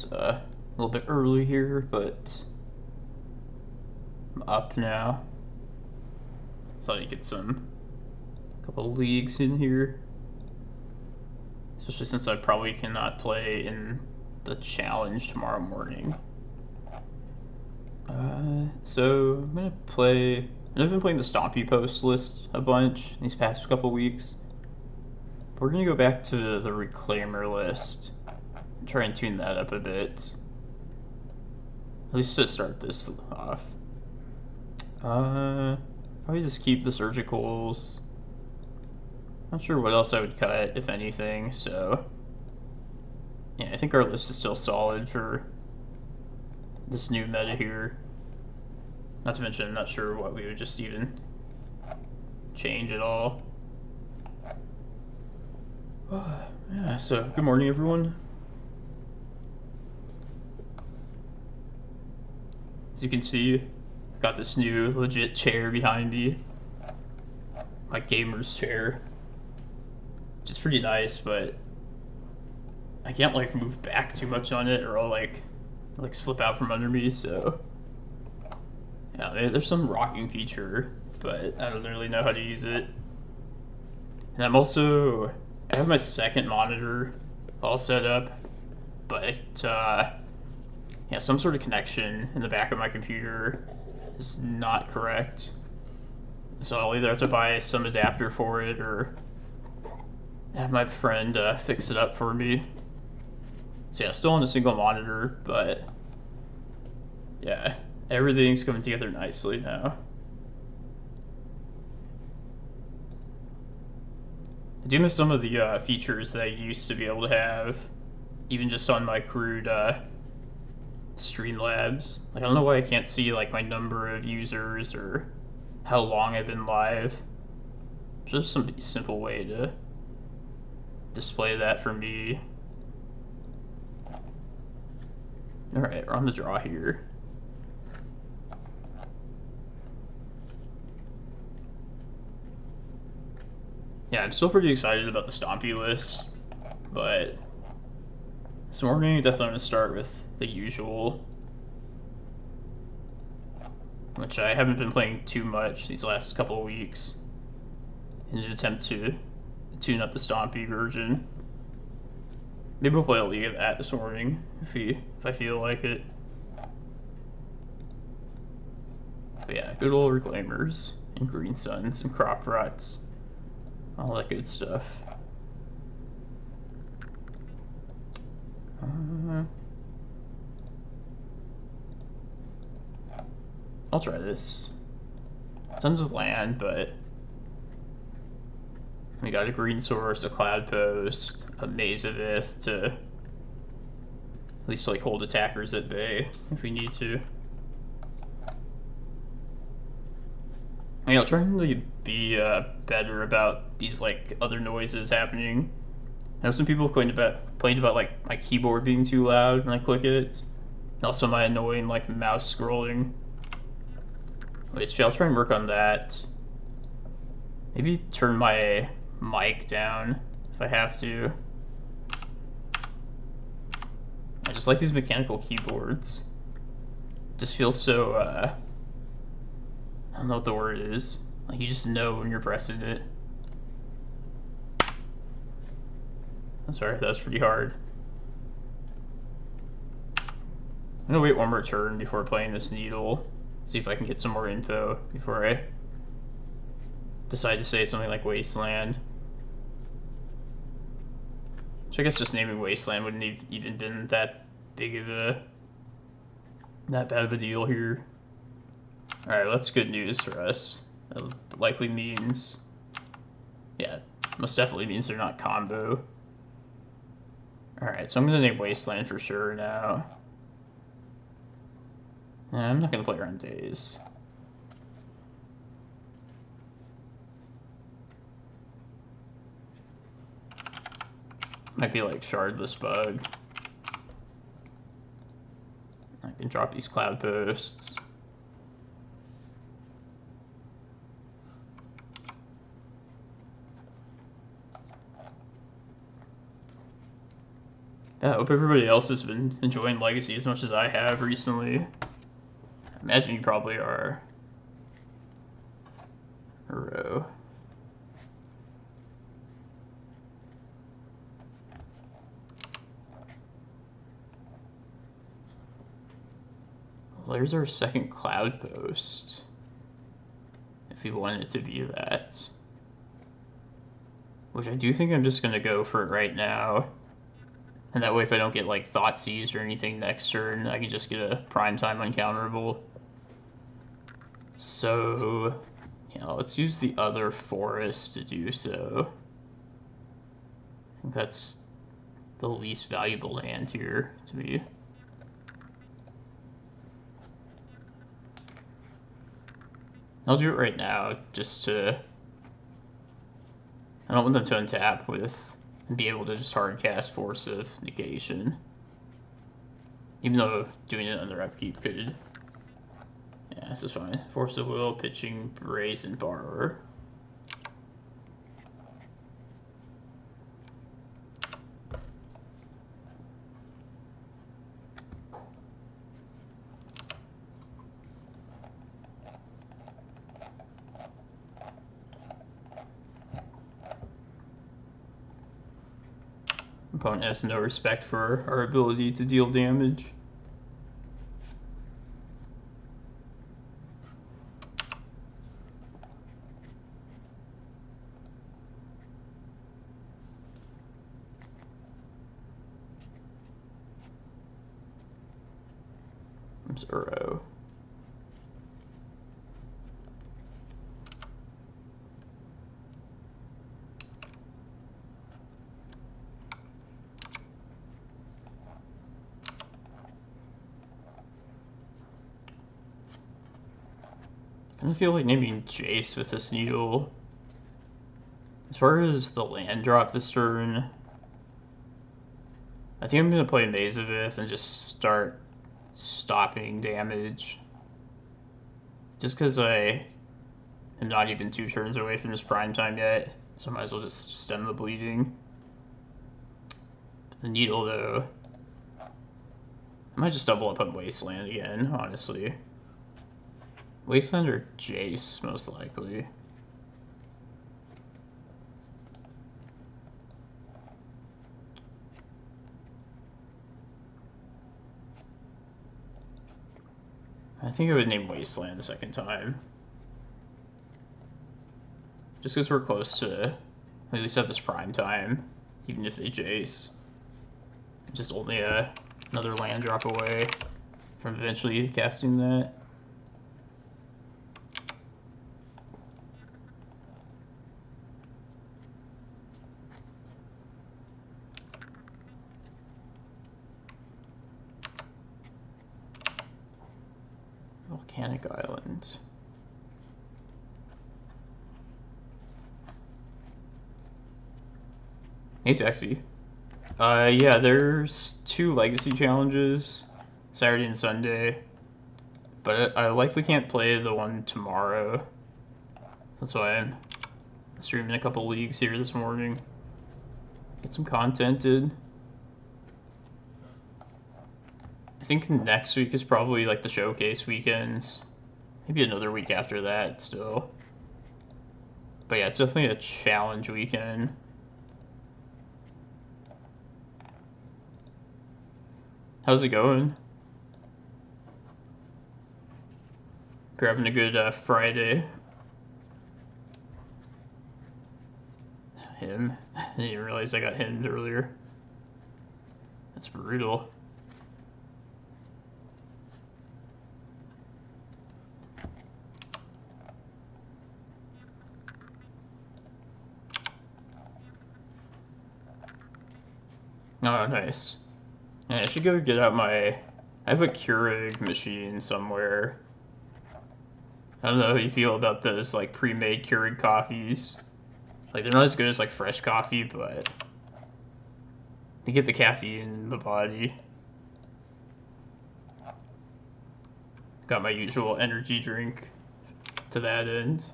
It's a little bit early here, but I'm up now. Thought I'd get a couple leagues in here. Especially since I probably cannot play in the challenge tomorrow morning. So I'm gonna play. I've been playing the Stompy Post list a bunch these past couple weeks. We're gonna go back to the Reclaimer list and try and tune that up a bit. At least to start this off. Probably just keep the Surgicals. Not sure what else I would cut, if anything, so... Yeah, I think our list is still solid for this new meta here. Not to mention, I'm not sure what we would just even change at all. Yeah, so good morning, everyone. As you can see, I've got this new legit chair behind me. My gamer's chair. Which is pretty nice, but I can't like move back too much on it or I'll like slip out from under me, so yeah, there's some rocking feature, but I don't really know how to use it. And I have my second monitor all set up, but yeah, some sort of connection in the back of my computer is not correct. So I'll either have to buy some adapter for it or have my friend fix it up for me. So yeah, still on a single monitor, but yeah, everything's coming together nicely now. I do miss some of the features that I used to be able to have, even just on my crude Streamlabs. Like, I don't know why I can't see like my number of users or how long I've been live. Just some simple way to display that for me. Alright, we're on the draw here. Yeah, I'm still pretty excited about the Stompy list, but this morning definitely going to start with the usual, which I haven't been playing too much these last couple of weeks in an attempt to tune up the Stompy version. Maybe we'll play a league of that this morning if I feel like it. But yeah, good old Reclaimers and Green Suns and Crop Rots, all that good stuff. I'll try this. Tons of land, but we got a green source, a Cloudpost, a Maze of Ith to at least like hold attackers at bay if we need to. I mean, I'll try to be better about these like other noises happening. I know some people complained about like my keyboard being too loud when I click it. And also my annoying like mouse scrolling. Which I'll try and work on that. Maybe turn my mic down if I have to. I just like these mechanical keyboards. Just feels so I don't know what the word is. Like you just know when you're pressing it. I'm sorry, that was pretty hard. I'm gonna wait one more turn before playing this needle. See if I can get some more info before I decide to say something like Wasteland. Which I guess just naming Wasteland wouldn't have even been that bad of a deal here. Alright, well, that's good news for us. That likely means, yeah, most definitely means they're not combo. Alright, so I'm gonna name Wasteland for sure now. I'm not gonna play around days. Might be like Shardless Bug. I can drop these Cloudposts. I hope everybody else has been enjoying Legacy as much as I have recently. I imagine you probably are. Row. Well, there's our second Cloudpost. If we want it to be that. Which I do think I'm just going to go for it right now. And that way if I don't get like Thought Seized or anything next turn, I can just get a Primetime Uncounterable. So, you know, let's use the other forest to do so. I think that's the least valuable land here to me. I'll do it right now, just to... I don't want them to untap with and be able to just hard cast Force of Negation. Even though doing it under upkeep could... Yeah, this is fine. Force of Will, pitching, Brazen Borrower. Opponent has no respect for our ability to deal damage. Zero. I kind of feel like naming Jace with this needle. As far as the land drop this turn, I think I'm going to play Maze of Ith and just start stopping damage. Just because I am not even 2 turns away from this prime time yet, so I might as well just stem the bleeding. But the needle, though, I might just double up on Wasteland again, honestly. Wasteland or Jace, most likely. I think I would name Wasteland a second time. Just because we're close to at least at this prime time, even if they Jace. Just only another land drop away from eventually casting that. Volcanic Island. Hey, Taxby. Yeah, there's 2 Legacy challenges, Saturday and Sunday, but I likely can't play the one tomorrow. That's why I'm streaming a couple leagues here this morning. Get some content in. I think next week is probably like the showcase weekends. Maybe another week after that still. But yeah, it's definitely a challenge weekend. How's it going? Hope you're having a good Friday. Him. I didn't even realize I got himmed earlier. That's brutal. Oh, nice. Yeah, I should go get out my... I have a Keurig machine somewhere. I don't know how you feel about those, like, pre-made Keurig coffees. Like, they're not as good as, like, fresh coffee, but... they get the caffeine in the body. Got my usual energy drink to that end.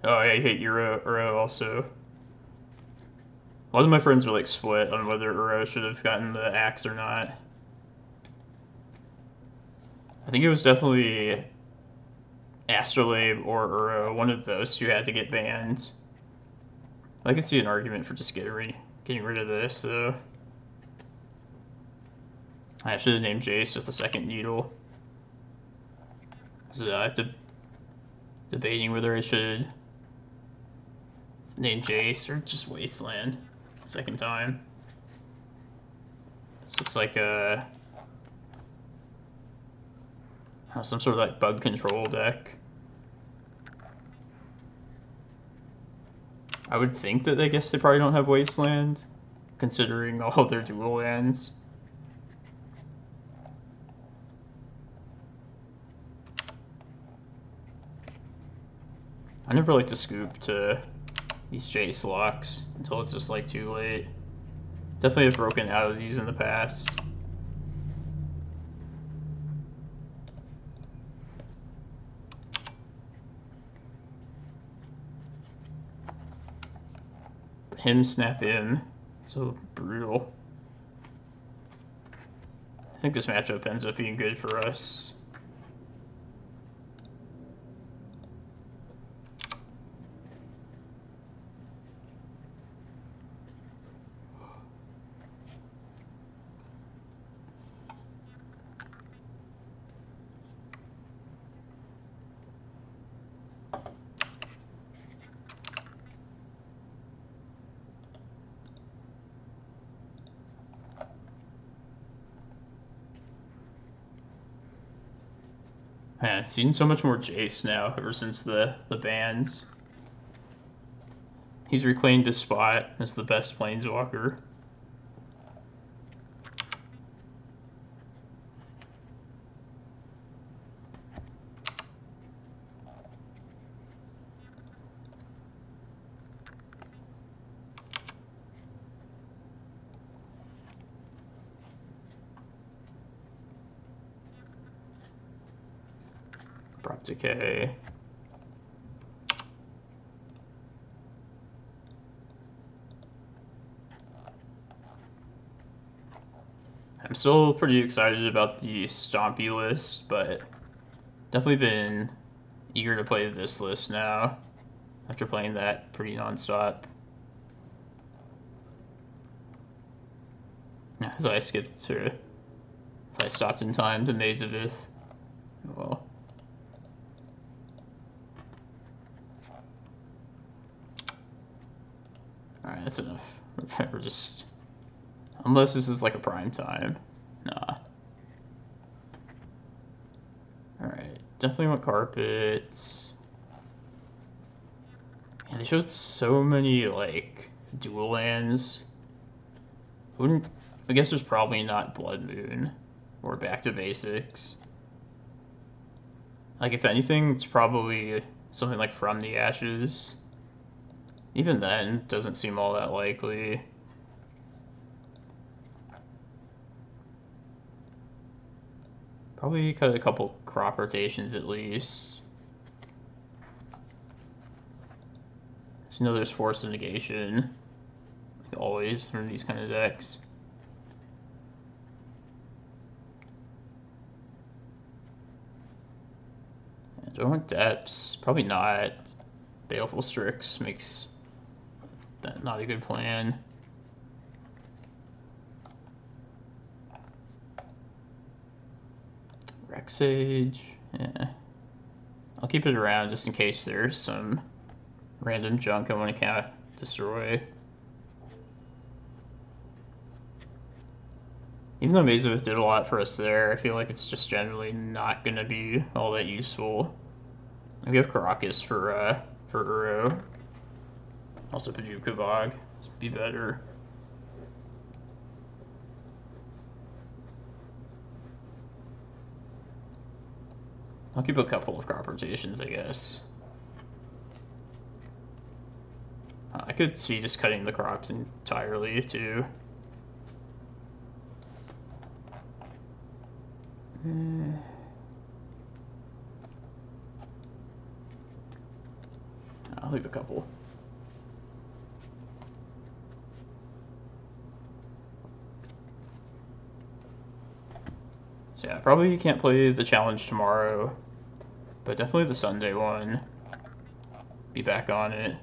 Oh, I hate Euro also. A lot of my friends are like split on whether Uro should have gotten the axe or not. I think it was definitely Astrolabe or Uro, one of those two had to get banned. I could see an argument for just getting rid of this, though. I should have named Jace with the second needle. So I have to debating whether I should name Jace or just Wasteland second time. This looks like some sort of like bug control deck. I would think that I guess they probably don't have Wasteland, considering all their dual lands. I never like to scoop to these Jace locks until it's just like too late. Definitely have broken out of these in the past. Him snap him. So brutal. I think this matchup ends up being good for us. Man, I've seen so much more Jace now ever since the bans. He's reclaimed his spot as the best planeswalker. Prop decay. I'm still pretty excited about the Stompy list, but definitely been eager to play this list now after playing that pretty nonstop. As I skipped to, if I stopped in time to Maze of Ith, well. Alright, that's enough. We're just... Unless this is like a prime time. Nah. Alright, definitely want carpets. Yeah, they showed so many, like, dual lands. I guess there's probably not Blood Moon or Back to Basics. Like, if anything, it's probably something like From the Ashes. Even then, doesn't seem all that likely. Probably cut a couple crop rotations at least. So, you know, there's Force of Negation, like always from these kind of decks. Do I want depths? Probably not. Baleful Strix makes that not a good plan. Rec Sage, yeah. I'll keep it around just in case there's some random junk I want to destroy. Even though Maze of Ith did a lot for us there, I feel like it's just generally not going to be all that useful. We have Karakas for Uro. Also Bojuka Bog. Be better. I'll keep a couple of crop rotations, I guess. I could see just cutting the crops entirely, too. I'll leave a couple. So yeah, probably can't play the challenge tomorrow, but definitely the Sunday one. Be back on it.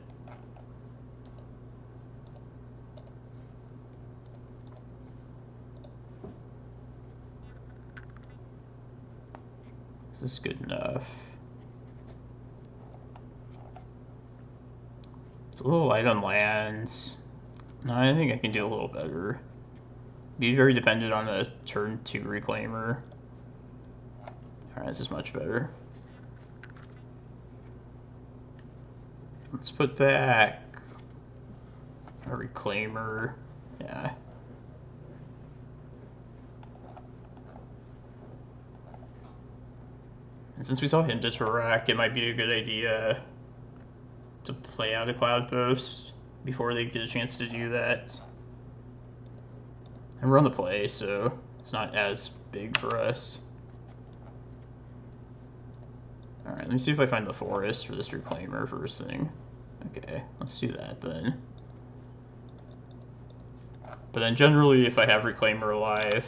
Is this good enough? It's a little light on lands. No, I think I can do a little better. Be very dependent on a turn 2 Reclaimer. Alright, this is much better. Let's put back a Reclaimer. Yeah. And since we saw him to Tarak, it might be a good idea to play out a Cloudpost before they get a chance to do that. And we're on the play, so it's not as big for us. Alright, let me see if I find the forest for this Reclaimer first thing. Okay, let's do that then. But then generally, if I have Reclaimer alive,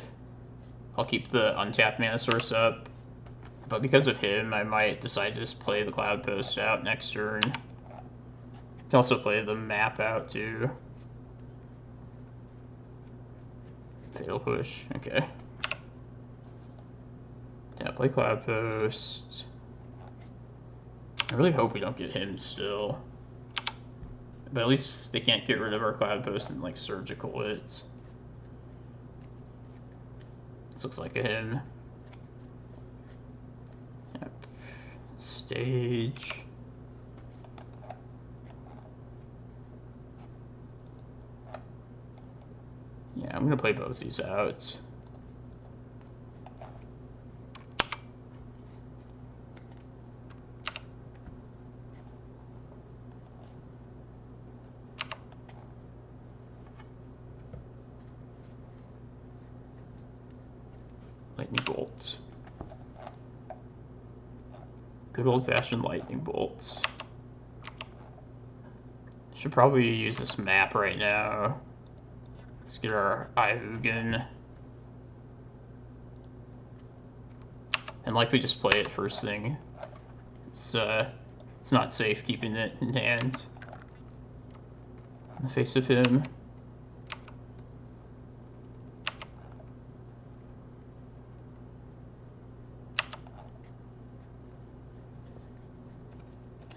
I'll keep the untapped mana source up. But because of him, I might decide to just play the Cloudpost out next turn. Can also play the map out too. Fatal push, okay. Yeah, play Cloudpost. I really hope we don't get him still. But at least they can't get rid of our Cloudpost and like surgical it. This looks like a him. Yep. Stage. Yeah, I'm gonna play both these out. Lightning bolt. Good old-fashioned lightning bolts. Should probably use this map right now. Let's get our Eye of Ugin. And likely just play it first thing. It's not safe keeping it in hand. In the face of him.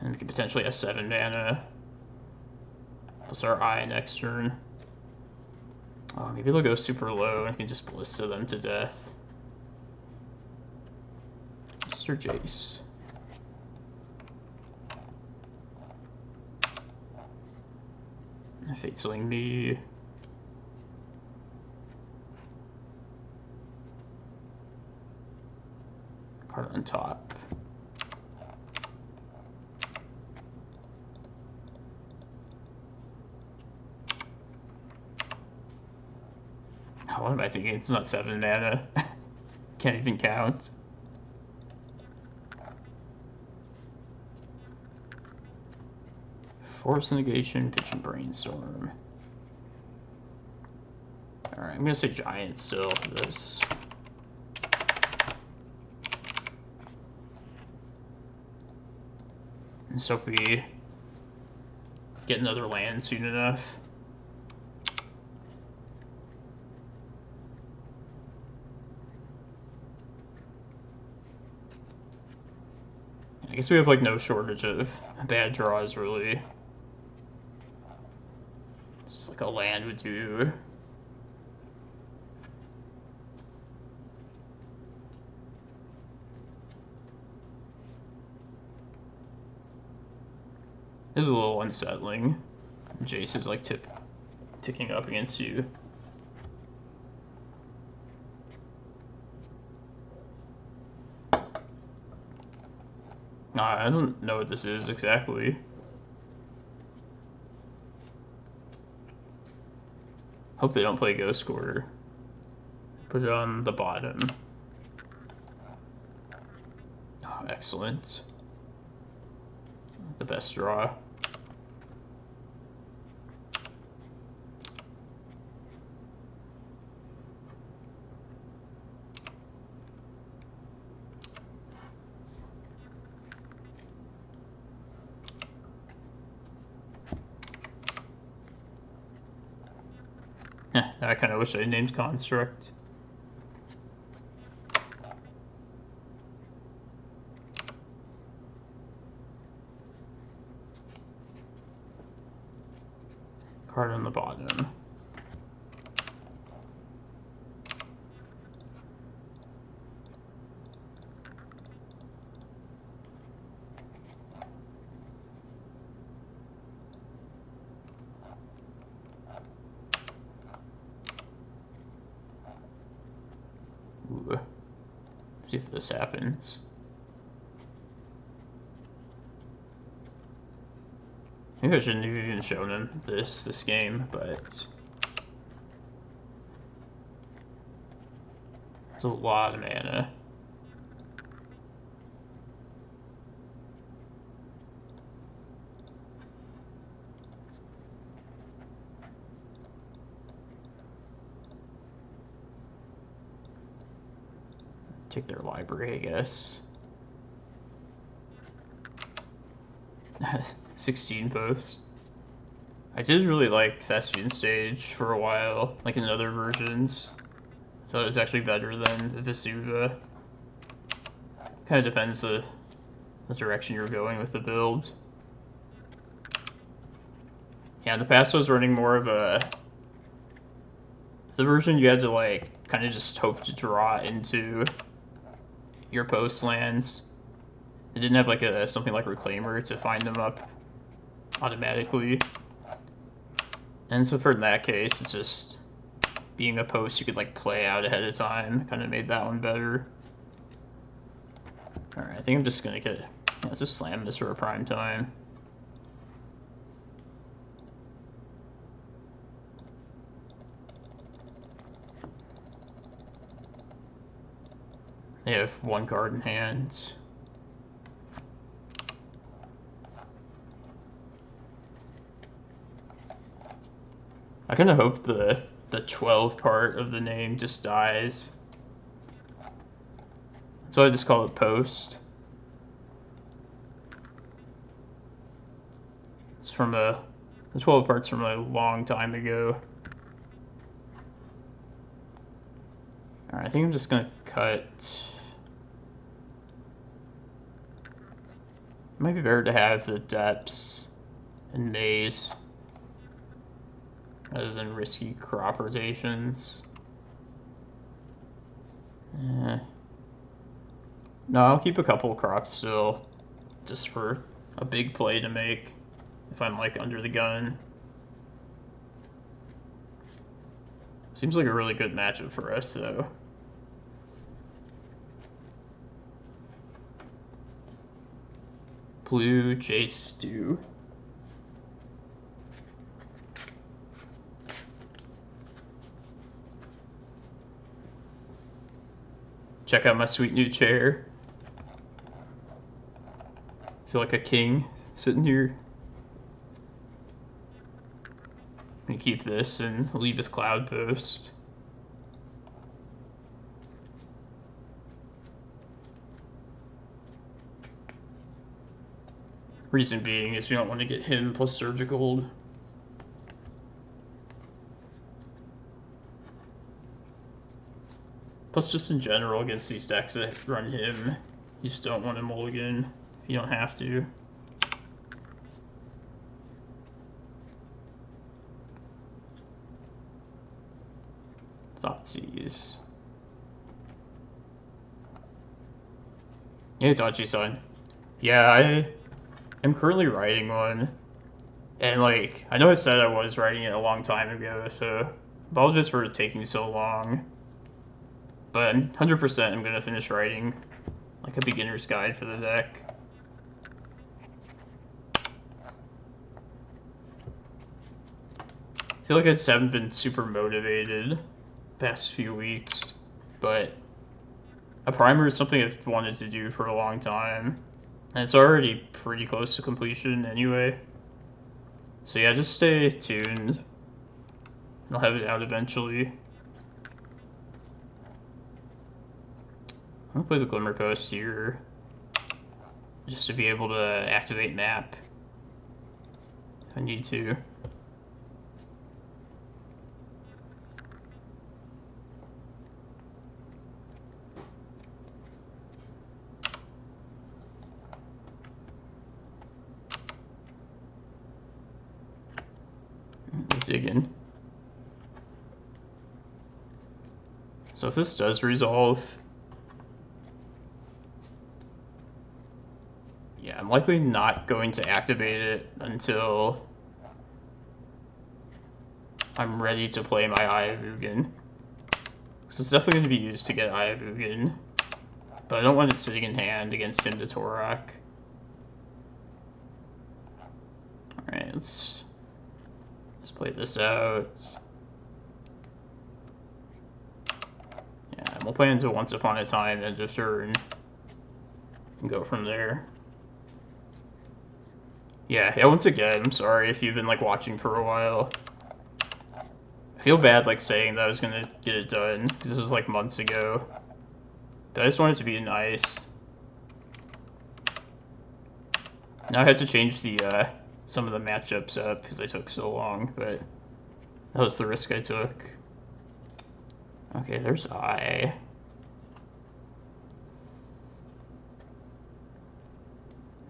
And we could potentially have 7 mana. Plus our Eye next turn. Oh, maybe they'll go super low and can just Ballista them to death. Mr. Jace. Fate Sealing me. Card on top. What am I thinking? It's not 7 mana. Can't even count. Force Negation, Pitch and Brainstorm. Alright, I'm gonna say Giant still for this. And so if we get another land soon enough. I guess we have like no shortage of bad draws really. It's like a land would do. This is a little unsettling. Jace is like ticking up against you. I don't know what this is exactly. Hope they don't play Ghost Quarter. Put it on the bottom. Oh, excellent. The best draw. I kind of wish I named Construct. Card on the bottom. Ooh. Let's see if this happens. Maybe I shouldn't have even shown him this game, but it's a lot of mana. Take their library, I guess. 16 posts. I did really like Thespian Stage for a while, like in other versions. I thought it was actually better than Vesuva. Kind of depends the direction you're going with the build. Yeah, in the past I was running more of the version you had to like kind of just hope to draw into your post lands. It didn't have like something like Reclaimer to find them up automatically. And so for that case, it's just being a post you could like play out ahead of time kind of made that one better. Alright, I think I'm just gonna let's just slam this for a prime time. They have one card in hand. I kind of hope the 12 part of the name just dies. That's why I just call it Post. It's from the 12 part's from a long time ago. Alright, I think I'm just gonna cut. It might be better to have the depths and maze rather than risky crop rotations. No, I'll keep a couple of crops still, just for a big play to make if I'm like under the gun. Seems like a really good matchup for us though. Blue Jace Stew. Check out my sweet new chair. Feel like a king sitting here. I'm gonna keep this and leave with Cloudpost. Reason being is we don't want to get him plus Surgical. Plus, just in general, against these decks that run him, you just don't want to mulligan if you don't have to. Thoughtseize. Hey, Tachi-san. Yeah, I am currently writing one. And, like, I know I said I was writing it a long time ago, so apologies for taking so long. But 100% I'm going to finish writing, like, a beginner's guide for the deck. I feel like I just haven't been super motivated past few weeks, but a primer is something I've wanted to do for a long time, and it's already pretty close to completion anyway. So yeah, just stay tuned. I'll have it out eventually. I'm gonna play the Glimmerpost here, just to be able to activate map if I need to. digging. So if this does resolve, yeah, I'm likely not going to activate it until I'm ready to play my Eye of Ugin. Because it's definitely going to be used to get Eye of Ugin, but I don't want it sitting in hand against him to Torak. Alright, let's play this out. Yeah, we'll play into Once Upon a Time and just turn and go from there. Yeah, once again, I'm sorry if you've been like watching for a while. I feel bad like saying that I was gonna get it done, because this was like months ago. But I just wanted to be nice. Now I had to change the some of the matchups up because they took so long, but that was the risk I took. Okay, there's Eye.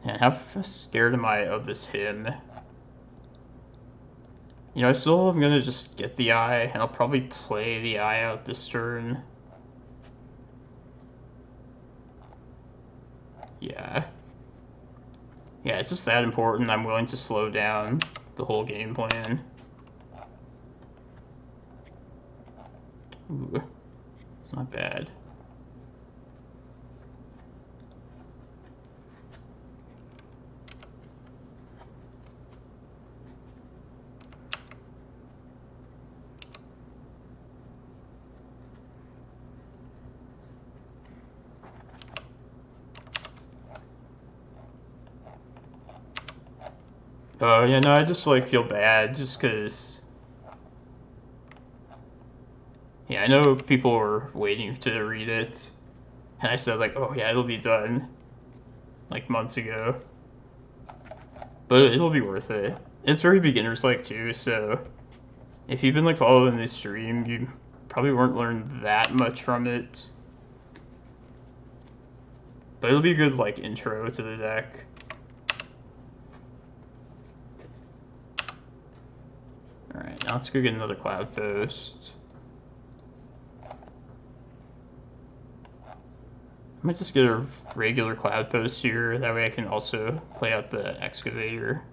And how scared am I of this hymn? You know, I still am gonna just get the Eye, and I'll probably play the Eye out this turn. Yeah. Yeah, it's just that important. I'm willing to slow down the whole game plan. Ooh, it's not bad. Oh, yeah, no, I just, like, feel bad just because... Yeah, I know people were waiting to read it, and I said, like, oh, yeah, it'll be done, like, months ago. But it'll be worth it. It's very beginner's-like, too, so if you've been, like, following this stream, you probably won't learn that much from it. But it'll be a good, like, intro to the deck. Alright, now let's go get another Cloudpost. I might just get a regular Cloudpost here, that way I can also play out the Excavator.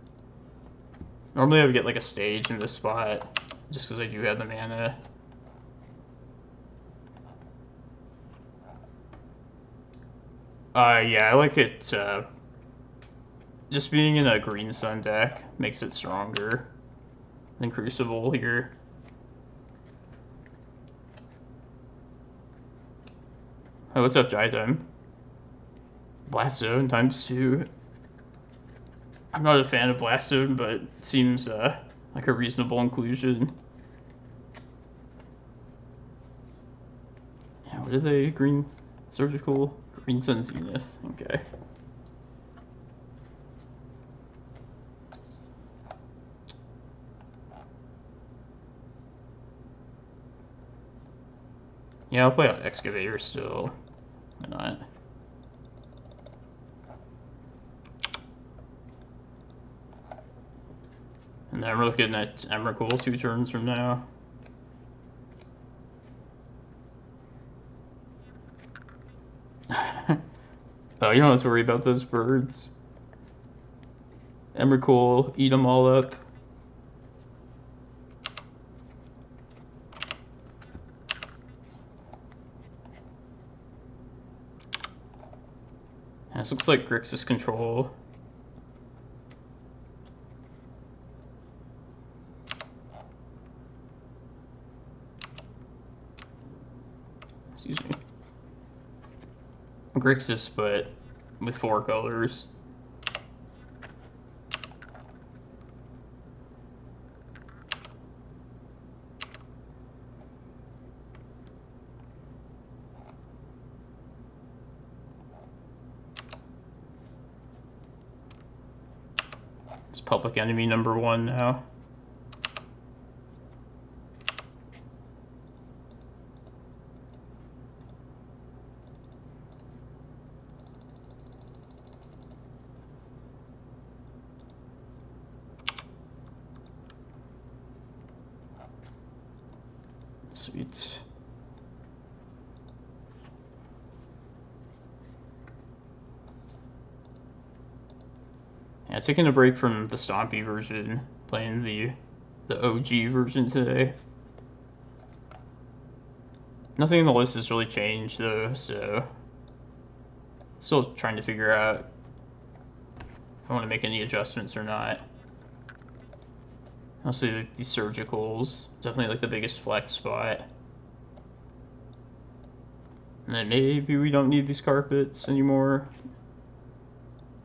Normally I would get like a stage in this spot, just because I do have the mana. Yeah, I like it, just being in a Green Sun deck makes it stronger than Crucible here. Oh, what's up, Jidem? Blast Zone ×2. I'm not a fan of Blast Zone, but it seems like a reasonable inclusion. Yeah, what are they? Green Surgical? Green Sun Zenith. Okay. Yeah, I'll play out Excavator still. Why not? And then we're looking at Emrakul 2 turns from now. Oh, you don't have to worry about those birds. Emrakul, eat them all up. This looks like Grixis control. Excuse me. Grixis, but with 4 colors. It's public enemy number 1 now. Sweet. Yeah, taking a break from the Stompy version, playing the OG version today. Nothing in the list has really changed though, so still trying to figure out if I want to make any adjustments or not. Honestly, these surgicals, definitely like the biggest flex spot. And then maybe we don't need these carpets anymore.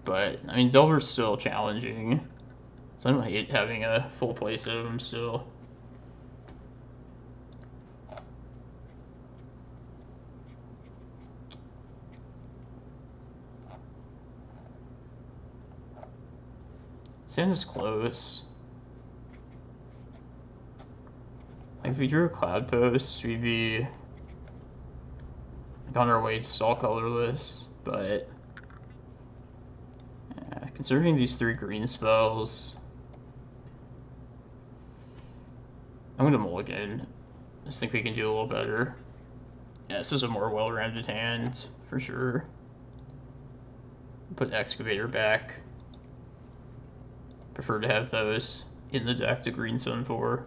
But, I mean, Delver's still challenging. So I don't hate having a full place of them still. Sand's close. Like, if we drew a Cloudpost, we'd be like, on our way to stall colorless, but considering these 3 green spells, I'm gonna mulligan. I just think we can do a little better. Yeah, this is a more well-rounded hand, for sure. Put Excavator back. Prefer to have those in the deck to green zone for.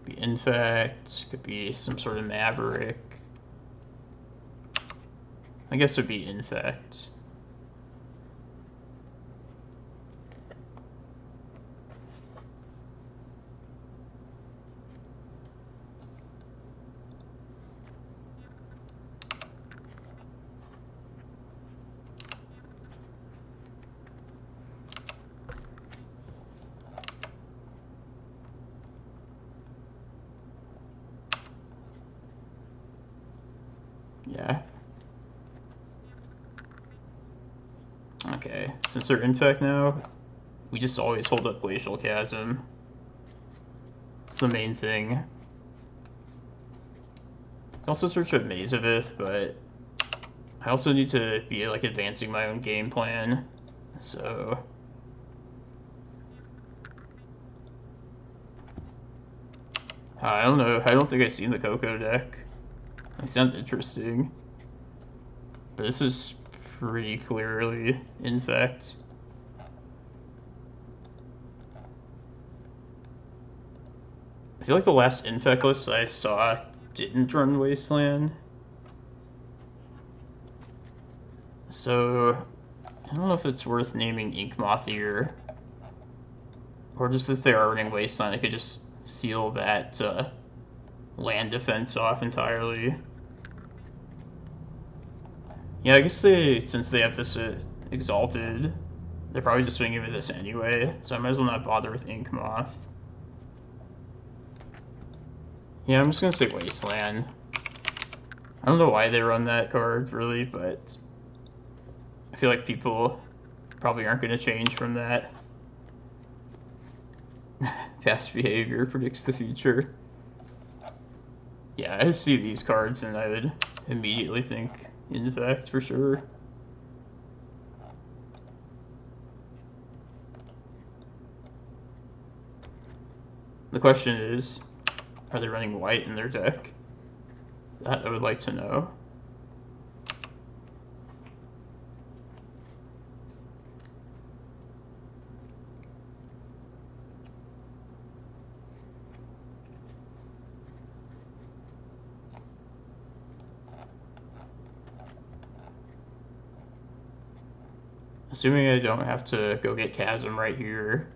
Be Infect, could be some sort of Maverick. I guess it would be Infect. Yeah. Okay, since they're Infect now, we just always hold up Glacial Chasm. It's the main thing. I can also search up Maze of Ith, but I also need to be like advancing my own game plan, so I don't know. I don't think I've seen the Coco deck. It sounds interesting, but this is pretty clearly Infect. I feel like the last Infect list I saw didn't run Wasteland. So I don't know if it's worth naming Inkmoth here. Or just if they are running Wasteland, I could just seal that land defense off entirely. Yeah, I guess since they have this Exalted, they're probably just swinging with this anyway, so I might as well not bother with Inkmoth. Yeah, I'm just gonna say Wasteland. I don't know why they run that card, really, but I feel like people probably aren't gonna change from that. Past behavior predicts the future. Yeah, I see these cards and I would immediately think Infect for sure. The question is, are they running white in their deck? That I would like to know. Assuming I don't have to go get Chasm right here,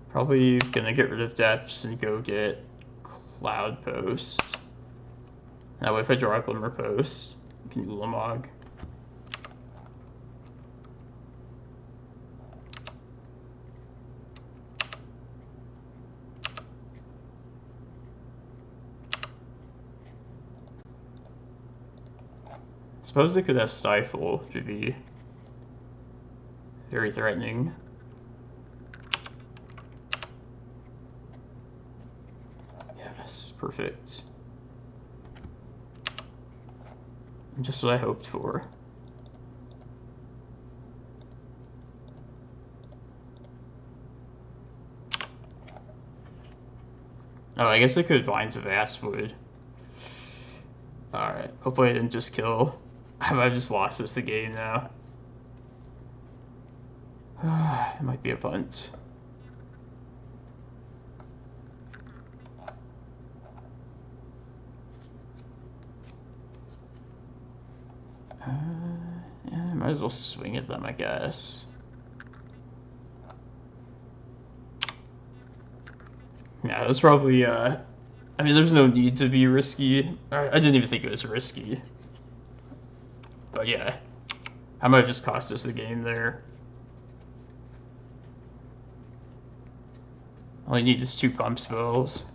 probably gonna get rid of Depths and go get Cloudpost. That way if I draw a Glimmerpost, I can Ulamog. Suppose they could have Stifle, which would be Very threatening. Yes, perfect. Just what I hoped for. Oh, I guess I could Vines of Astwood. Alright, hopefully I didn't just kill. I might have just lost this the game now. It might be a punt. Yeah, I might as well swing at them, I guess. Yeah, that's probably, I mean, there's no need to be risky. I didn't even think it was risky. But yeah, I might have just cost us the game there. All I need is 2 pump spells.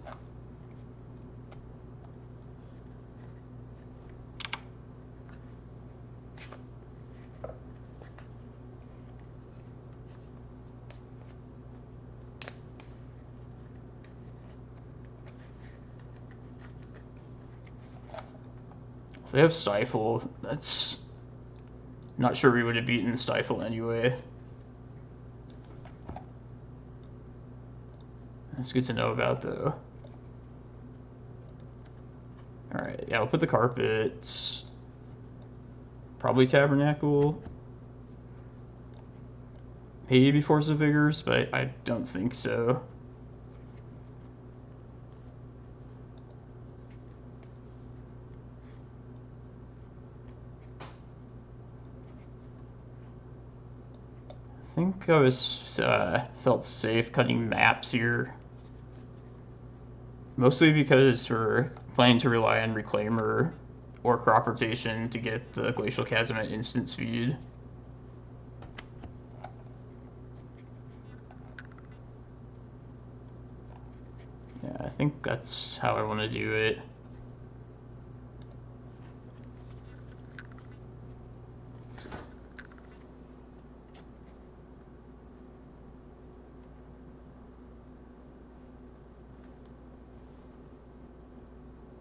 If they have Stifle, that's... Not sure we would have beaten Stifle anyway. That's good to know about, though. Alright, yeah, I'll put the carpets. Probably Tabernacle. Maybe Force of Vigors, but I don't think so. I think I was felt safe cutting maps here. Mostly because we're planning to rely on Reclaimer or Crop Rotation to get the Glacial Chasm at instant speed. Yeah, I think that's how I want to do it.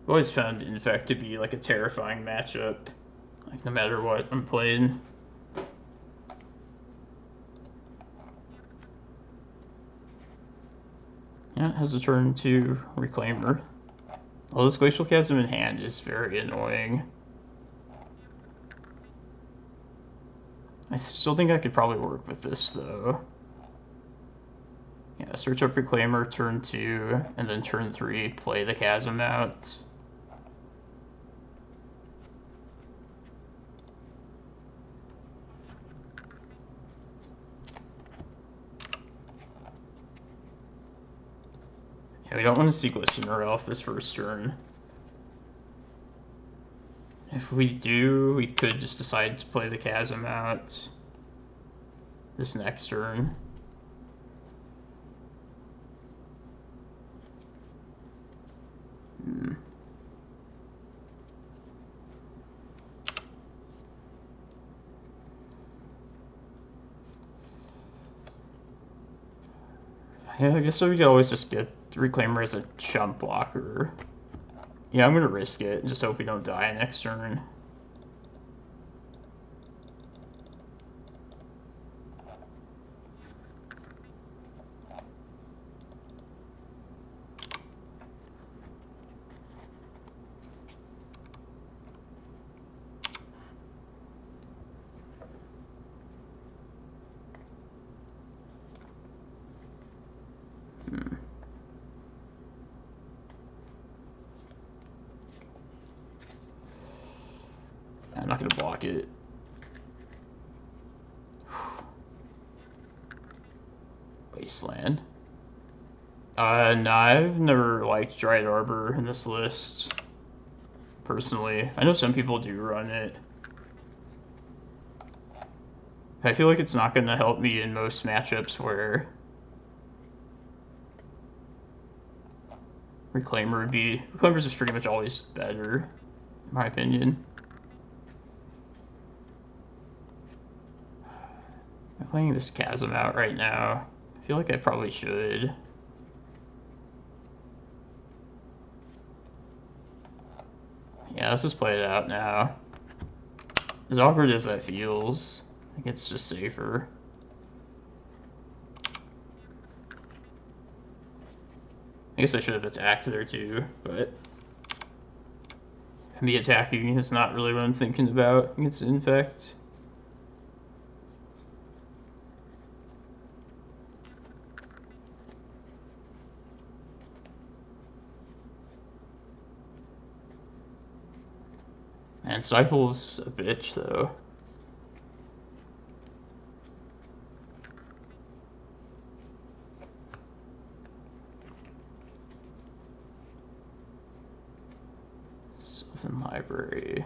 I've always found Infect to be like a terrifying matchup, like no matter what I'm playing. Yeah, it has a turn to Reclaimer. Well, this Glacial Chasm in hand is very annoying. I still think I could probably work with this though. Yeah, search up Reclaimer, turn 2, and then turn 3, play the Chasm out. Yeah, we don't want to see Glistener off this first turn. If we do, we could just decide to play the Chasm out this next turn. Yeah, I guess we could always just get Reclaimer as a chump blocker. Yeah, I'm gonna risk it and just hope we don't die next turn. I'm not gonna block it. Wasteland. No, I've never liked Dried Arbor in this list, personally. I know some people do run it. I feel like it's not gonna help me in most matchups where Reclaimer would be... Reclaimer's just pretty much always better, in my opinion. playing this Chasm out right now. I feel like I probably should. Yeah, let's just play it out now. As awkward as that feels, I think it's just safer. I guess I should have attacked there too, but me attacking is not really what I'm thinking about against Infect. And Stifle's a bitch, though. Sylvan Library.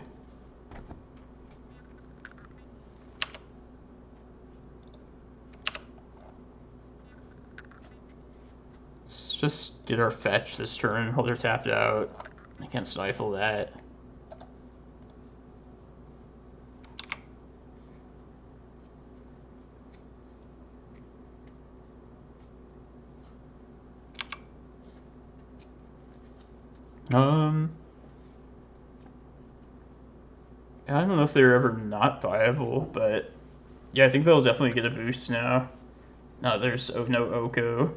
Let's just get our fetch this turn while they're tapped out. I can't stifle that. I don't know if they're ever not viable, but yeah, I think they'll definitely get a boost now. No, there's no Oko.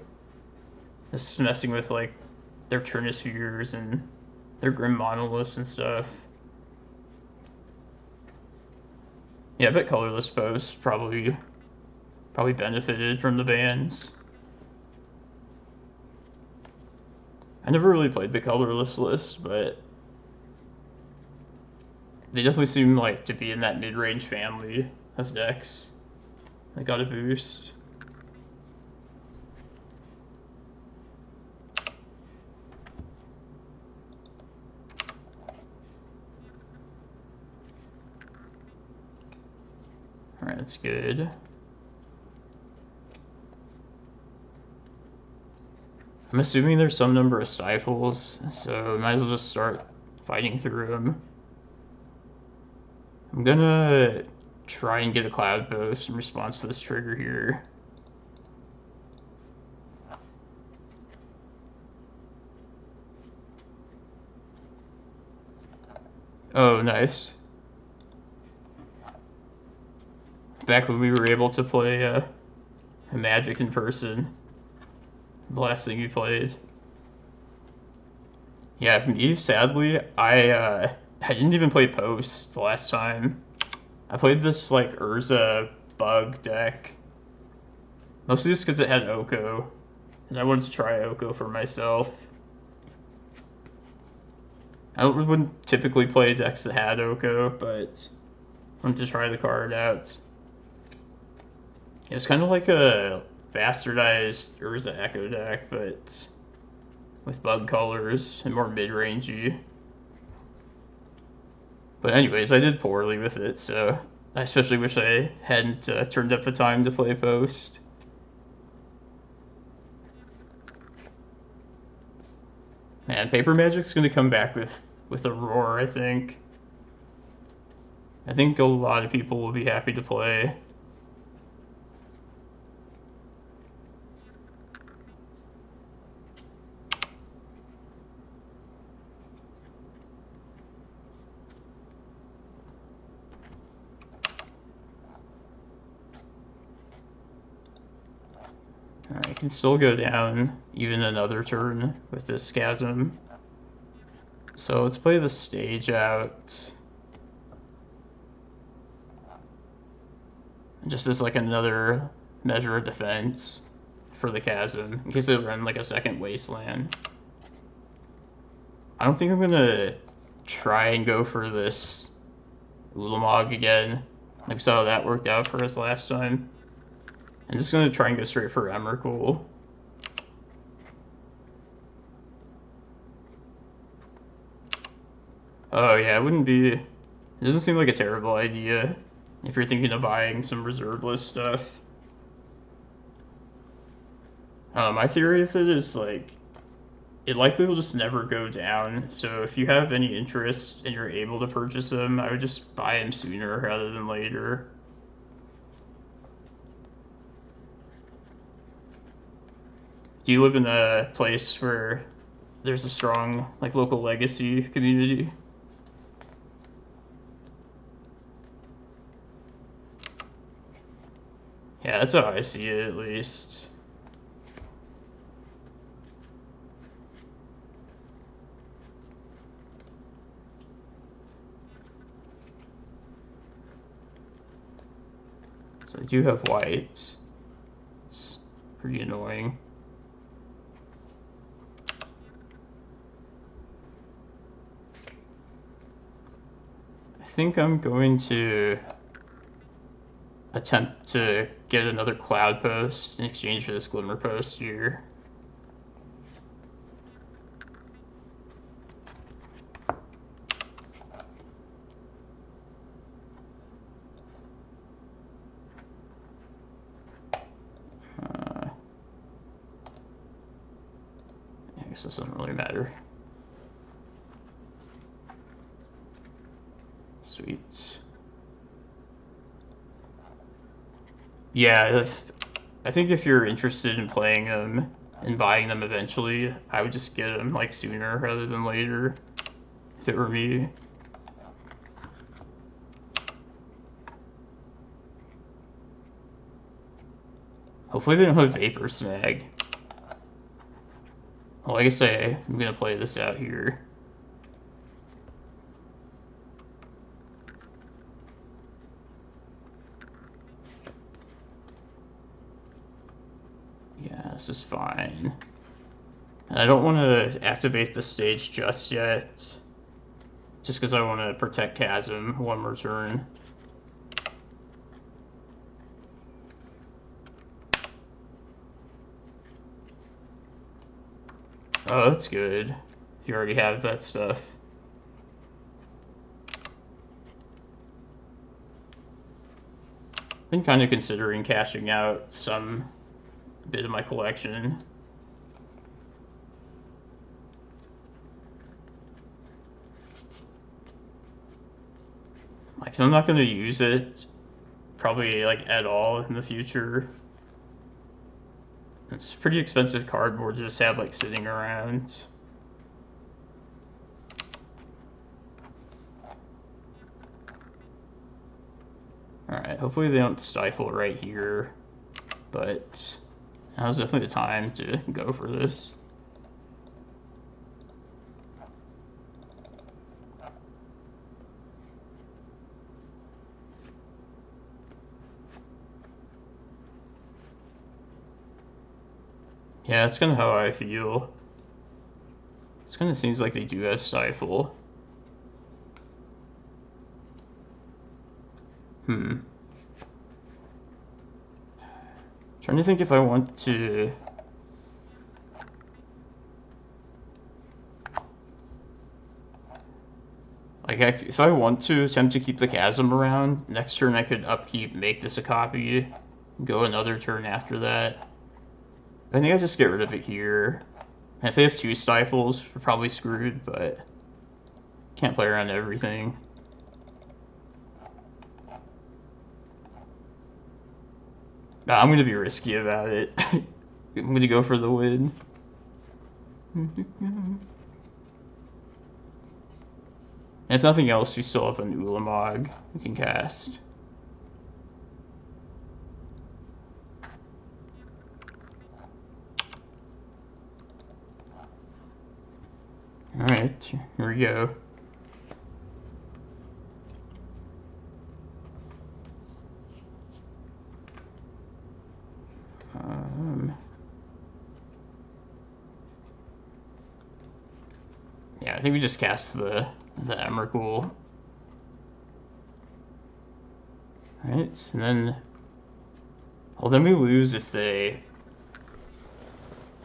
Just messing with like their Trinispheres and their Grim Monoliths and stuff. Yeah, I bet Colorless Post probably benefited from the bans. I never really played the Colorless list, but they definitely seem like to be in that mid-range family of decks. I got a boost. Alright, that's good. I'm assuming there's some number of stifles, so we might as well just start fighting through them. I'm gonna try and get a Cloudpost in response to this trigger here. Oh, nice. Back when we were able to play a Magic in person. The last thing you played. Yeah, for me, sadly, I didn't even play Post the last time. I played this, like, Urza bug deck. Mostly just because it had Oko. And I wanted to try Oko for myself. I wouldn't typically play decks that had Oko, but I wanted to try the card out. It's kind of like a bastardized Urza Echo deck, but with bug colors and more mid-rangey. But anyways, I did poorly with it, so I especially wish I hadn't turned up the time to play Post. Man, Paper Magic's gonna come back with a roar, I think. I think a lot of people will be happy to play. I can still go down even another turn with this Chasm. So let's play the stage out. Just as like another measure of defense for the Chasm, in case they run like a second Wasteland. I don't think I'm gonna try and go for this Ulamog again. Like we saw how that worked out for us last time. I'm just gonna try and go straight for Emrakul. Oh yeah, it doesn't seem like a terrible idea if you're thinking of buying some reserve list stuff. My theory with it is like, it likely will just never go down, so if you have any interest and you're able to purchase them, I would just buy them sooner rather than later. Do you live in a place where there's a strong like local legacy community? Yeah, that's how I see it, at least. So I do have white. It's pretty annoying. I think I'm going to attempt to get another Cloudpost in exchange for this Glimmerpost here. I guess this doesn't really matter. Sweet. Yeah, I think if you're interested in playing them and buying them eventually, I would just get them like sooner rather than later, if it were me. Hopefully they don't have Vapor Snag. Well, like I say, I'm gonna play this out here. Yeah, this is fine. And I don't want to activate the stage just yet, just because I want to protect Chasm one more turn. Oh, that's good. If you already have that stuff. Been kind of considering cashing out some bit of my collection. Like, I'm not going to use it probably like at all in the future. It's a pretty expensive cardboard to just have like sitting around. Alright, hopefully they don't stifle right here, but now's definitely the time to go for this. Yeah, that's kind of how I feel. It kind of seems like they do have stifle. Trying to think if I want to... Like, if I want to attempt to keep the Chasm around, next turn I could upkeep, make this a copy, go another turn after that. I think I just get rid of it here. And if they have two stifles, we're probably screwed, but can't play around everything. Nah, I'm gonna be risky about it. I'm gonna go for the win. And if nothing else, you still have an Ulamog you can cast. Alright, here we go. Yeah, I think we just cast the Emrakul. Alright, and then... Well, then we lose if they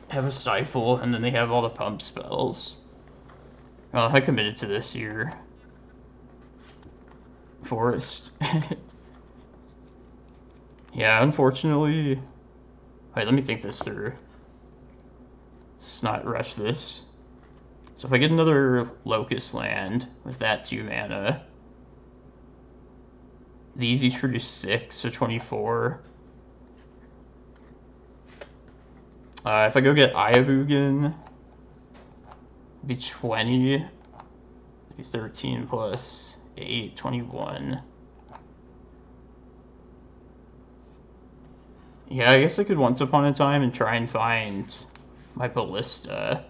have a stifle, and then they have all the pump spells. Oh, I committed to this here. Forest. Yeah, unfortunately... Wait, let me think this through. Let's not rush this. So if I get another Locust land with that 2 mana, these each produce 6, so 24. If I go get Eye of Ugin, it'd be 20. It'd be 13 plus 8, 21. Yeah, I guess I could once upon a time and try and find my Ballista.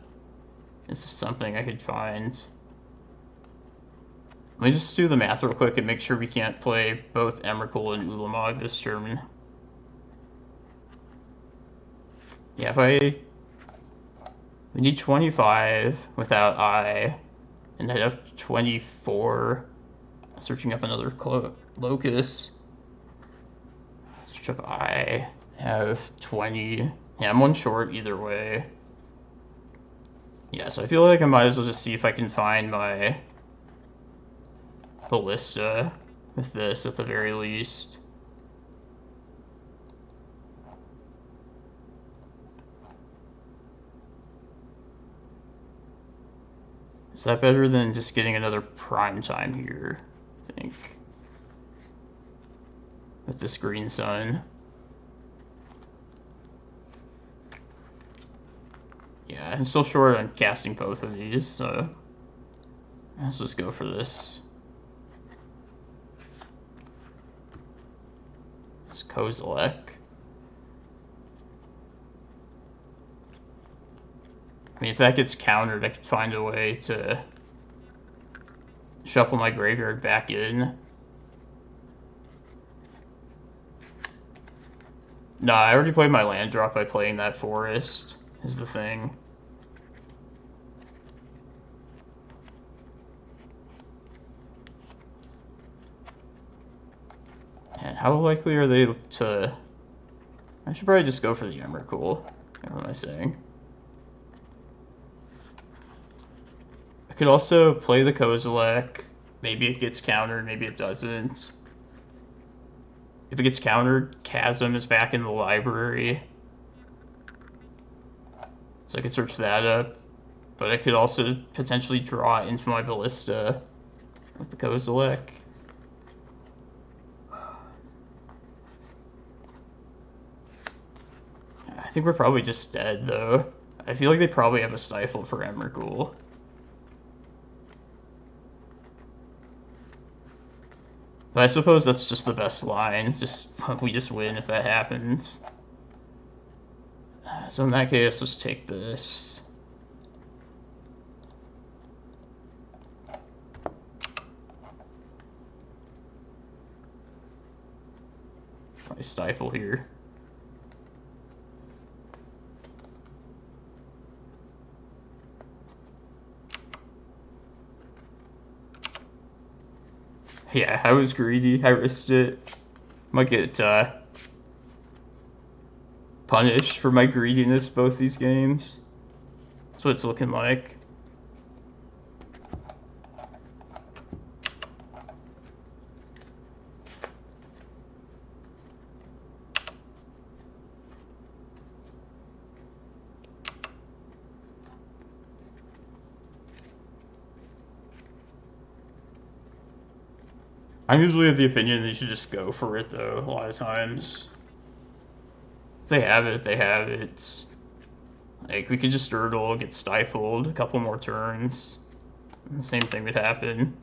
This is something I could find. Let me just do the math real quick and make sure we can't play both Emrakul and Ulamog this turn. Yeah, we need 25 without Eye, and I have 24. Searching up another locus. Search up Eye. Have 20. Yeah, I'm one short either way. Yeah, so I feel like I might as well just see if I can find my Ballista with this at the very least. Is that better than just getting another prime time here, I think? With this green sun. Yeah, I'm still short on casting both of these, so let's just go for this. It's Kozilek. I mean, if that gets countered, I could find a way to shuffle my graveyard back in. Nah, I already played my land drop by playing that forest, is the thing. And how likely are they to... I should probably just go for the Emrakul. What am I saying? I could also play the Kozilek. Maybe it gets countered, maybe it doesn't. If it gets countered, Chasm is back in the library. So I could search that up. But I could also potentially draw into my Ballista with the Kozilek. I think we're probably just dead, though. I feel like they probably have a Stifle for Emrakul. But I suppose that's just the best line. We just win if that happens. So in that case, let's take this. Probably Stifle here. Yeah, I was greedy. I risked it. Might get punished for my greediness both these games. That's what it's looking like. I'm usually of the opinion that you should just go for it, though, a lot of times. If they have it, they have it. Like, we could just Urdle, get Stifled, a couple more turns. And the same thing would happen.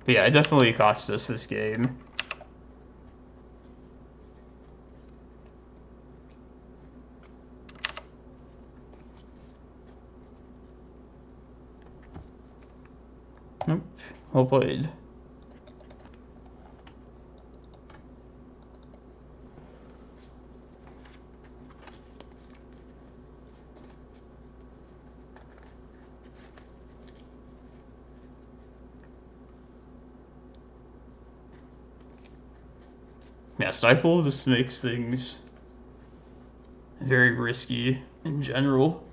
But yeah, it definitely cost us this game. Nope. Well played. Yeah, Stifle just makes things very risky in general.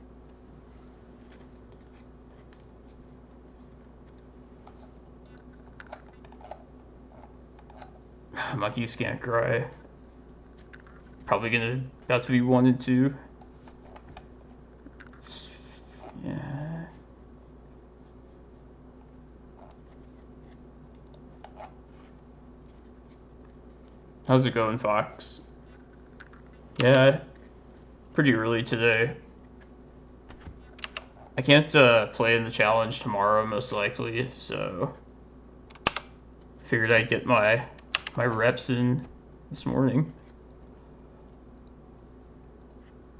Monkeys can't cry. Probably about to be 1 and 2. Yeah. How's it going, Fox? Yeah, pretty early today. I can't play in the challenge tomorrow, most likely, so figured I'd get my reps in this morning.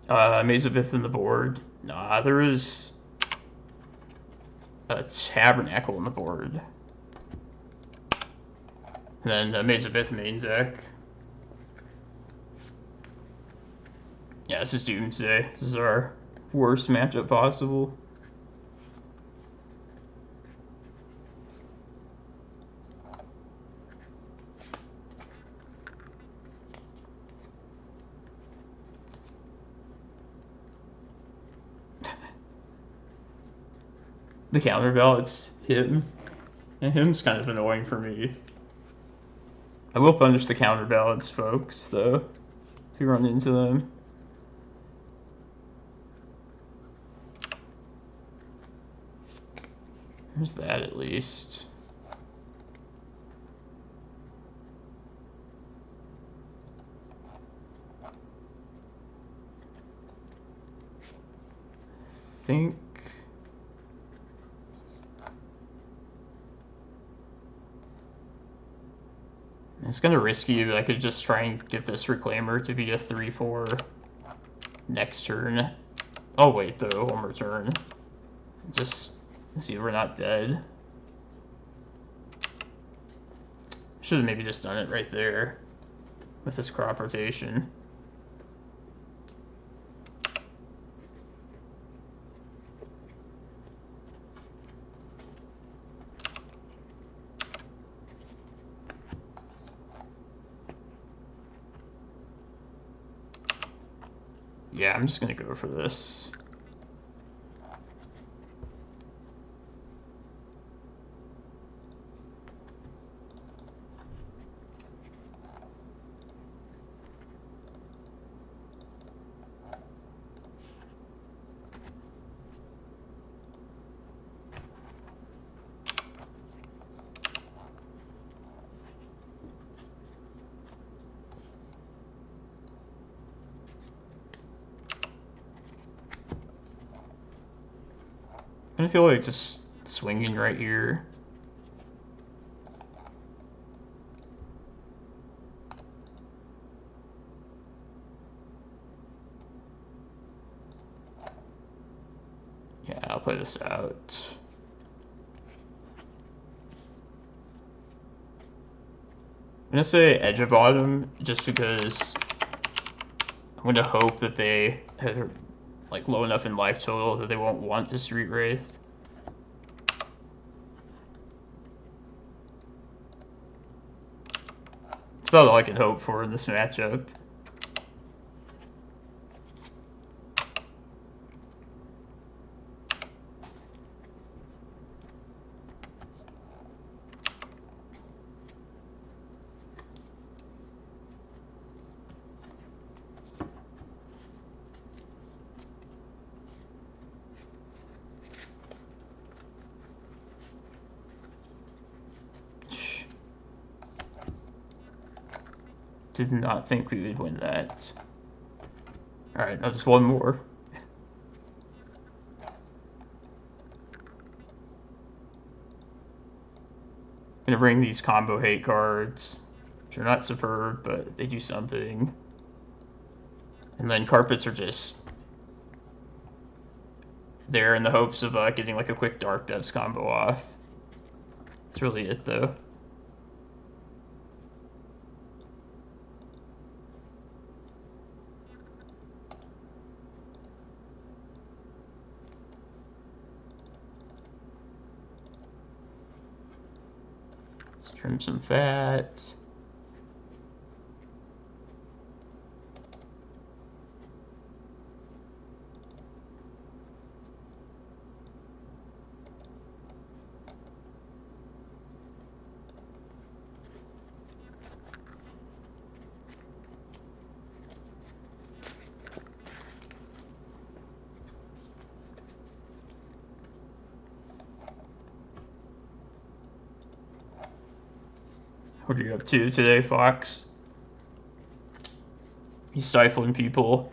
Maze of Ith in the board. Nah, there is a Tabernacle in the board. And then Maze of Ith main deck. Yeah, this is Doomsday. This is our worst matchup possible. The counterbalance him, and him's kind of annoying for me. I will punish the counterbalance folks, though, if you run into them. There's that, at least. I think... It's kind of risky, but I could just try and get this Reclaimer to be a 3-4 next turn. Oh wait, though, one more turn. Just see if we're not dead. Should have maybe just done it right there with this crop rotation. Yeah, I'm just gonna go for this. I feel like just swinging right here. Yeah, I'll play this out. I'm gonna say edge of bottom just because I'm gonna hope that they have like low enough in life total that they won't want to Street Wraith. It's about all I can hope for in this matchup. Did not think we would win that. Alright, now just one more. Gonna bring these combo hate cards, which are not superb, but they do something. And then carpets are just there in the hopes of getting like a quick Dark Depths combo off. That's really it, though. Trim some fat. What are you up to today, Fox? He's stifling people.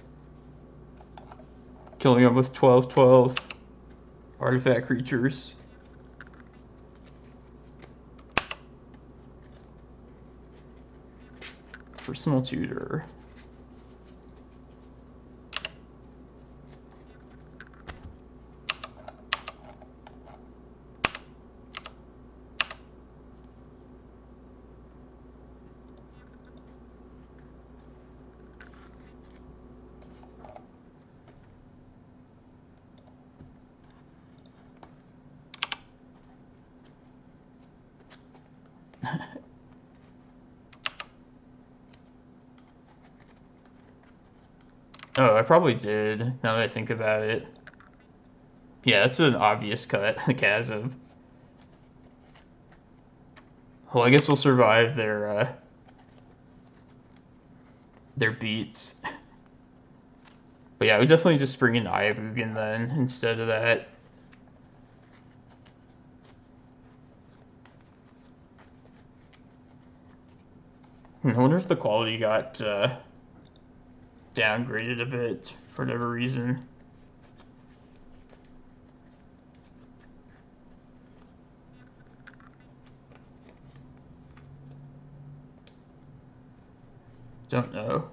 Killing them with 12/12 artifact creatures. Personal tutor. Oh, I probably did, now that I think about it. Yeah, that's an obvious cut, the chasm. Well, I guess we'll survive their beats. But yeah, I would definitely just bring in Eye of Ugin then, instead of that. I wonder if the quality got downgraded a bit for whatever reason. Don't know.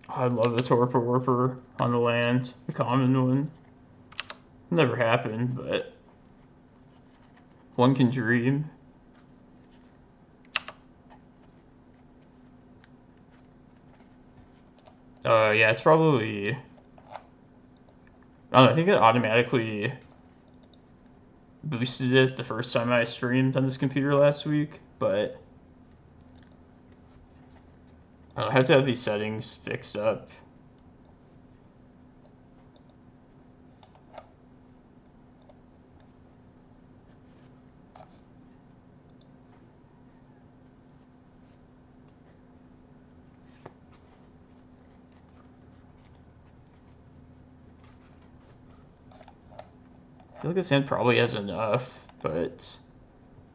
I love a Torpor Warper on the land, the common one. Never happened, but one can dream. Yeah, it's probably... I don't know, I think it automatically boosted it the first time I streamed on this computer last week, but I have to have these settings fixed up. I feel like this hand probably has enough, but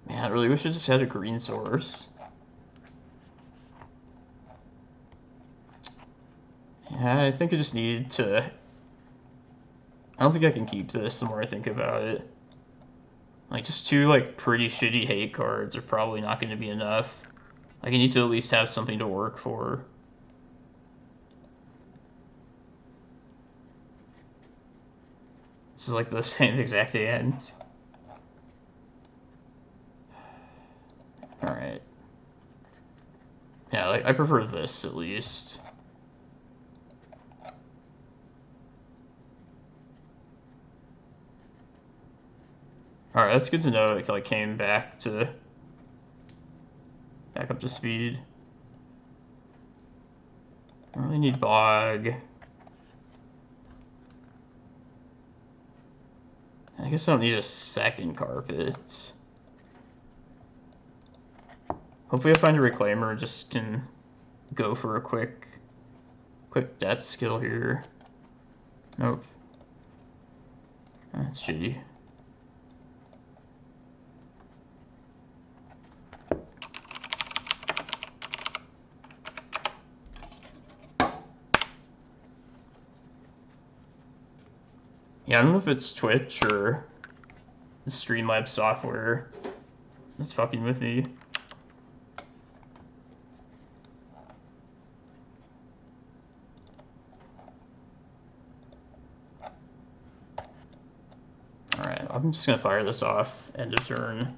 man, I really wish it just had a green source. Yeah, I think I just need to... I don't think I can keep this the more I think about it. Like, just two, like, pretty shitty hate cards are probably not going to be enough. Like, I need to at least have something to work for. This is like the same exact hand. Alright. Yeah, like, I prefer this, at least. Alright, that's good to know it like came back up to speed. I really need Bog. I guess I don't need a second carpet. Hopefully I find a Reclaimer and just can go for a quick depth skill here. Nope. That's shitty. Yeah, I don't know if it's Twitch or the Streamlabs software that's fucking with me. Alright, I'm just gonna fire this off end of turn.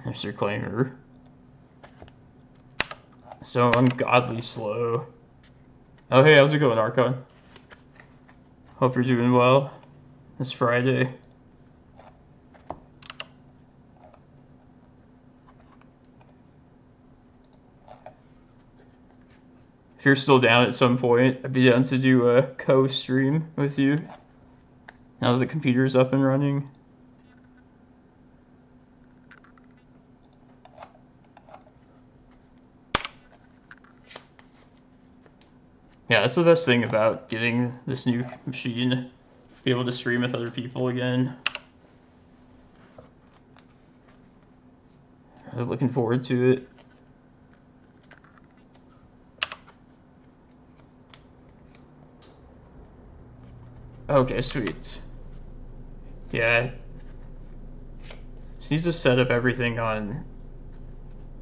There's your Reclaimer. So ungodly slow. Oh hey, how's it going, Archon? Hope you're doing well this Friday. If you're still down at some point, I'd be down to do a co-stream with you now that the computer's up and running. Yeah, that's the best thing about getting this new machine. Be able to stream with other people again. I'm looking forward to it. Okay, sweet. Yeah. Just need to set up everything on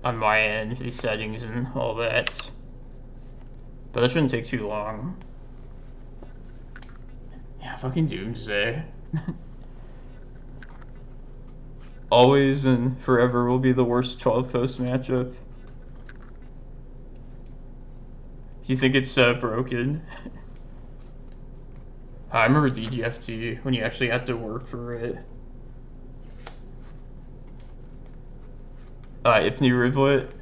my end, these settings and all that. But that shouldn't take too long. Yeah, fucking Doomsday. Always and forever will be the worst 12-post matchup. You think it's broken? I remember DDFT when you actually had to work for it. Ipni Rivulet.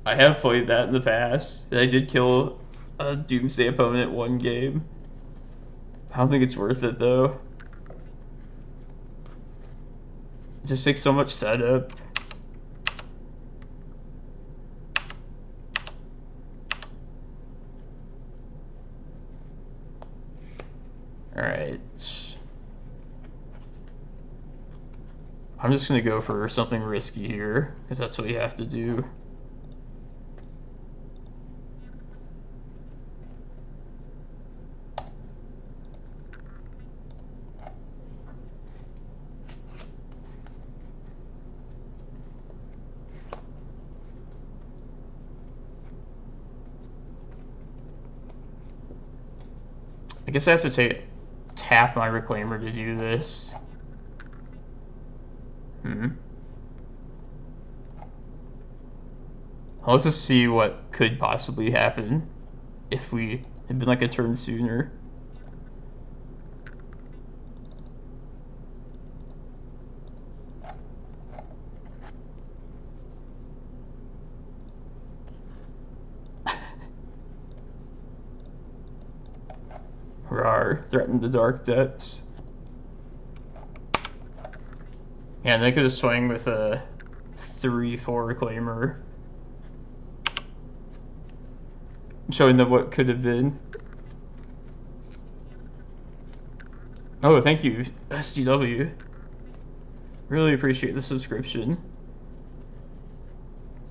I have played that in the past. I did kill a Doomsday opponent one game. I don't think it's worth it though. It just takes so much setup. Alright. I'm just gonna go for something risky here, because that's what you have to do. I guess I have to tap my Reclaimer to do this. Let's just see what could possibly happen if we had been like a turn sooner. Rar, threaten the dark depths. Yeah, and they could have swung with a 3-4 Reclaimer. Showing them what could have been. Oh, thank you, SDW. Really appreciate the subscription.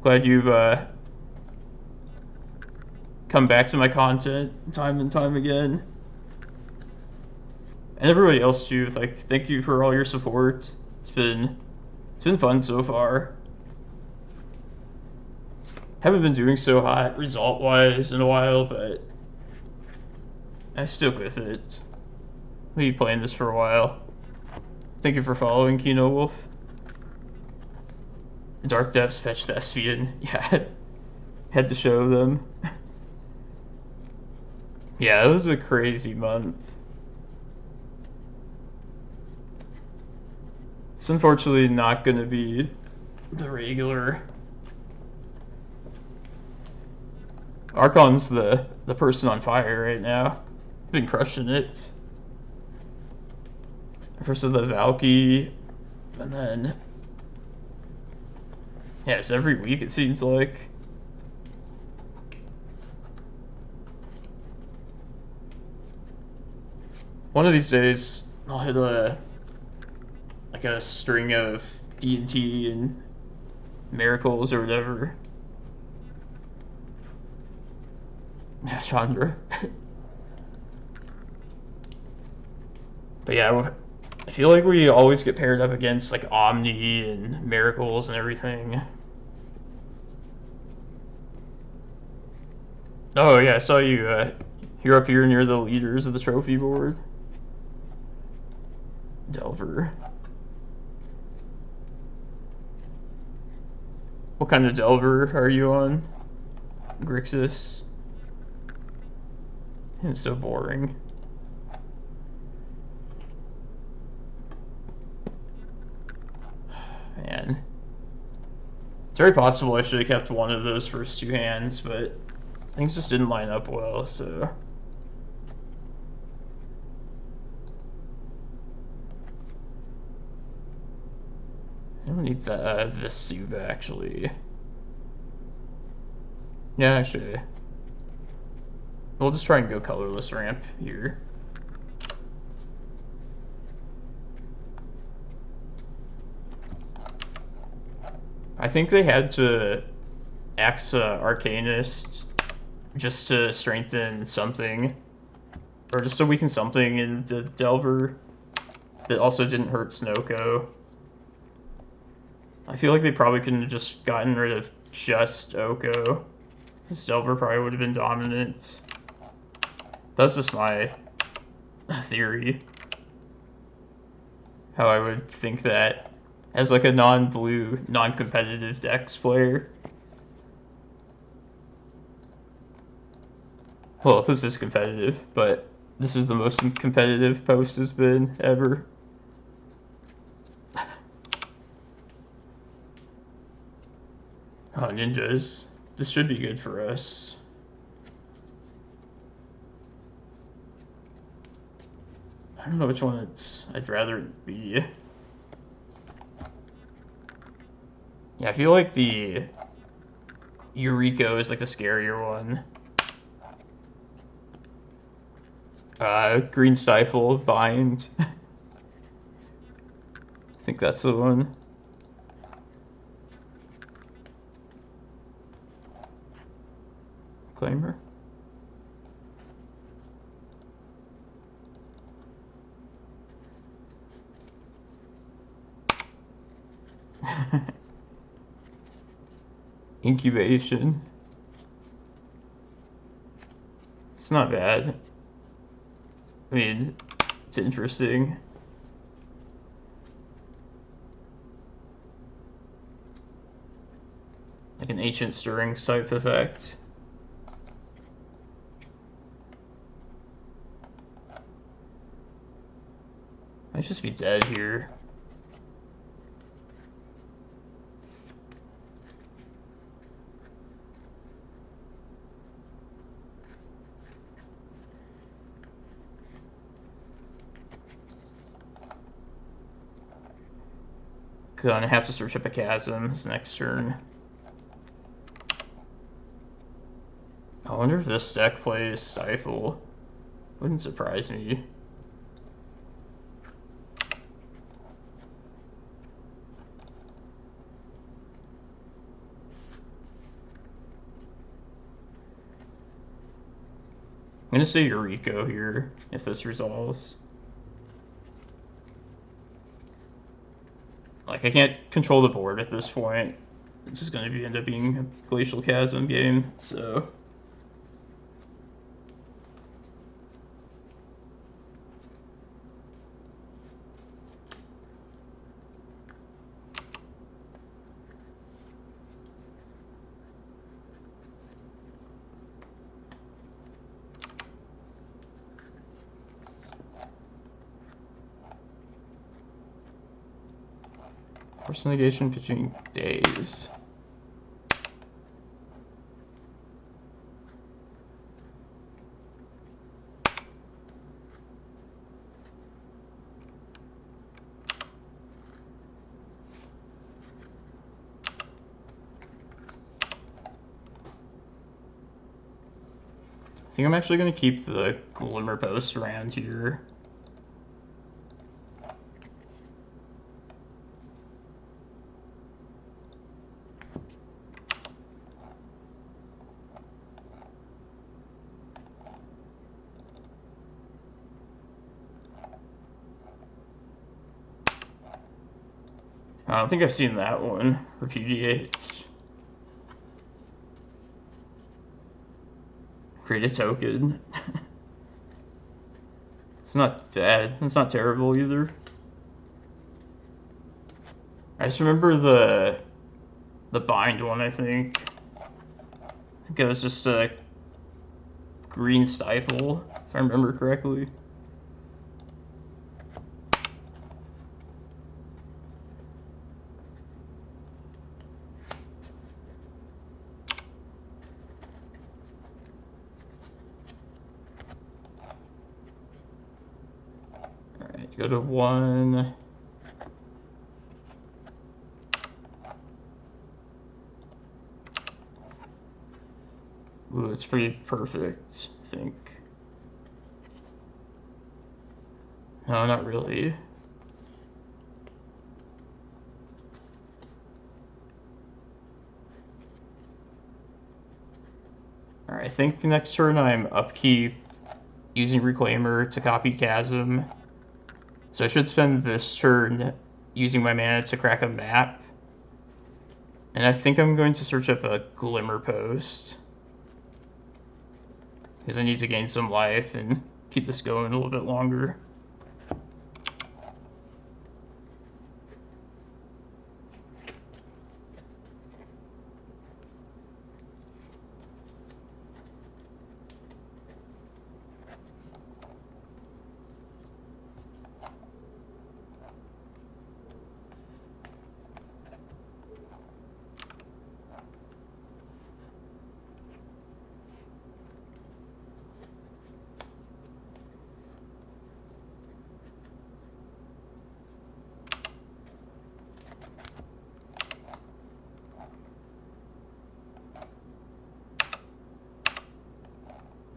Glad you've come back to my content time and time again. And everybody else too, like, thank you for all your support. It's been fun so far. Haven't been doing so hot result-wise in a while, but I stuck with it. We'll be playing this for a while. Thank you for following, Kino Wolf. Dark Depths fetch Thespian. Yeah, had to show them. Yeah, it was a crazy month. It's unfortunately not going to be the regular. Archon's the person on fire right now. Been crushing it. First of the Valky, and then yeah, it's every week it seems like. One of these days I'll hit a string of D&T and miracles or whatever. Yeah, Chandra. But yeah, I feel like we always get paired up against like Omni and miracles and everything. Oh yeah, I saw you. You're up here near the leaders of the trophy board. Delver. What kind of Delver are you on? Grixis. It's so boring. It's very possible I should have kept one of those first two hands, but things just didn't line up well, so... I don't need the Vesuva, actually. Yeah, actually. We'll just try and go colorless ramp here. I think they had to axe Arcanist just to strengthen something, or just to weaken something in the Delver that also didn't hurt Snoko. I feel like they probably couldn't have just gotten rid of just Oko. Because Delver probably would have been dominant. That's just my theory. How I would think that as like a non-blue, non-competitive Dex player. Well, this is competitive, but this is the most competitive post has been ever. Oh, ninjas. This should be good for us. I don't know which one I'd rather be. Yeah, I feel like the Eureka is like the scarier one. Green Stifle, Bind. I think that's the one. Reclaimer. Incubation. It's not bad. I mean, it's interesting. Like an Ancient Stirrings type effect. I'd just be dead here. Gonna have to search up a chasm this next turn. I wonder if this deck plays Stifle. Wouldn't surprise me. I'm gonna say Eureka here if this resolves. Like, I can't control the board at this point. It's just gonna end up being a Glacial Chasm game, so... Force negation, pitching days. I think I'm actually going to keep the Glimmerpost around here. I don't think I've seen that one. Repudiate. Create a token. It's not bad. It's not terrible either. I just remember the bind one, I think. I think it was just a green stifle, if I remember correctly. Go to 1. Ooh, it's pretty perfect, I think. No, not really. Alright, I think next turn I'm upkeep using Reclaimer to copy Chasm. So I should spend this turn using my mana to crack a map. And I think I'm going to search up a Glimmerpost, because I need to gain some life and keep this going a little bit longer.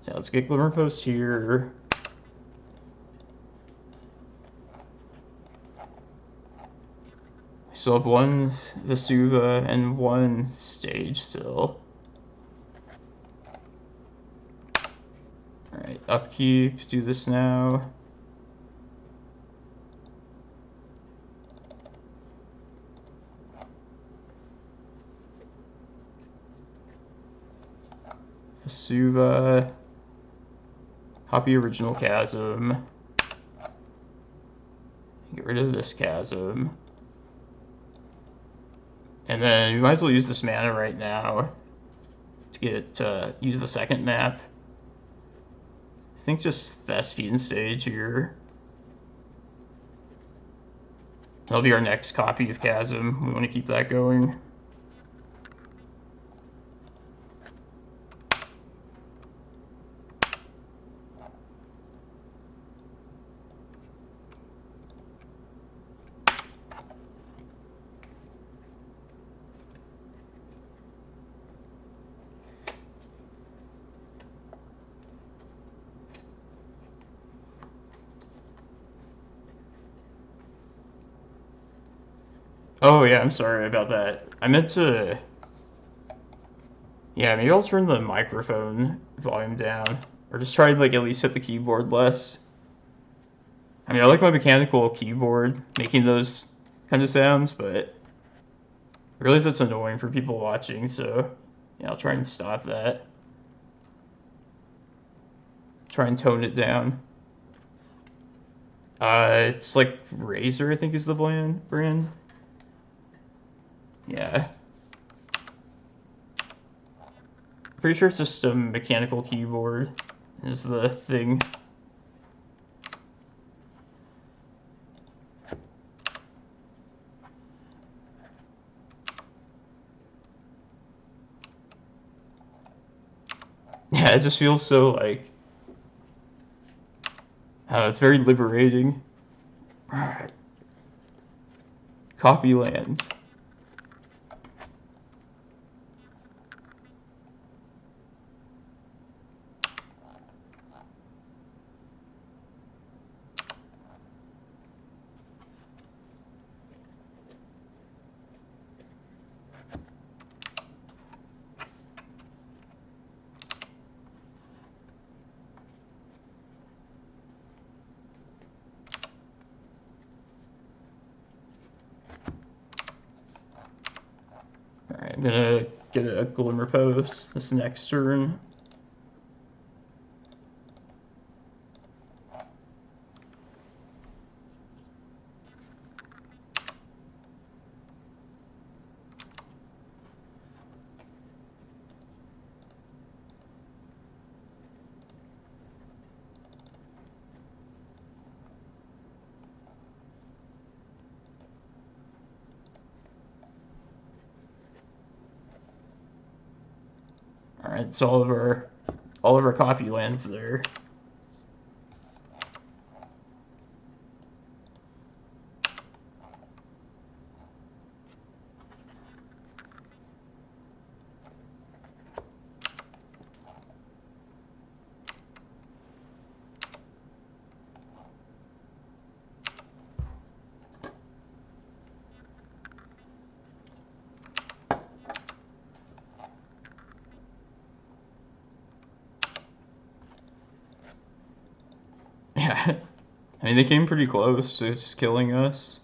So let's get Glimmerpost here. I still have 1 Vesuva and 1 stage still. Alright, upkeep, do this now. Vesuva. Copy original Chasm. Get rid of this Chasm. And then we might as well use this mana right now to get use the second map. I think just Thespian Sage here. That'll be our next copy of Chasm. We want to keep that going. Oh yeah, I'm sorry about that. I meant to... Yeah, maybe I'll turn the microphone volume down. Or just try to, like, at least hit the keyboard less. I mean, I like my mechanical keyboard, making those kind of sounds, but I realize that's annoying for people watching, so yeah, I'll try and stop that. Try and tone it down. It's like Razer, I think is the brand. Yeah. Pretty sure it's just a mechanical keyboard is the thing. Yeah, it just feels so like... it's very liberating. Alright. Copy land. I'm gonna get a Glimmerpost this next turn. Alright, it's all of our copy lands there. Yeah. I mean, they came pretty close to just killing us.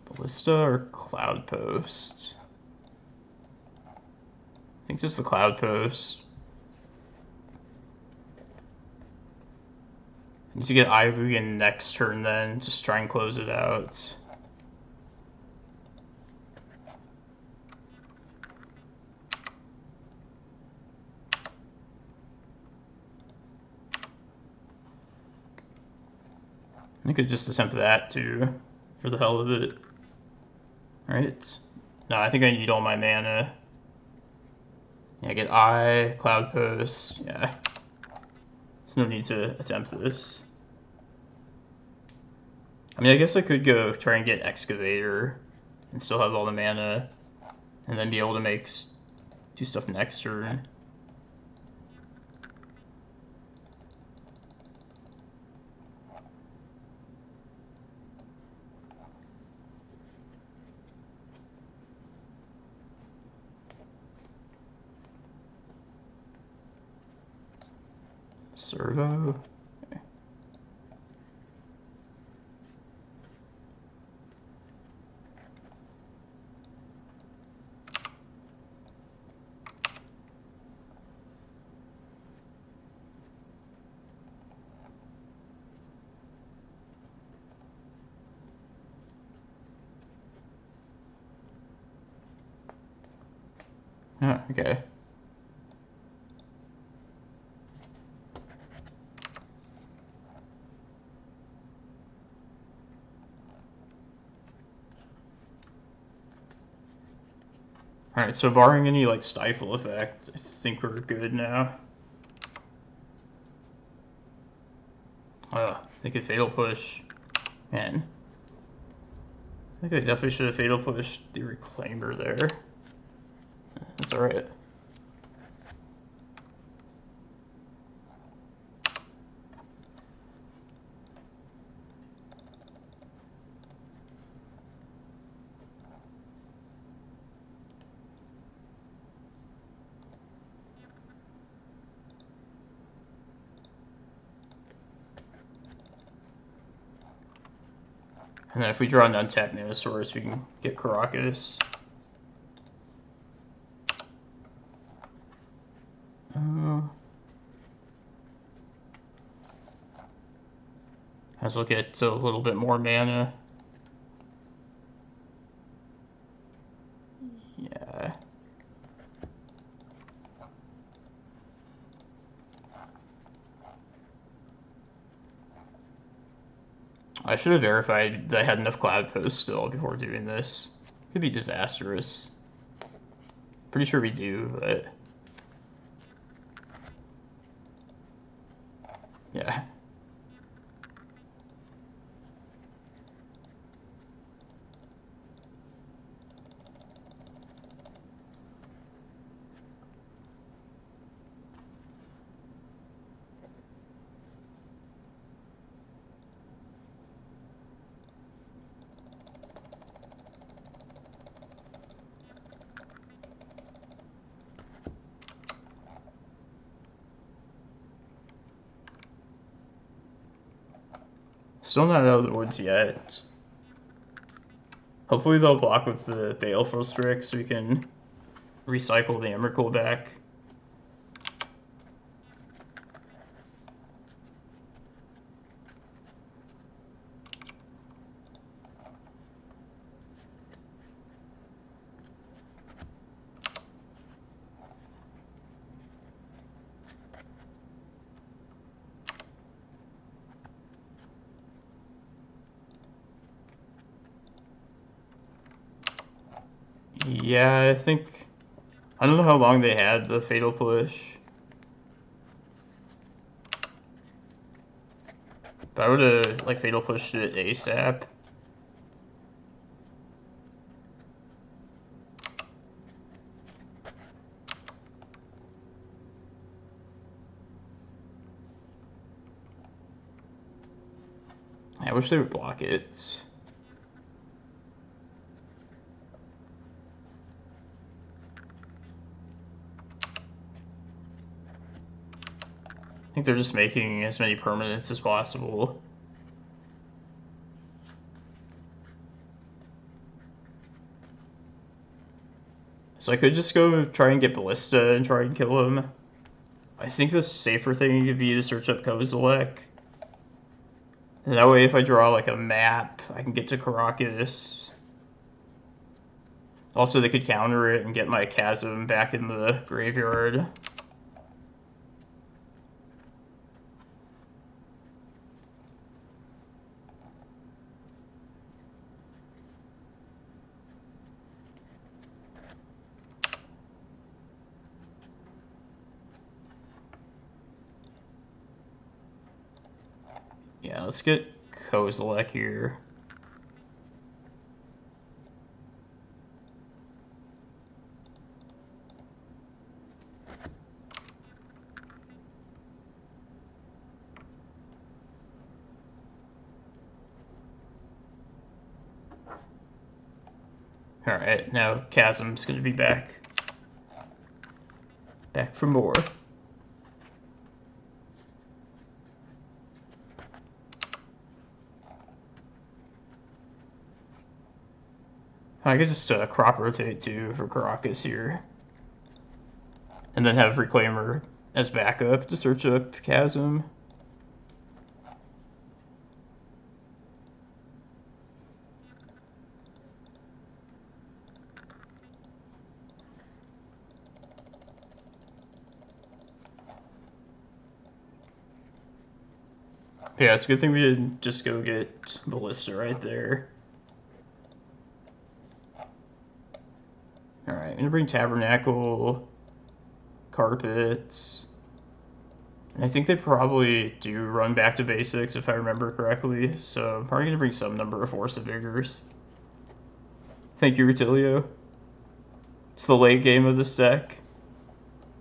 Ballista or Cloudpost? I think just the Cloudpost. I need to get Eye of Ugin next turn then, just try and close it out. I could just attempt that too, for the hell of it. Right? No, I think I need all my mana. Yeah, get Eye, Cloudpost, yeah. There's no need to attempt this. I mean, I guess I could go try and get Excavator and still have all the mana, and then be able to do stuff next turn. Servo. Okay. Oh, okay. Alright, so barring any, like, stifle effect, I think we're good now. They could Fatal Push. Man. I think they definitely should have Fatal Pushed the Reclaimer there. That's alright. And then if we draw an untapped Mana Source, we can get Karakas. Let's look at a little bit more mana. Yeah. I should have verified that I had enough Cloudpost still before doing this. Could be disastrous. Pretty sure we do, but... yeah. Still not out of the woods yet. Hopefully they'll block with the Baleful Strix so we can recycle the Emrakul back. Yeah, I think... I don't know how long they had the Fatal Push. But I would have, like, Fatal Pushed it ASAP. I wish they would block it. think they're just making as many permanents as possible. So I could just go try and get Ballista and try and kill him. I think the safer thing would be to search up Kozilek. And that way if I draw like a map, I can get to Karakas. Also they could counter it and get my Chasm back in the graveyard. Yeah, let's get Kozilek here. Alright, now Chasm's gonna be back. Back for more. I could just crop rotate too for Karakas here. And then have Reclaimer as backup to search up Chasm. Yeah, it's a good thing we didn't just go get Ballista right there. Alright, I'm gonna bring Tabernacle, Carpets. And I think they probably do run back to basics if I remember correctly, so I'm probably gonna bring some number of Force of Vigors. Thank you, Rutilio. It's the late game of this deck.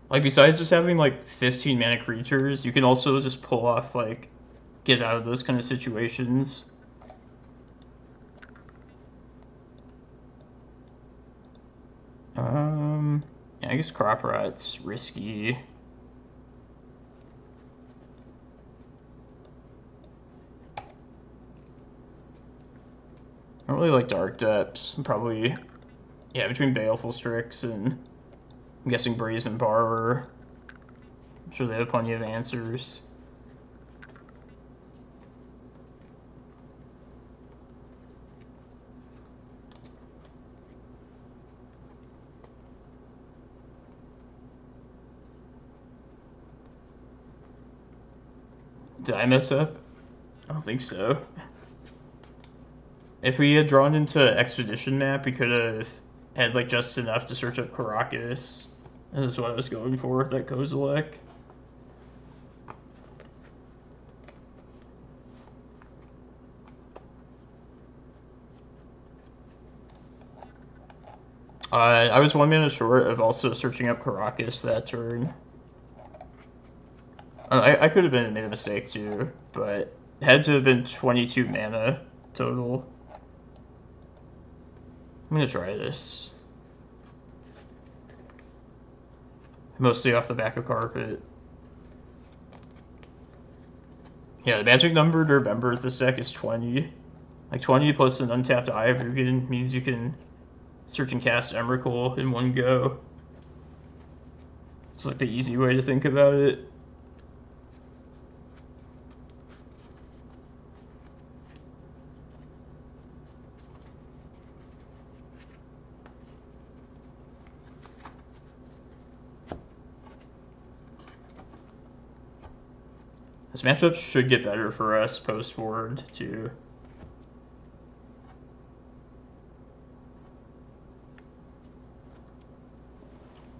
Like, besides just having like 15 mana creatures, you can also just pull off like get out of those kind of situations. Yeah, I guess Crop Rot's risky. I don't really like Dark Depths. Probably, yeah, between Baleful Strix and I'm guessing Brazen Borrower. I'm sure they have plenty of answers. Did I mess up? I don't think so. If we had drawn into Expedition map, we could have had like just enough to search up Karakas. That's what I was going for with that Kozilek. I was 1 mana short of also searching up Karakas that turn. I could have made a mistake too, but it had to have been 22 mana total. I'm gonna try this. Mostly off the back of Carpet. Yeah, the magic number to remember with this deck is 20. Like 20 plus an untapped Eye of Ugin means you can search and cast Emrakul in one go. It's like the easy way to think about it. This matchup should get better for us post-board, too.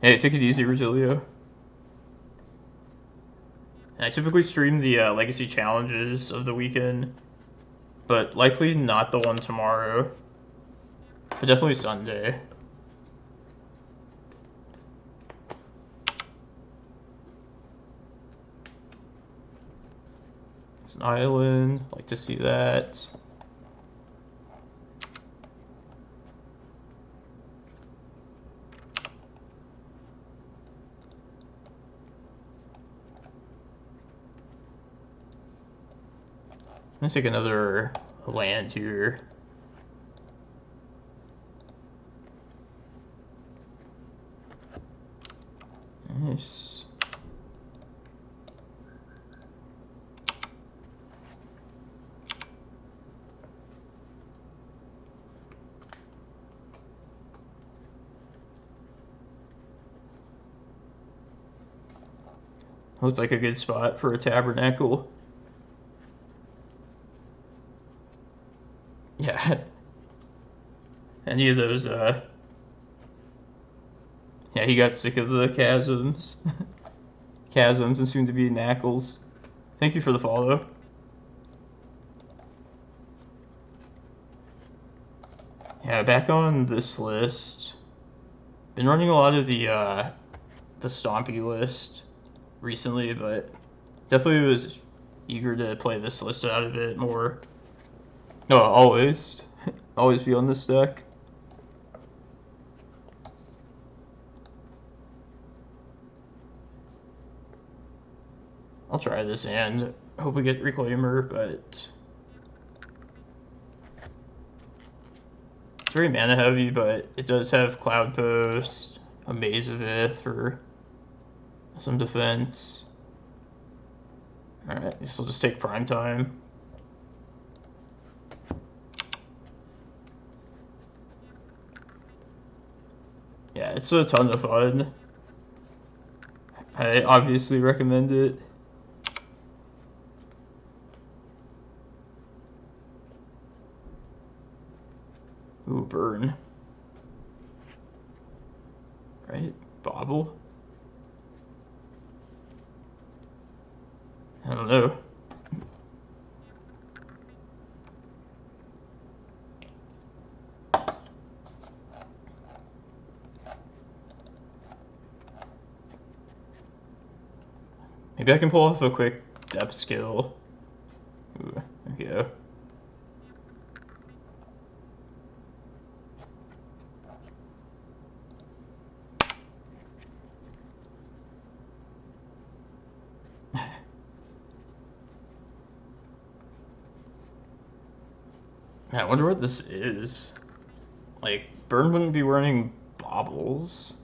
Hey, take it easy, Rogelio. I typically stream the Legacy Challenges of the weekend, but likely not the one tomorrow. But definitely Sunday. It's an island. Like to see that. gonna take another land here. Nice. Looks like a good spot for a Tabernacle. Yeah. Any of those, yeah, he got sick of the chasms. Chasms and soon to be knackles. Thank you for the follow. Yeah, back on this list. Been running a lot of the Stompy list recently, but definitely was eager to play this list out a bit more. No, always. Always be on this deck. I'll try this and hope we get Reclaimer, but it's very mana heavy, but it does have Cloudpost, a Maze of Ith for some defense. Alright, this will just take prime time. Yeah, it's a ton of fun. I obviously recommend it. Ooh, burn. Right? Bobble? I don't know. Maybe I can pull off a quick depth skill. Ooh, there we go. I wonder what this is. Like, Burn wouldn't be running baubles.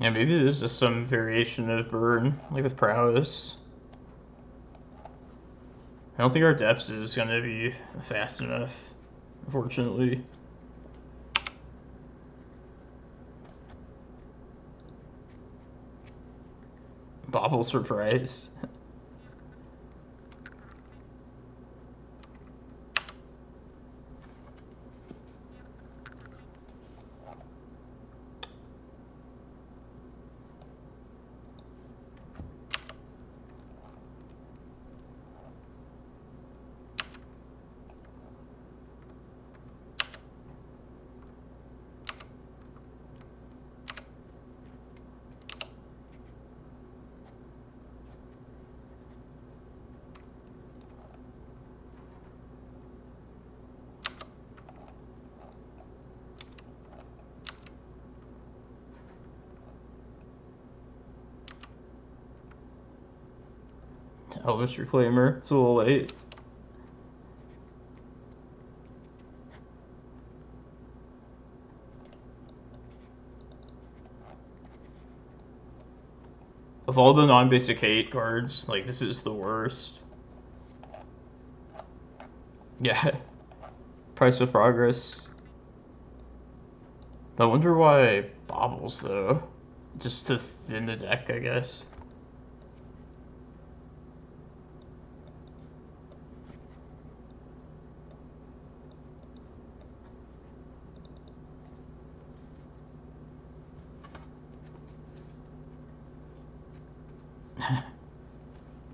Yeah, maybe it is just some variation of Burn, like with Prowess. I don't think our depths is gonna be fast enough, unfortunately. Bobble surprise. Elvish Reclaimer, it's a little late. Of all the non-basic hate cards, like, this is the worst. Yeah. Price of Progress. I wonder why Baubles, though. Just to thin the deck, I guess.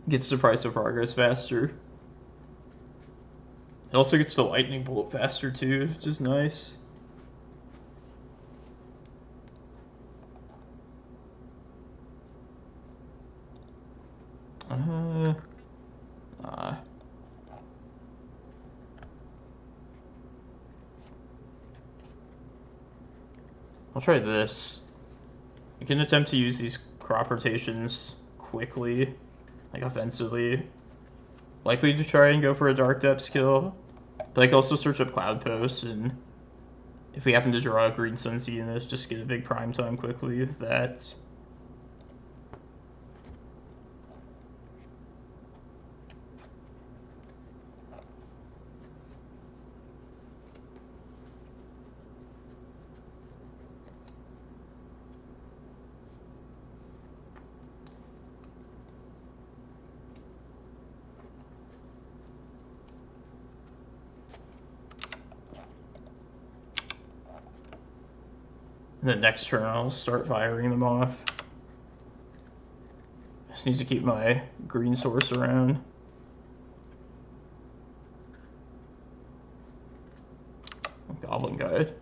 Gets the Price of Progress faster. It also gets the lightning bolt faster too, which is nice. I'll try this. You can attempt to use these crop rotations quickly, like offensively. Likely to try and go for a Dark Depths kill, but I can also search up Cloudpost, and if we happen to draw a Green Sun Zenith, just get a big prime time quickly with that. And then next turn I'll start firing them off. Just need to keep my green source around. Goblin Guide.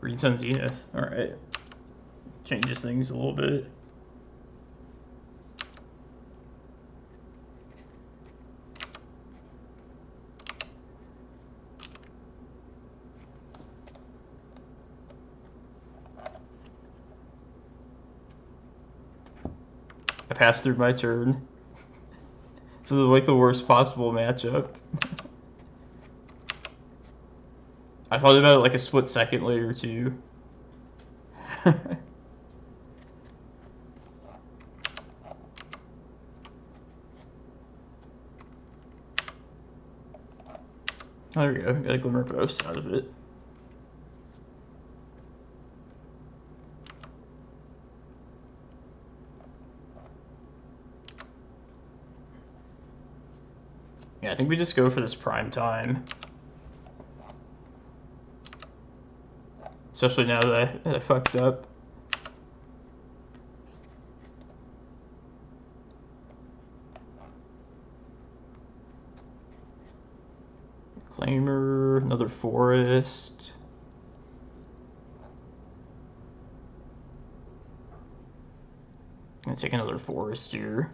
Green Sun Zenith. Alright. Changes things a little bit. I passed through my turn. For like the worst possible matchup. I thought about it like a split second later too. Oh, there we go. Got a Glimmerpost out of it. Yeah, I think we just go for this prime time. Especially now that I fucked up. Reclaimer, another forest. I'm gonna take another forest here.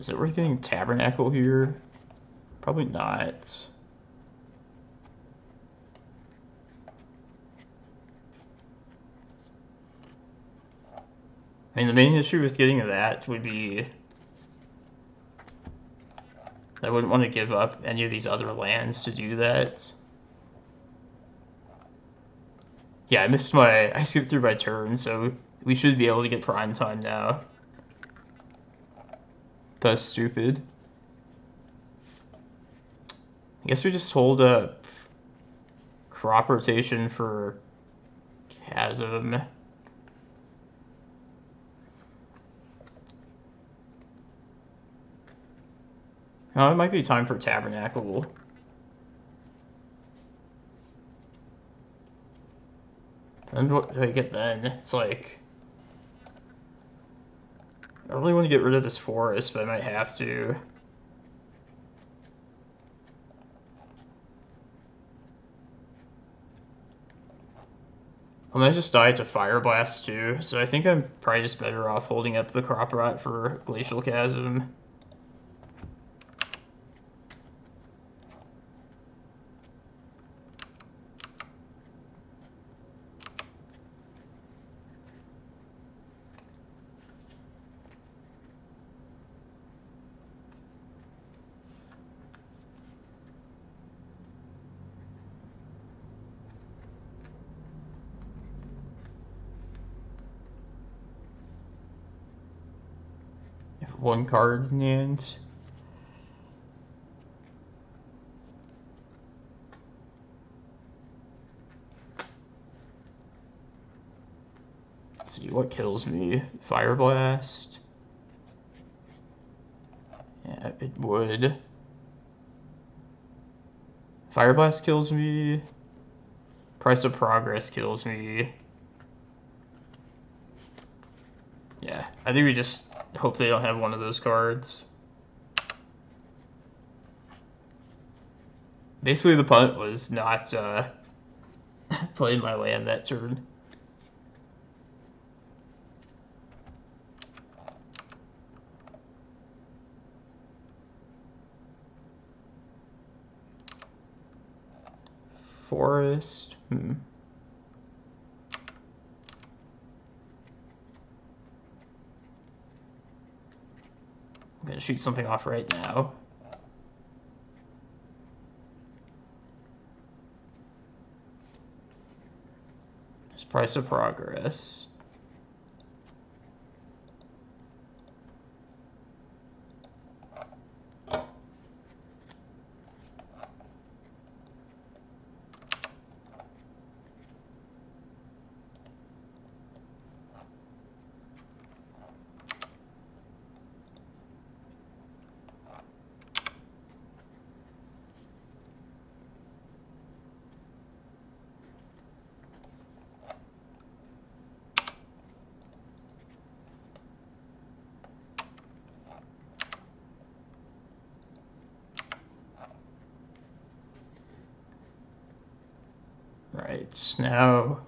Is it worth getting Tabernacle here? Probably not. I mean, the main issue with getting that would be I wouldn't want to give up any of these other lands to do that. Yeah, I skipped through my turn, so we should be able to get prime time now. That's stupid. I guess we just hold up crop rotation for Chasm. Oh, it might be time for Tabernacle. And what do I get then? It's like... I really want to get rid of this forest, but I might have to. I might just die to Fire Blast too, so I think I'm probably just better off holding up the Crop Rot for Glacial Chasm. One card in the end. Let's see what kills me. Fire Blast. Yeah, it would. Fire Blast kills me. Price of Progress kills me. Yeah, I think we just hope they don't have one of those cards. Basically, the punt was not playing my land that turn. Forest. I'm gonna shoot something off right now. Just Price of Progress. Right, now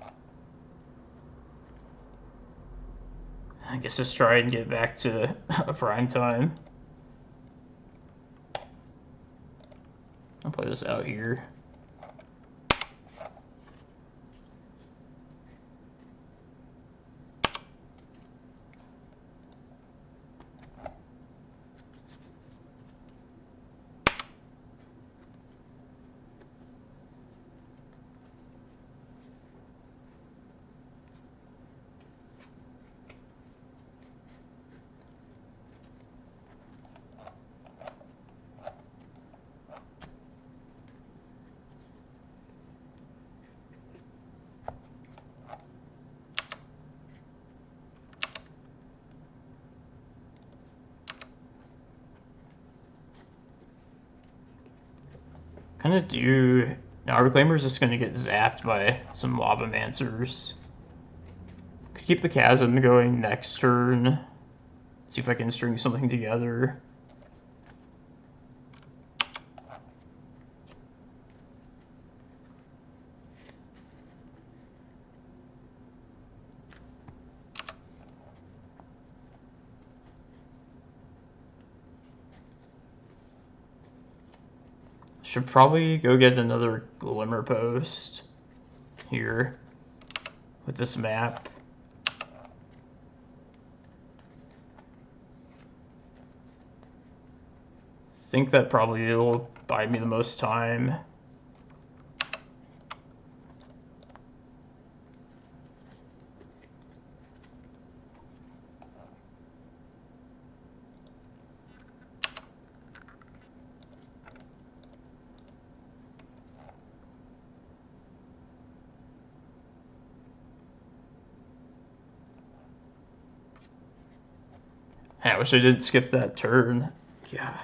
I guess just try and get back to a prime time. I'll play this out here. Kind of do... Now, Reclaimer's just going to get zapped by some Lobamancers. Could keep the Chasm going next turn. See if I can string something together. Should probably go get another Glimmerpost here with this map. Think that probably will buy me the most time. I wish I didn't skip that turn. Yeah.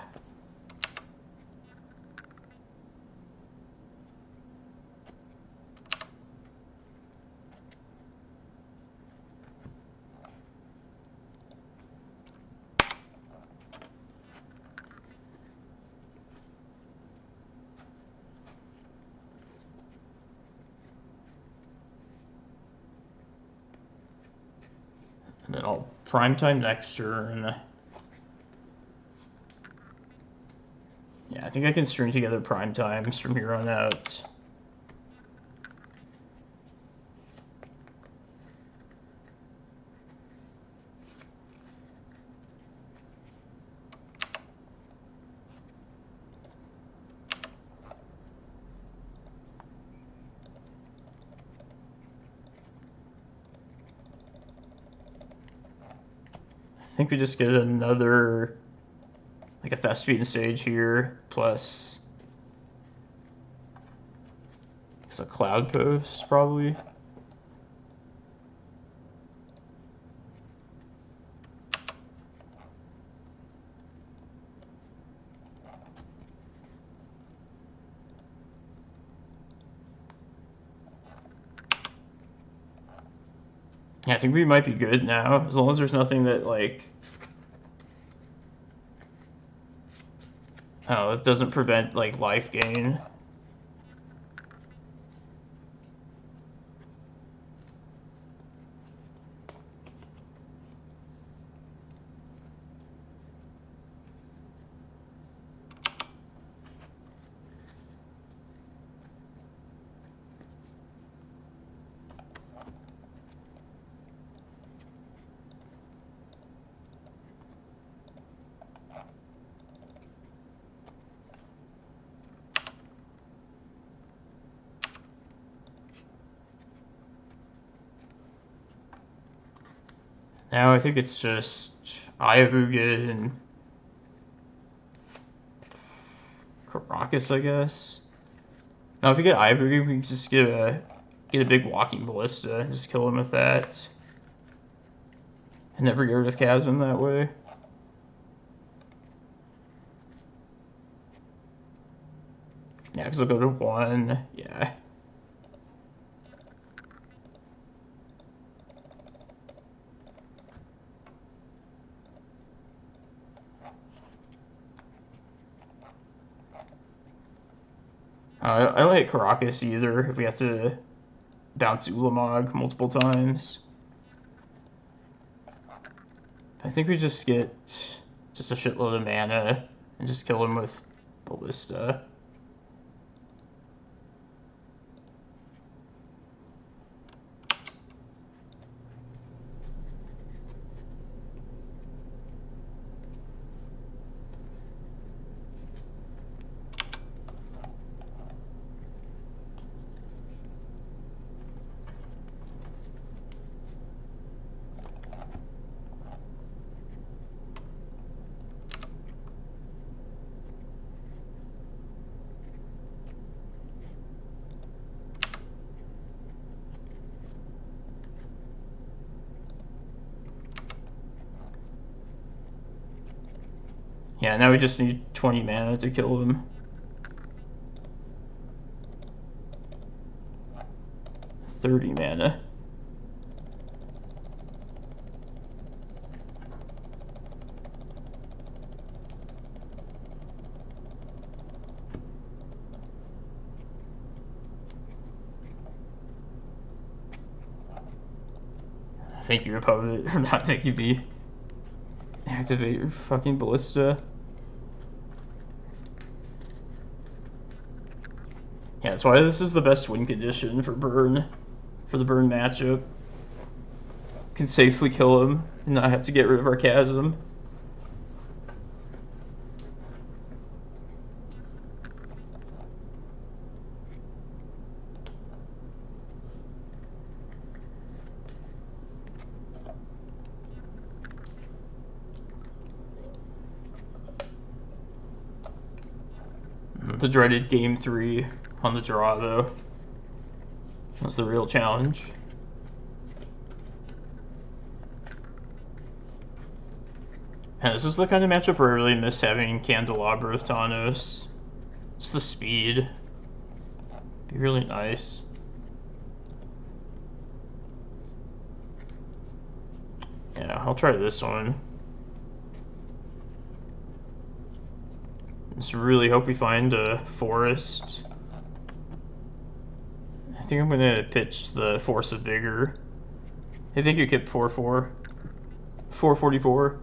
Prime time next turn. Yeah, I think I can string together prime times from here on out. I think we just get another, like a Thespian Sage here, plus it's a Cloudpost, probably. Yeah, I think we might be good now, as long as there's nothing that, like, oh, it doesn't prevent, like, life gain. Now I think it's just Eye of Ugin and Karakas, I guess. Now if we get Eye of Ugin, we can just get a big Walking Ballista and just kill him with that. And never get rid of Chasm that way. Yeah, because I'll go to 1. Yeah. I don't hit Karakas either if we have to bounce Ulamog multiple times. I think we just get just a shitload of mana and just kill him with Ballista. Yeah, now we just need 20 mana to kill him. $30 mana. Thank you, opponent, for not making me activate your fucking Ballista. Yeah, that's why this is the best win condition for burn, for the burn matchup. Can safely kill him and not have to get rid of our Chasm. The dreaded game 3 on the draw, though. That's the real challenge. And this is the kind of matchup where I really miss having Candelabra with Thanos. It's the speed. Be really nice. Yeah, I'll try this one. Just really hope we find a forest. I think I'm gonna pitch the Force of Vigor. I think you get 4/4. 444.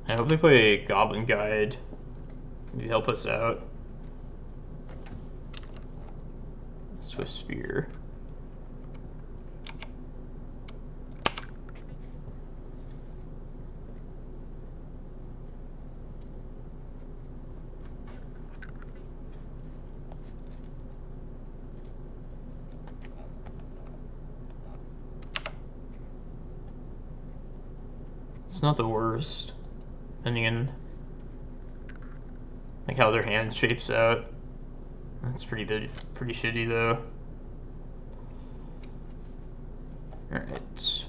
I hope they play a Goblin Guide. Maybe help us out. Swift Spear. It's not the worst. Depending on like how their hand shapes out. That's pretty shitty though. Alright.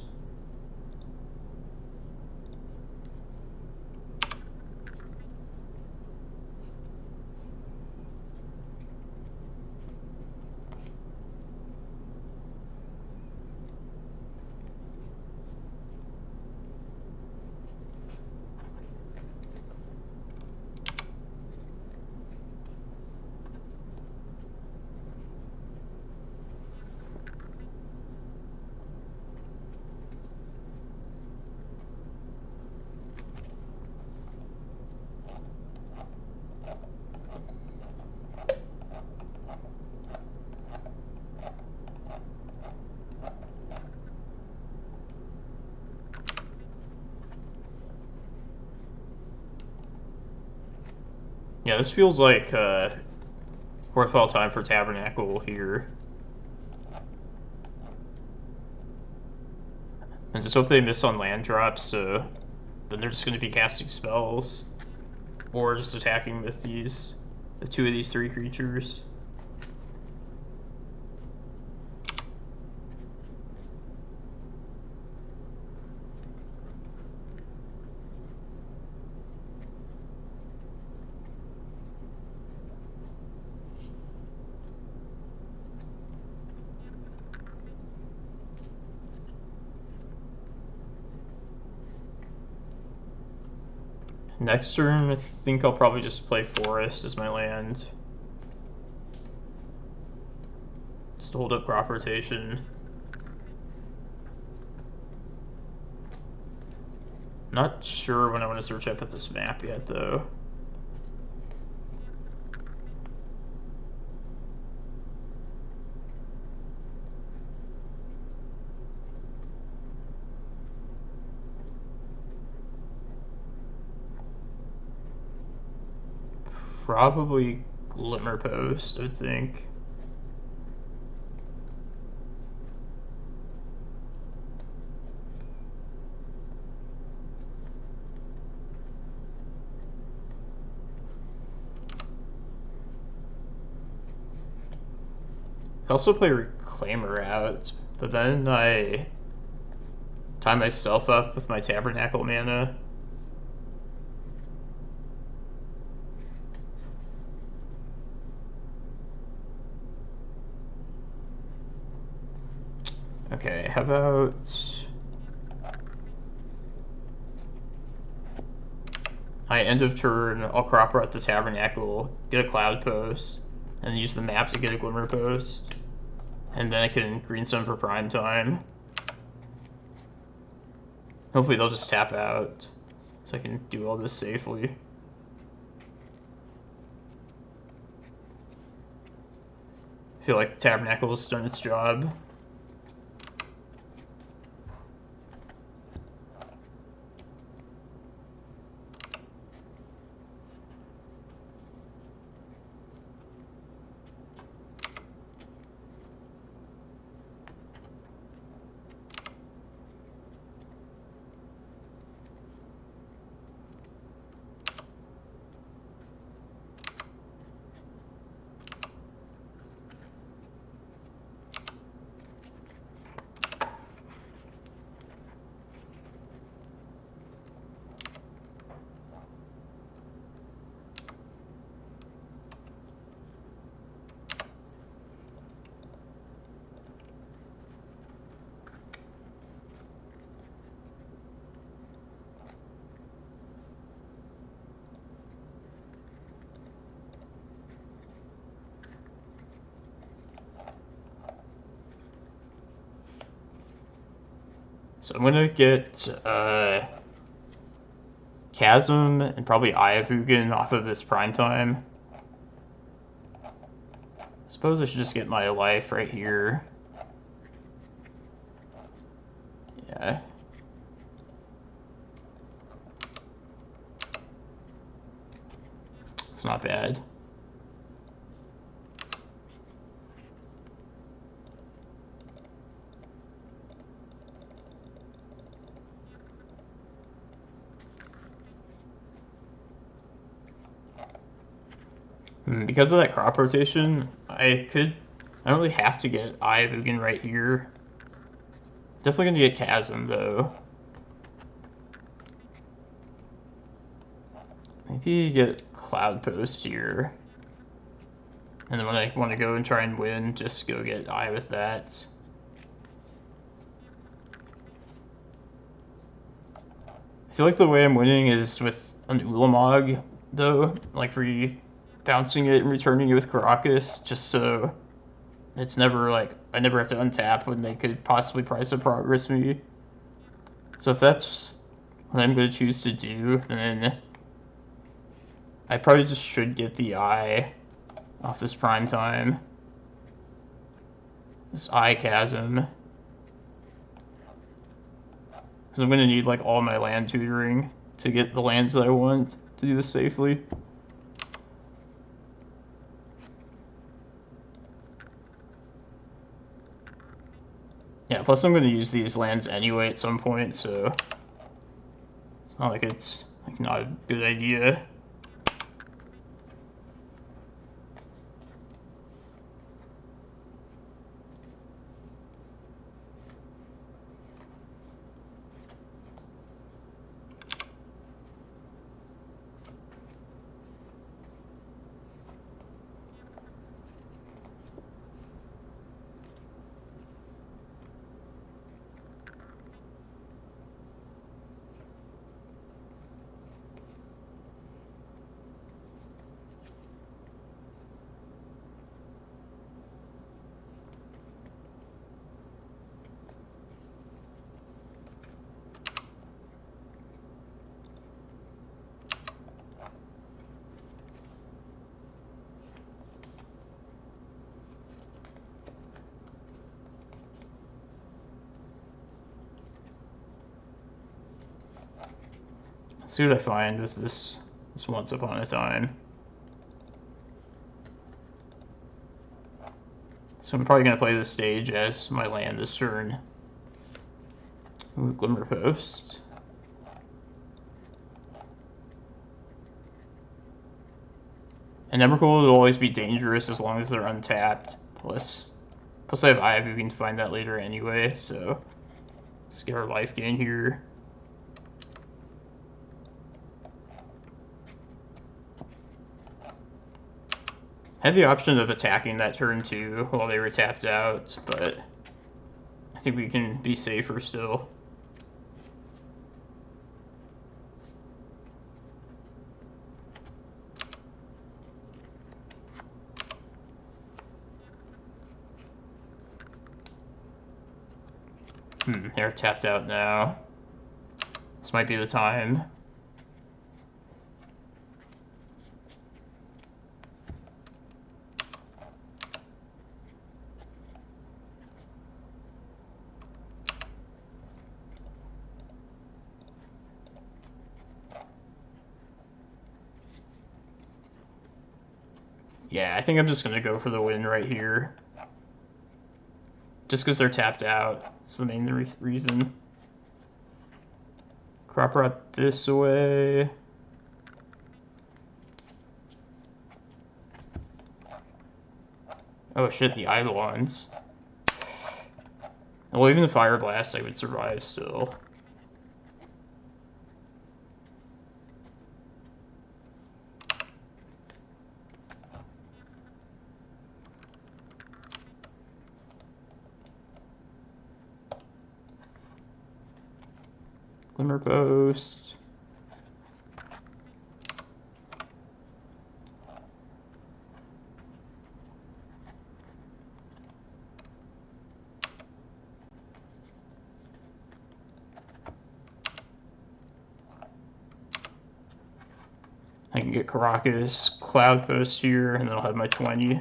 Yeah, this feels like worthwhile time for Tabernacle here. And just hope they miss on land drops, so then they're just going to be casting spells. Or just attacking with the two of these three creatures. Next turn, I think I'll probably just play Forest as my land. Just to hold up crop rotation. Not sure when I want to search up at this map yet, though. Probably Glimmerpost, I think. I could also play Reclaimer out, but then I tie myself up with my Tabernacle mana. Okay, how about end of turn, I'll crop rot the Tabernacle, get a Cloudpost, and use the map to get a Glimmerpost. And then I can green summon for prime time. Hopefully they'll just tap out, so I can do all this safely. I feel like Tabernacle's done its job. So I'm gonna get Chasm and probably Eye of Ugin off of this prime time. Suppose I should just get my life right here. Yeah. It's not bad. Because of that crop rotation, I don't really have to get Eye of Ugin right here. Definitely gonna get Chasm though. Maybe get Cloudpost here. And then when I want to go and try and win, just go get Eye with that. I feel like the way I'm winning is with an Ulamog though, like bouncing it and returning it with Karakas, just so it's never like I never have to untap when they could possibly price a progress me. So if that's what I'm going to choose to do, then I probably just should get the Eye off this prime time. This Eye Chasm. Because I'm going to need like all my land tutoring to get the lands that I want to do this safely. Yeah, plus I'm going to use these lands anyway at some point, so it's not like it's like not a good idea. Let's see what I find with this Once Upon a Time. So I'm probably going to play this stage as my land this turn. Ooh, Glimmerpost. And Emrakul will always be dangerous as long as they're untapped. Plus I have Eye of Ugin to find that later anyway, so let's get our life gain here. I had the option of attacking that turn too while they were tapped out, but I think we can be safer still. They're tapped out now. This might be the time. Yeah, I think I'm just going to go for the win right here. Just because they're tapped out. That's the main reason. Crop rot this away. Oh shit, the Eidolons. Well, even the Fire Blast I would survive still. Glimmerpost. I can get Karakas, Cloudpost here, and then I'll have my 20.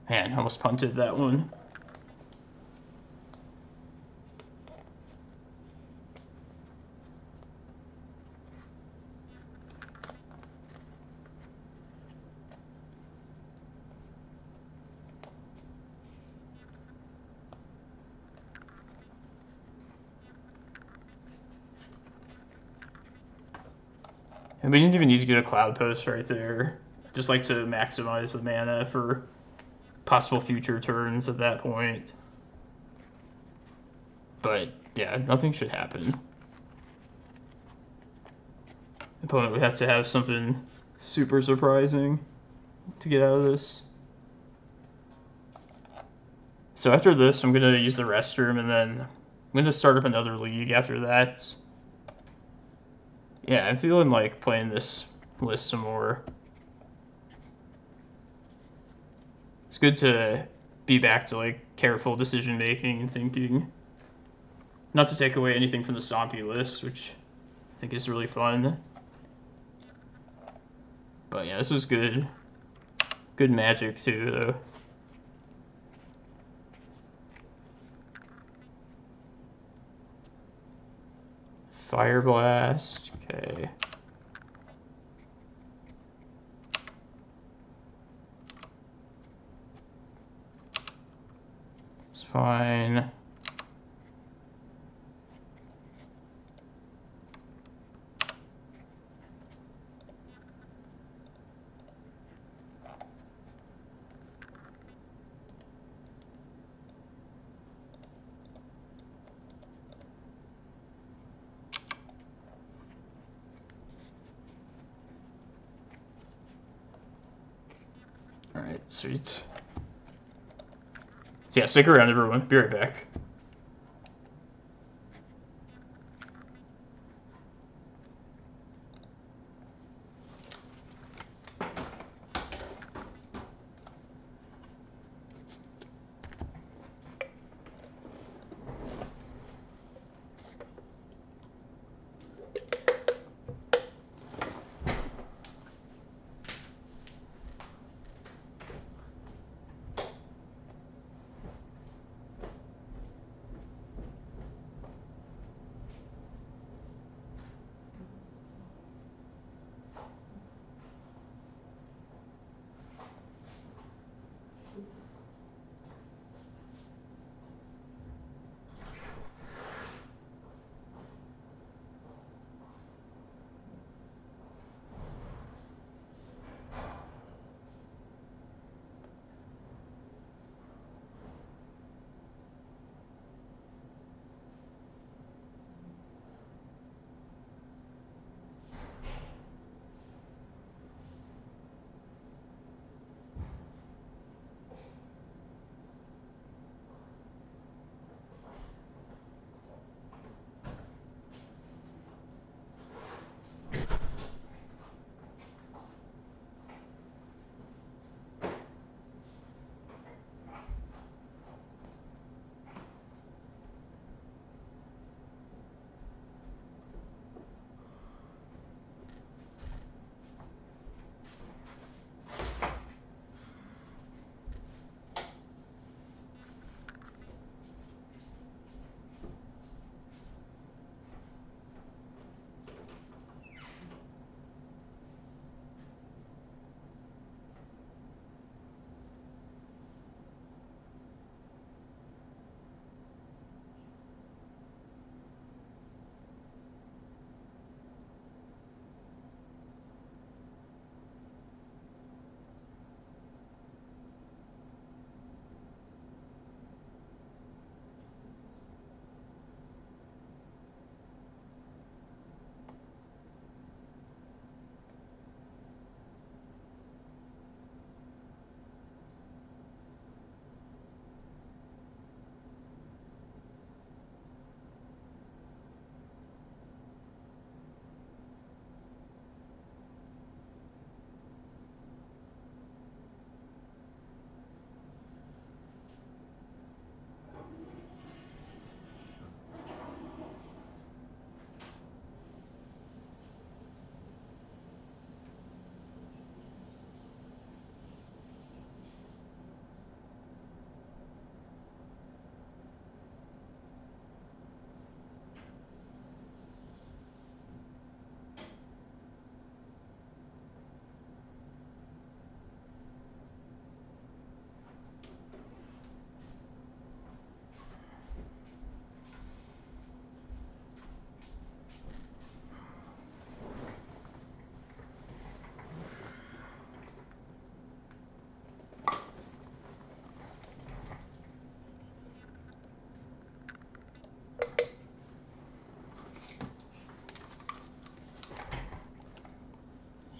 Man, almost punted that one. And we didn't even need to get a Cloudpost right there. Just like to maximize the mana for possible future turns at that point. But yeah, nothing should happen. Opponent would have to have something super surprising to get out of this. So after this, I'm going to use the restroom, and then I'm going to start up another league after that. Yeah, I'm feeling like playing this list some more. It's good to be back to like careful decision making and thinking. Not to take away anything from the Stompy list, which I think is really fun. But yeah, this was good. Good magic too, though. Fire Blast, okay. It's fine. Alright, sweet. So yeah, stick around everyone. Be right back.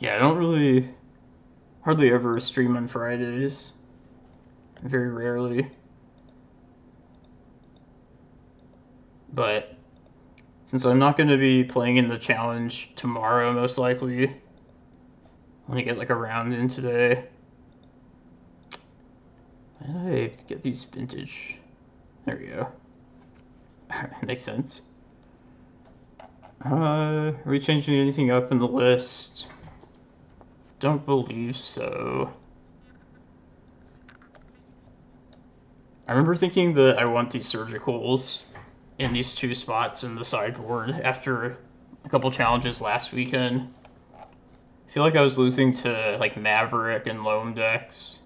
Yeah, I don't really hardly ever stream on Fridays. Very rarely. But since I'm not going to be playing in the challenge tomorrow, most likely, I'm going to get like a round in today. How did I get these vintage? There we go. Makes sense. Are we changing anything up in the list? Don't believe so. I remember thinking that I want these surgicals in these two spots in the sideboard after a couple challenges last weekend. I feel like I was losing to like Maverick and Loam decks.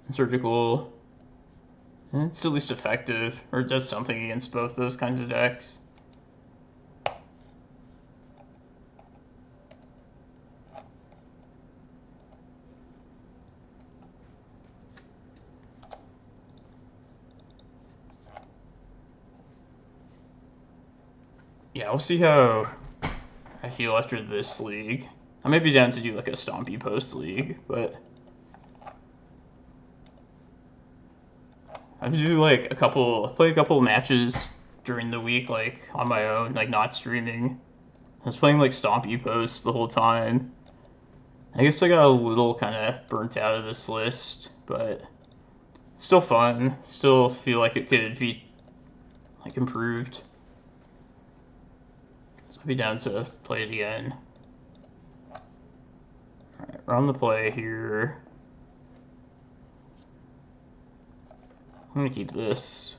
And surgical, it's at least effective, or it does something against both those kinds of decks. Yeah, we'll see how I feel after this league. I may be down to do like a Stompy Post league, but I do like play a couple matches during the week, like on my own, like not streaming. I was playing like Stompy Post the whole time. I guess I got a little kind of burnt out of this list, but it's still fun. Still feel like it could be like improved. So I'll be down to play it again. Alright, we're on the play here. I'm gonna keep this.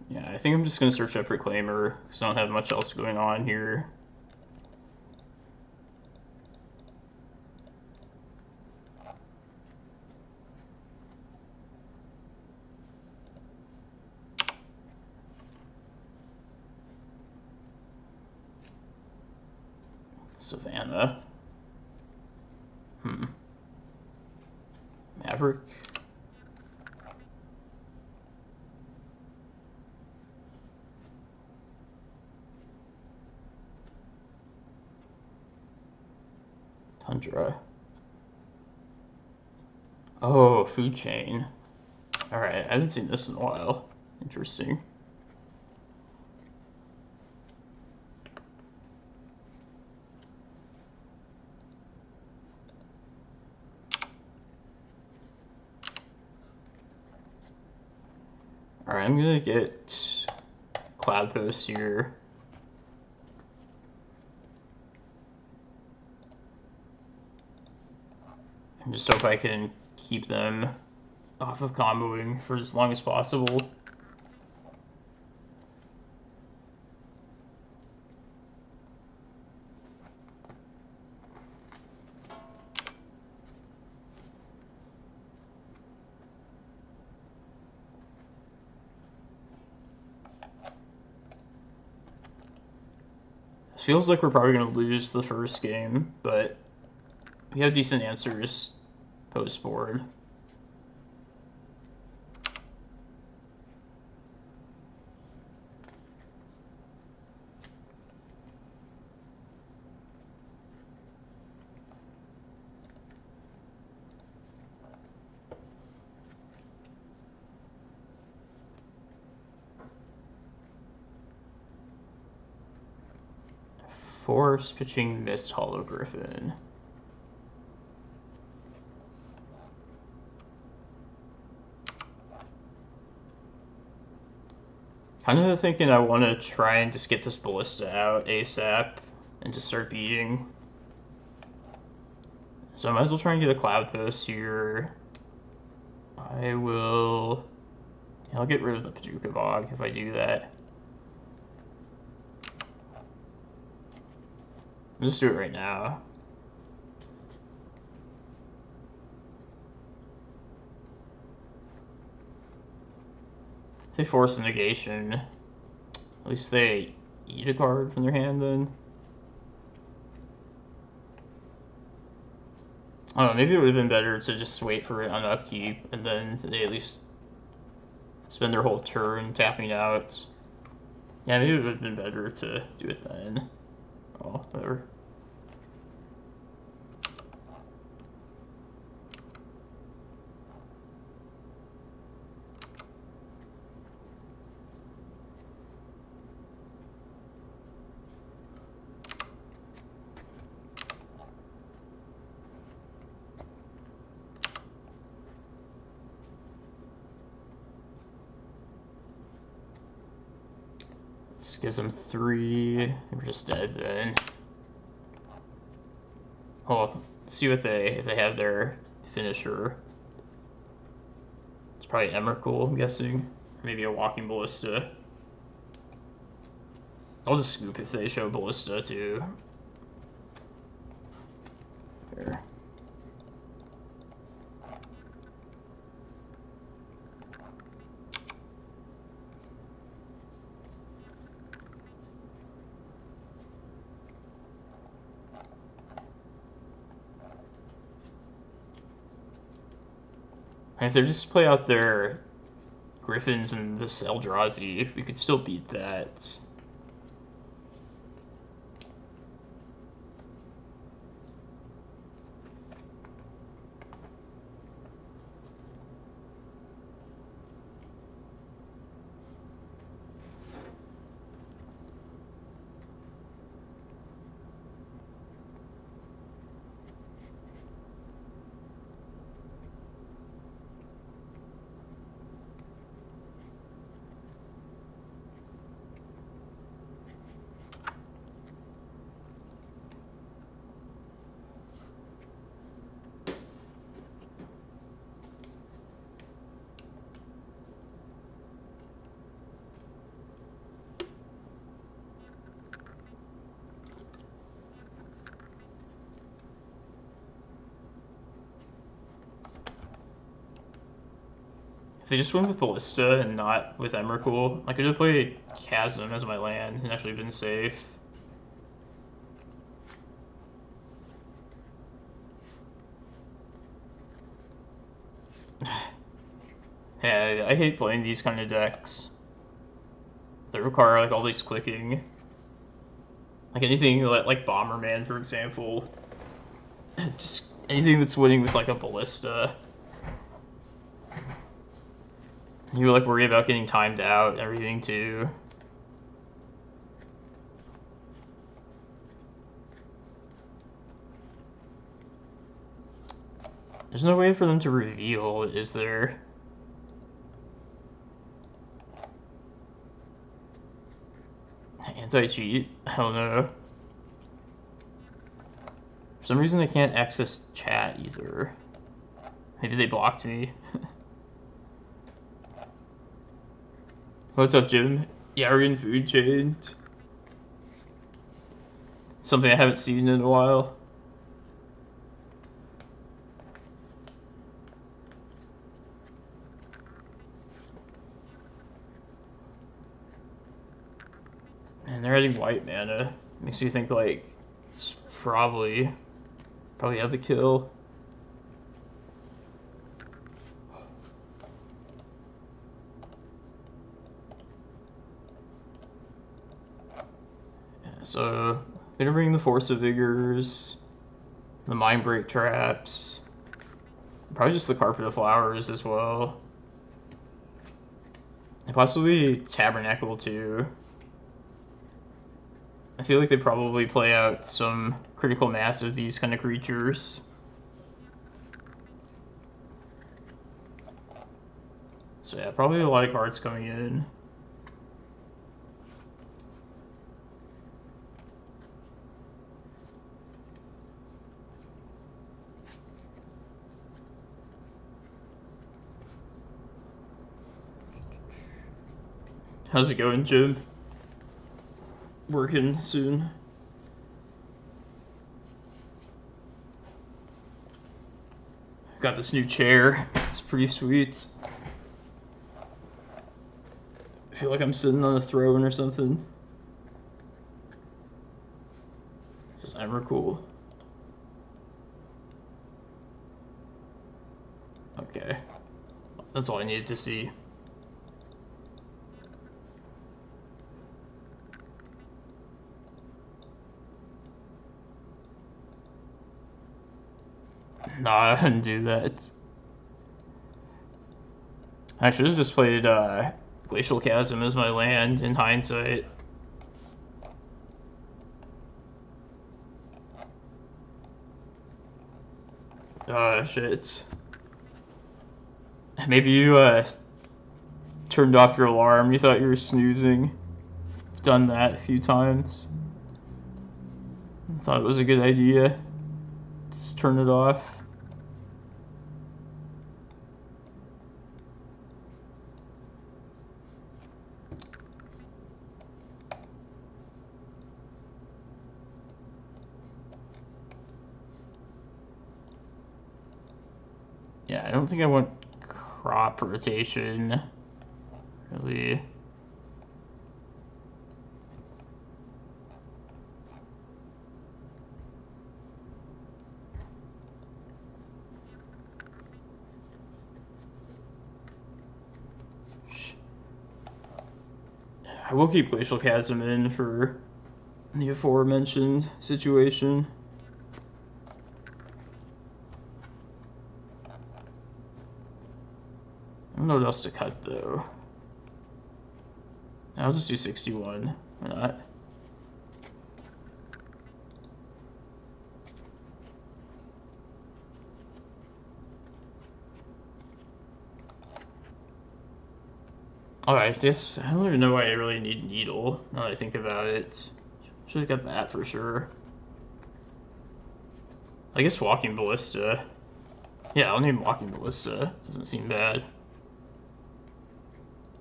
Yeah, I think I'm just gonna search up Reclaimer because I don't have much else going on here. Savannah. Maverick. Tundra. Oh, food chain. Alright, I haven't seen this in a while. Interesting. Alright, I'm gonna get Cloudpost here. And just hope I can keep them off of comboing for as long as possible. Feels like we're probably going to lose the first game, but we have decent answers post-board. Force pitching Mist Hollow Griffin. Kind of thinking I want to try and just get this Ballista out ASAP and just start beating. So I might as well try and get a Cloudpost here. I'll get rid of the Bojuka Bog if I do that. Let's do it right now. If they force a negation, at least they eat a card from their hand then. I don't know, maybe it would have been better to just wait for it on upkeep, and then they at least spend their whole turn tapping out. Yeah, maybe it would have been better to do it then. Oh, whatever. This gives them 3. We're just dead then. Oh, see what if they have their finisher. It's probably Emrakul, I'm guessing. Maybe a Walking Ballista. I'll just scoop if they show Ballista too. There. And if they just play out their Griffins and this Eldrazi, we could still beat that. If they just went with Ballista and not with Emrakul, I could have played Chasm as my land and actually been safe. Yeah, I hate playing these kind of decks that require like all these clicking. Like anything like Bomberman, for example. Just anything that's winning with like a Ballista. You like worry about getting timed out and everything too. There's no way for them to reveal, is there? Anti-cheat? I don't know. For some reason I can't access chat either. Maybe they blocked me. What's up, Jim? Yarian food chain. Something I haven't seen in a while. And they're adding white mana. Makes me think like it's probably have the kill. So, I'm gonna bring the Force of Vigors, the Mindbreak Traps, probably just the Carpet of Flowers as well. And possibly Tabernacle too. I feel like they probably play out some critical mass of these kind of creatures. So yeah, probably a lot of cards coming in. How's it going, Jim? Working soon. Got this new chair. It's pretty sweet. I feel like I'm sitting on a throne or something. This is Emrakul. Okay. That's all I needed to see. Nah, I didn't do that. I should have just played Glacial Chasm as my land in hindsight. Shit. Maybe you turned off your alarm. You thought you were snoozing. Done that a few times. Thought it was a good idea. Just turn it off. Yeah, I don't think I want crop rotation, really. I will keep Glacial Chasm in for the aforementioned situation. I don't know what else to cut, though. I'll just do 61. Why not? Alright, this I don't even know why I really need Needle, now that I think about it. Should have got that for sure. I guess Walking Ballista. Yeah, I'll name Walking Ballista. Doesn't seem bad.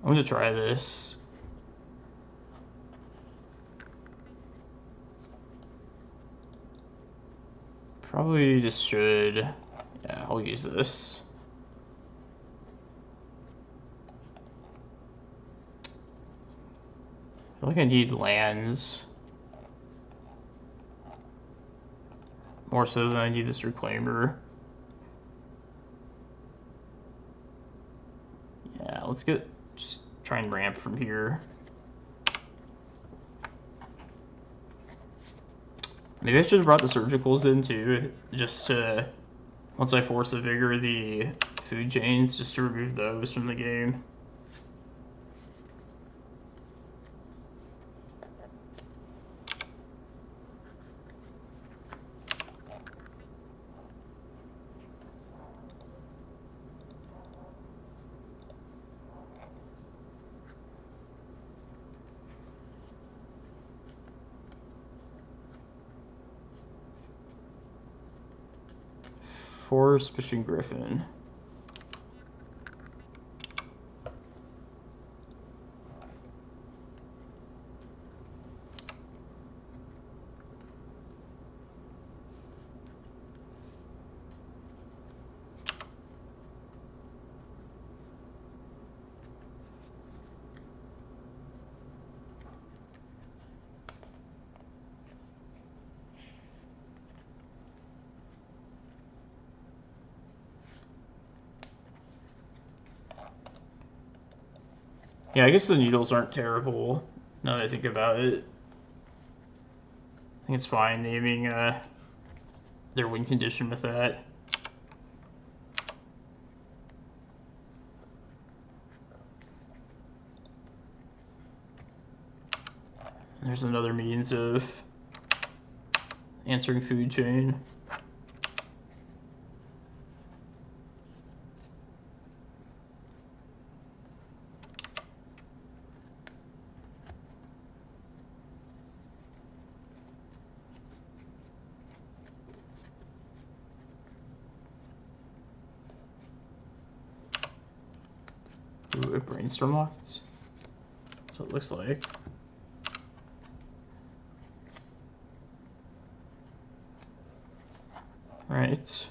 I'm gonna try this. Probably just should. Yeah, I'll use this. I feel like I need lands. More so than I need this Reclaimer. Yeah, let's just try and ramp from here. Maybe I should have brought the surgicals in too, just to, once I Force of Vigor the food chains, just to remove those from the game. Forest Fishing Griffin. Yeah, I guess the needles aren't terrible, now that I think about it. I think it's fine naming their win condition with that. There's another means of answering food chain. Ooh, it brainstorm locked. That's what it looks like. Right.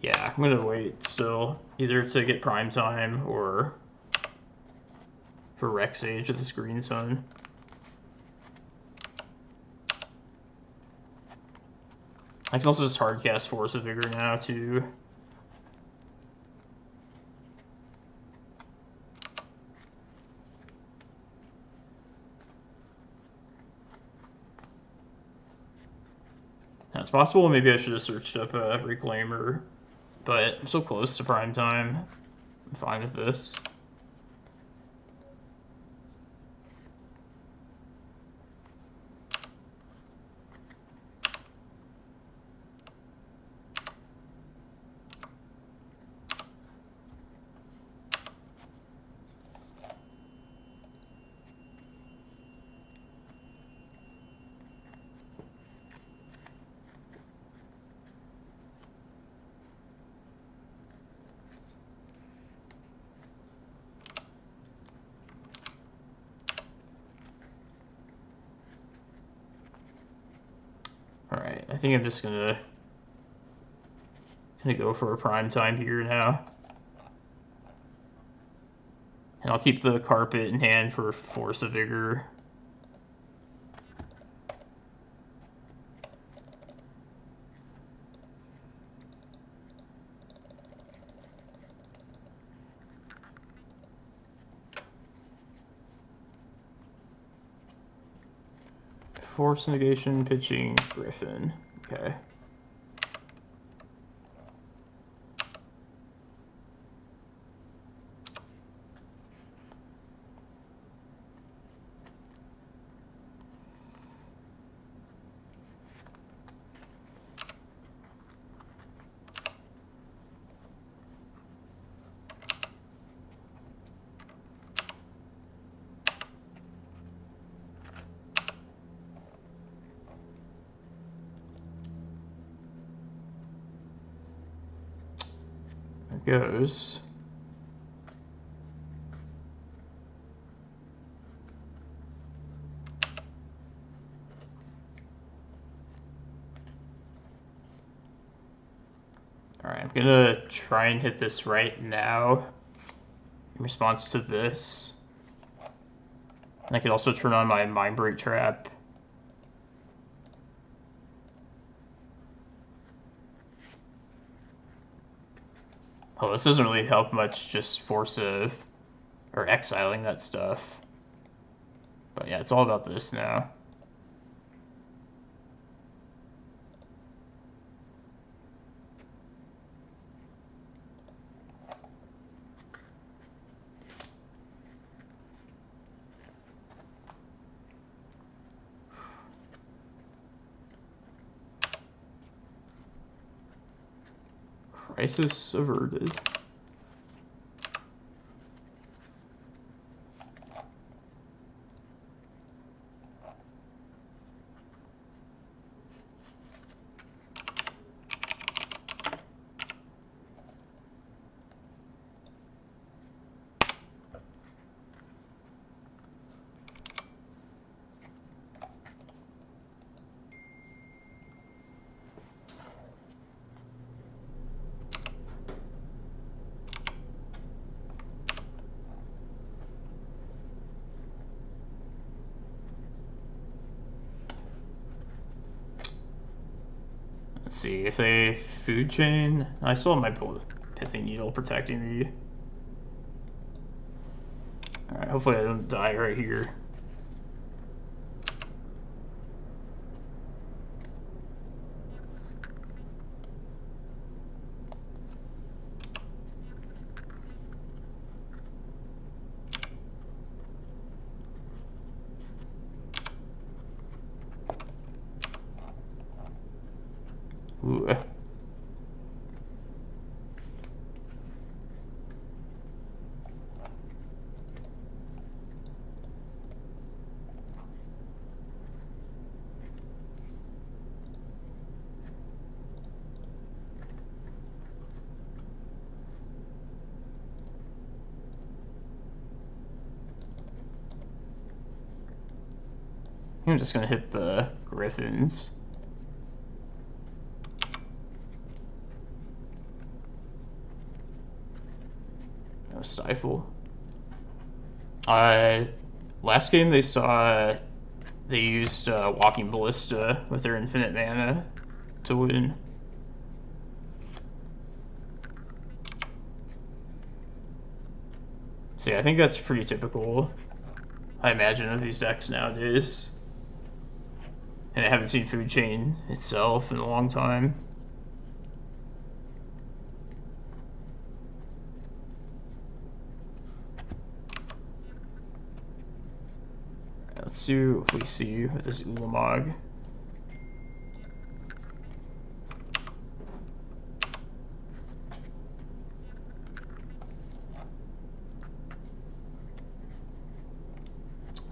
Yeah, I'm gonna wait still, either to get prime time or for Rec Sage with the Screen Sun. I can also just hardcast Force of Vigor now too. That's possible. Maybe I should have searched up a Reclaimer, but I'm so close to prime time. I'm fine with this. Alright, I think I'm just gonna go for a prime time here now. And I'll keep the carpet in hand for Force of Vigor. Force negation, pitching, Griffin. Okay. Goes. Alright, I'm gonna try and hit this right now in response to this. And I could also turn on my Mindbreak Trap. Oh, this doesn't really help much, just Force of... or exiling that stuff. But yeah, it's all about this now. Crisis averted. Let's see, if they food chain, I still have my Pithing Needle protecting me. Alright, hopefully I don't die right here. Ooh. I'm just gonna hit the Griffins. Stifle. Last game they saw they used Walking Ballista with their infinite mana to win. So yeah, I think that's pretty typical, I imagine, of these decks nowadays. And I haven't seen Food Chain itself in a long time. Let's see what we see with this Ulamog.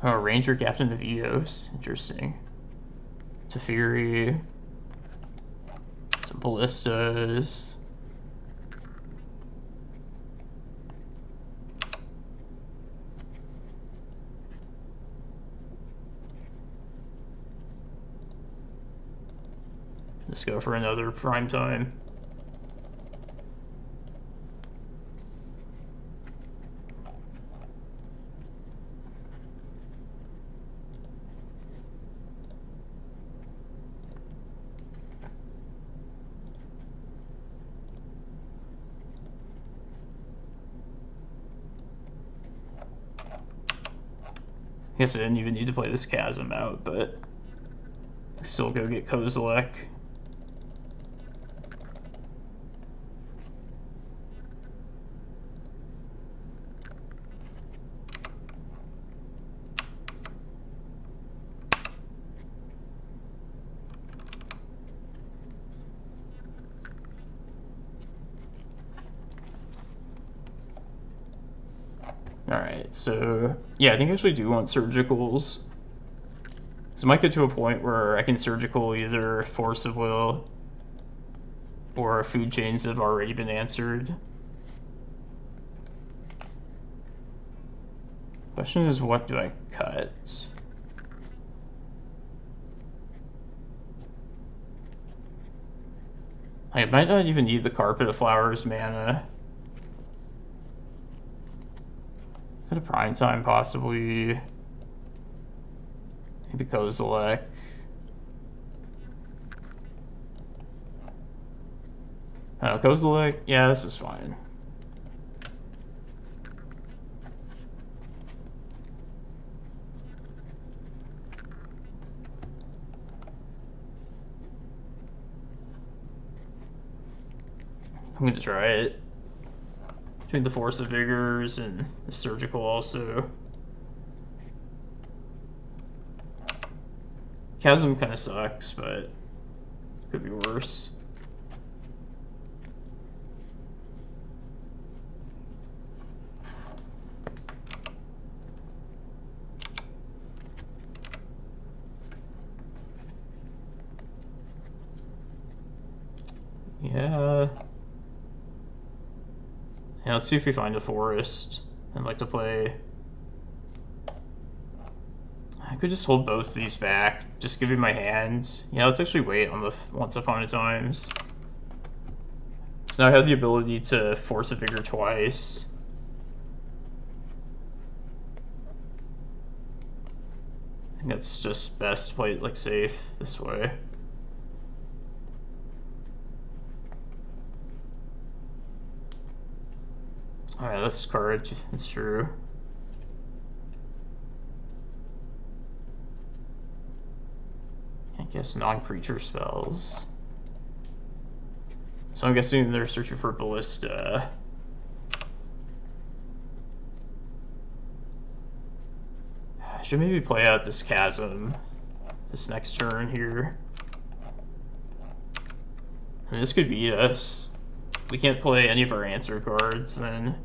Oh, Ranger Captain of Eos. Interesting. Teferi. Some Ballistas. Let's go for another prime time. I guess I didn't even need to play this Chasm out, but still go get Kozilek. Alright, so yeah, I think I actually do want surgicals. So I might get to a point where I can surgical either Force of Will or food chains that have already been answered. Question is, what do I cut? I might not even need the Carpet of Flowers mana. Could a prime time possibly. Maybe Kozilek. Oh, Kozilek, yeah, this is fine. I'm going to try it. Between the Force of Vigors and the Surgical also. Chasm kind of sucks, but could be worse. Yeah. Yeah, let's see if we find a forest. I'd like to play. I could just hold both these back, just give me my hand. Yeah, let's actually wait on the Once Upon a Times. So now I have the ability to Force of Vigor twice. I think that's just best to play it like safe this way. Alright, that's courage, it's true. I guess non-creature spells. So I'm guessing they're searching for Ballista. I should maybe play out this Chasm this next turn here. I mean, this could beat us. We can't play any of our answer cards then.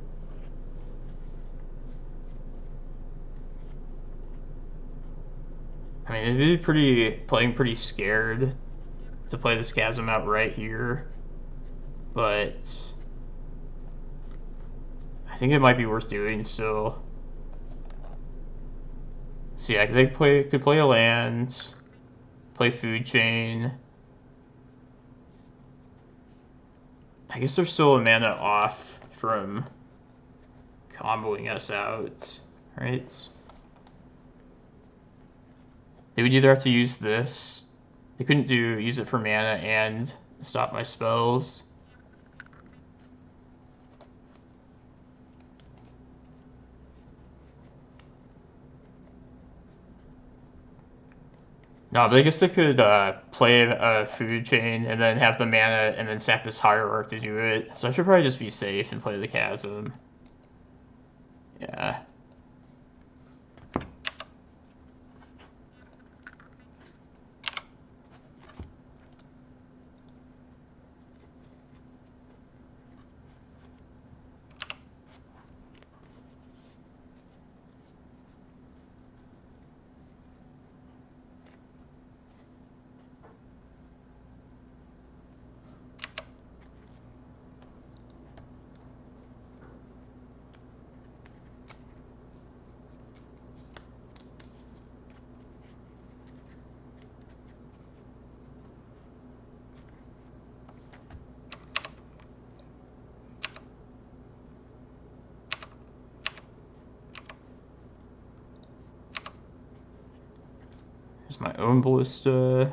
I mean, it'd be playing pretty scared to play this Chasm out right here, but I think it might be worth doing still. So yeah, they could play a land, play Food Chain. I guess there's still a mana off from comboing us out, right? They would either have to use this. They couldn't use it for mana and stop my spells. No, but I guess they could play a food chain and then have the mana and then sack this Hierarch to do it. So I should probably just be safe and play the Chasm. Yeah. Here's my own Ballista.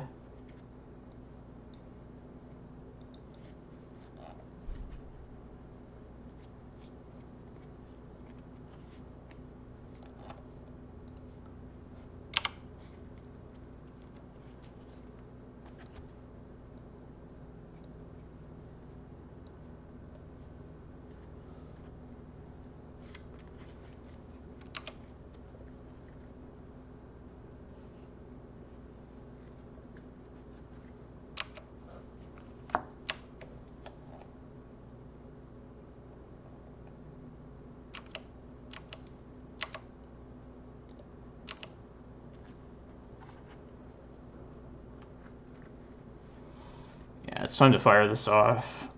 Yeah, it's time to fire this off.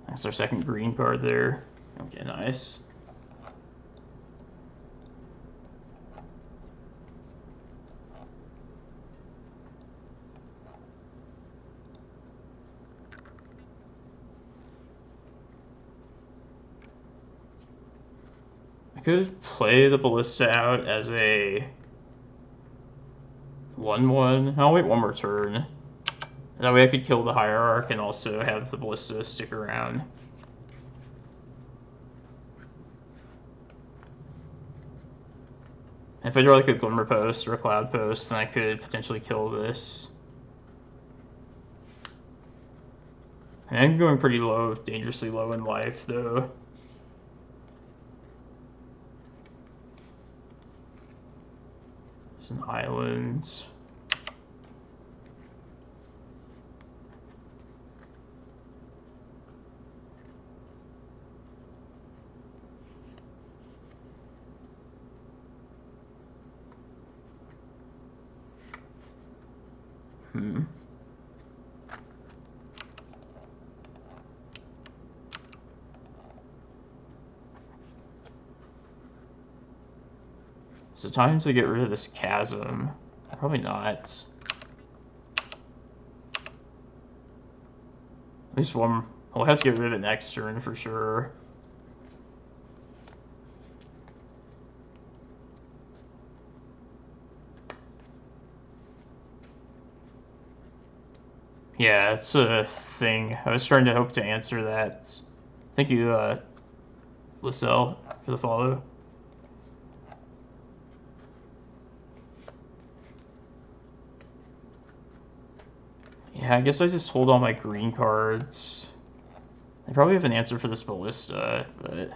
That's our second green card there. Okay, nice. I could play the Ballista out as a 1/1. I'll wait one more turn. That way I could kill the Hierarch and also have the Ballista stick around. If I draw like a Glimmerpost or a Cloudpost, then I could potentially kill this. And I'm going pretty low, dangerously low in life, though. There's an island. So time to get rid of this chasm. Probably not. At least one. We'll have to get rid of it next turn for sure. Yeah, it's a thing. I was trying to hope to answer that. Thank you, Lisselle, for the follow. Yeah, I guess I just hold all my green cards. I probably have an answer for this Ballista, but...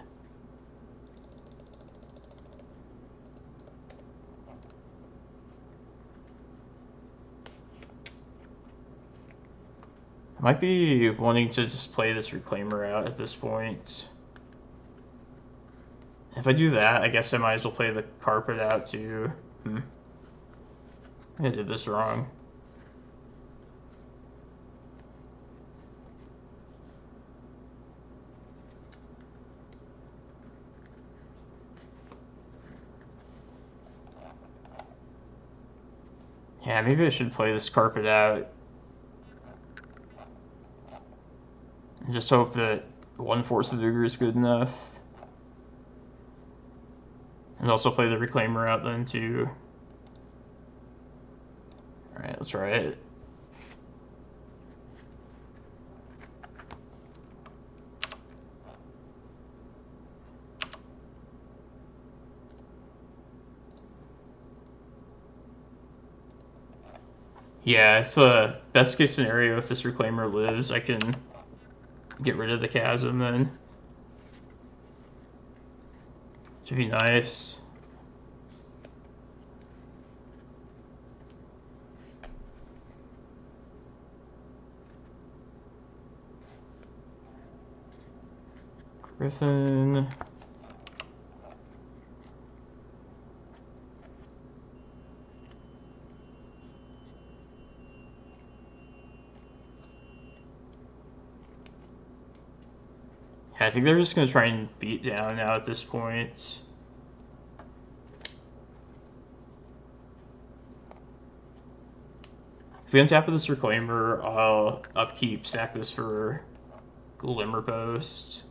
I might be wanting to just play this Reclaimer out at this point. If I do that, I guess I might as well play the Carpet out too. I did this wrong. Yeah, maybe I should play this Carpet out. And just hope that One Force of Vigor is good enough. And also play the Reclaimer out then too. Alright, let's try it. Yeah, if best case scenario, if this Reclaimer lives, I can get rid of the Chasm then. Should be nice. Griffin. Yeah, I think they're just going to try and beat down now at this point. If we untap with this Reclaimer, I'll upkeep, stack this for Glimmerpost.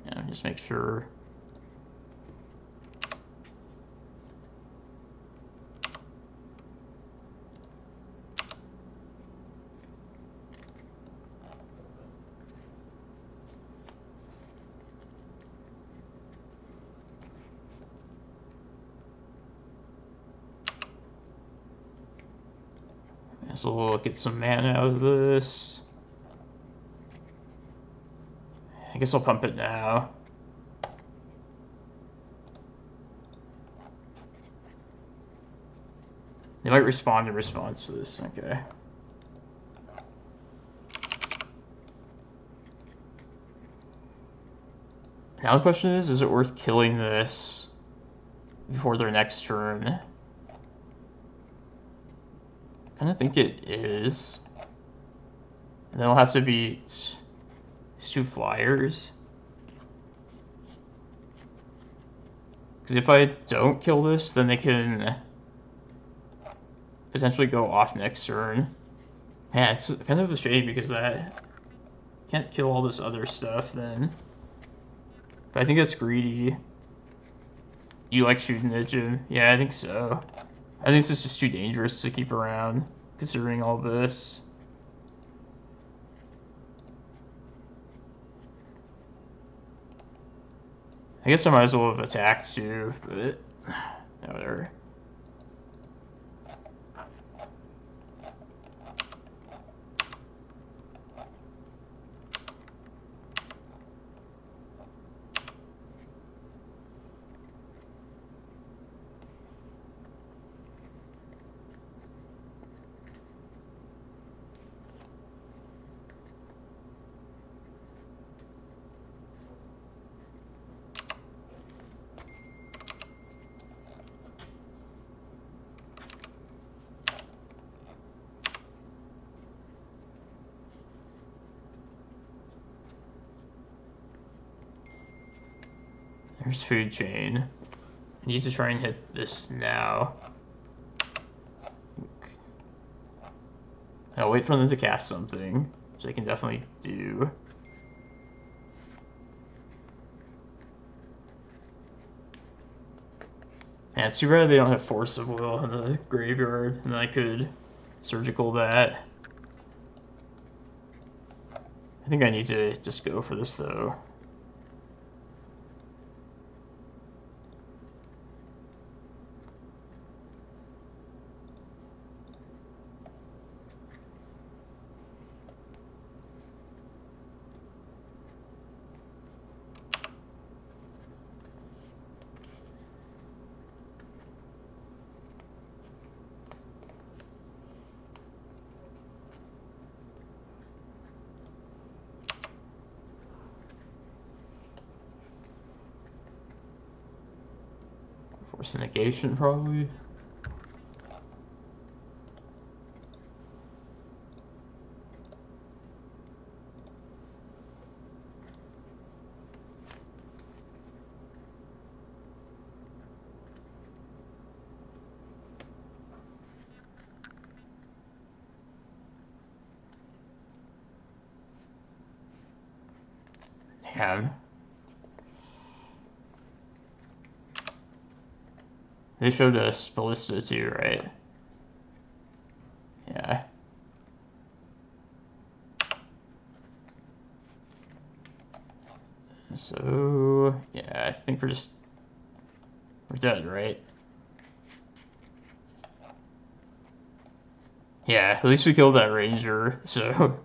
Yeah, just make sure. So we'll get some mana out of this. I guess I'll pump it now. They might respond in response to this. Okay. Now the question is it worth killing this before their next turn? I kind of think it is. And then we'll have to beat these two flyers. Because if I don't kill this, then they can potentially go off next turn. Yeah, it's kind of a shame because I can't kill all this other stuff then. But I think that's greedy. You like shooting at him? Yeah, I think so. I think this is just too dangerous to keep around, considering all this. I guess I might as well have attacked too, but no, whatever. There's food chain. I need to try and hit this now. I'll wait for them to cast something, which I can definitely do. Yeah, it's too bad they don't have Force of Will in the graveyard, and then I could surgical that. I think I need to just go for this though. Force a negation, probably. Yeah. They showed us Ballista too, right? Yeah. So, yeah, I think we're dead, right? Yeah, at least we killed that ranger, so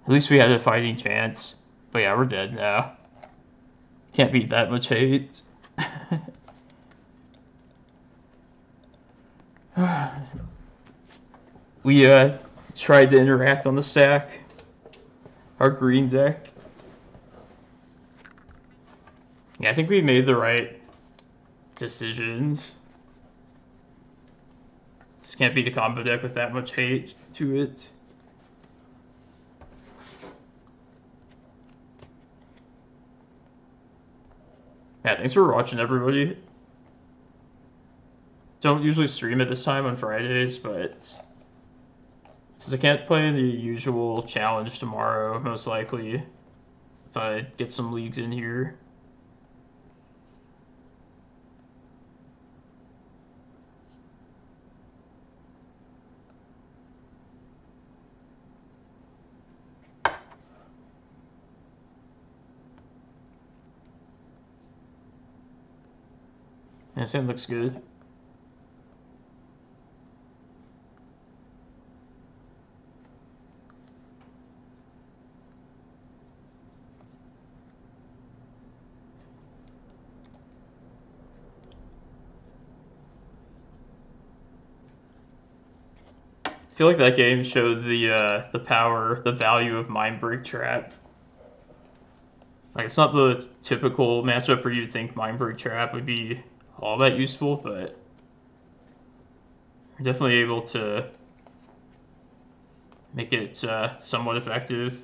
at least we had a fighting chance. But yeah, we're dead now. Can't beat that much hate. We tried to interact on the stack. Our green deck. Yeah, I think we made the right decisions. Just can't beat a combo deck with that much hate to it. Yeah, thanks for watching, everybody. Don't usually stream at this time on Fridays, but since I can't play the usual challenge tomorrow, most likely, I thought I'd get some leagues in here. Yeah, sand looks good. I feel like that game showed the power, the value of Mindbreak Trap. Like, it's not the typical matchup where you'd think Mindbreak Trap would be all that useful, but we're definitely able to make it somewhat effective.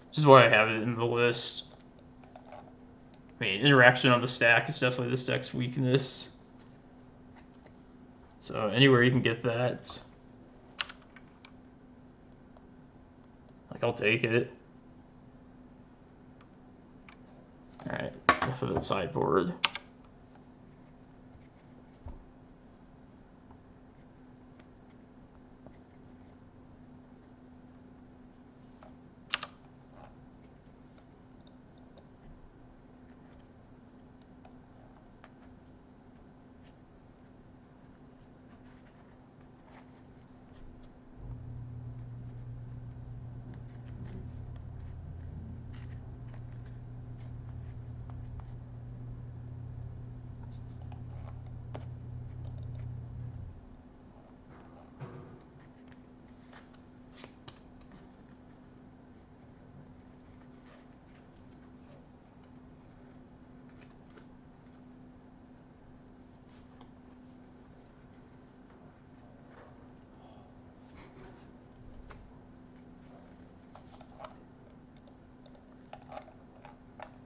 Which is why I have it in the list. I mean, interaction on the stack is definitely this deck's weakness. So anywhere you can get that, like, I'll take it. Alright, enough of that sideboard.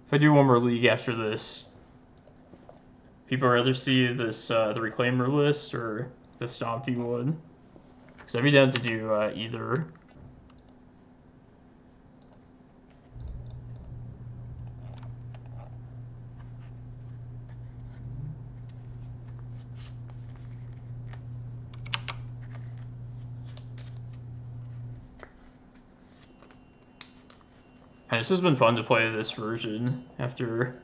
If I do one more league after this, people rather see this the Reclaimer list or the Stompy one? Because I'd be down to do either. And this has been fun to play this version after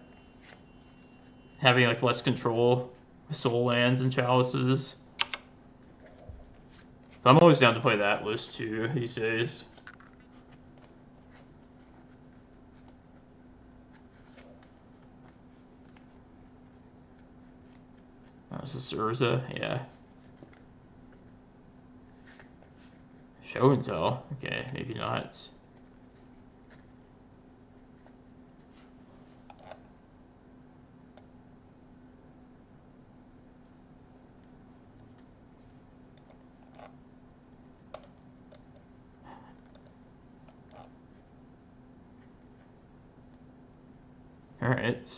having like less control with soul lands and chalices. But I'm always down to play that list too these days. Oh, is this Urza? Yeah. Show and tell. Okay, maybe not. All right.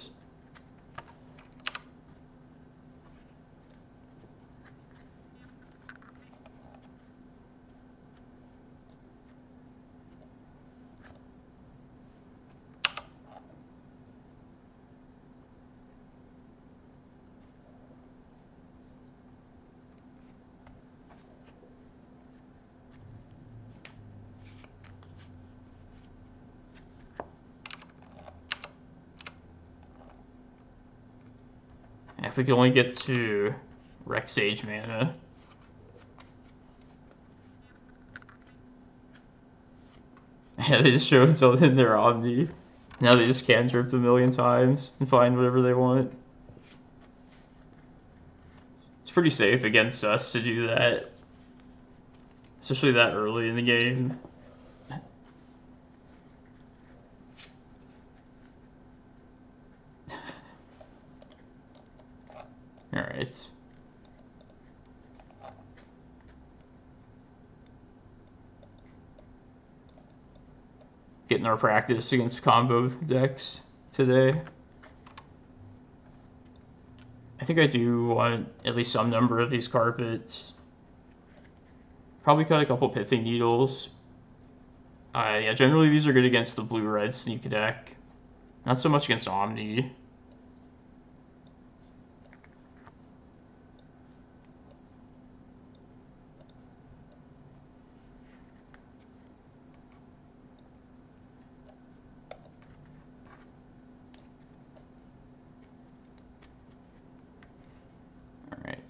If we could only get to Rec Sage mana. Yeah, they just showed something in their Omni. Now they just cantrip a million times and find whatever they want. It's pretty safe against us to do that. Especially that early in the game. Alright. Getting our practice against combo decks today. I think I do want at least some number of these carpets. Probably cut a couple Pithing Needles. Yeah, generally these are good against the blue-red sneak deck. Not so much against Omni.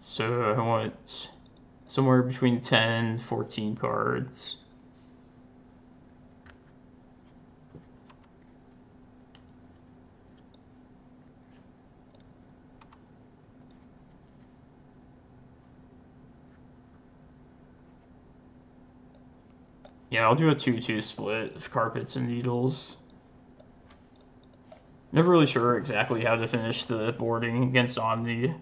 So I want somewhere between 10 and 14 cards. Yeah, I'll do a 2-2 split of carpets and needles. Never really sure exactly how to finish the boarding against Omni.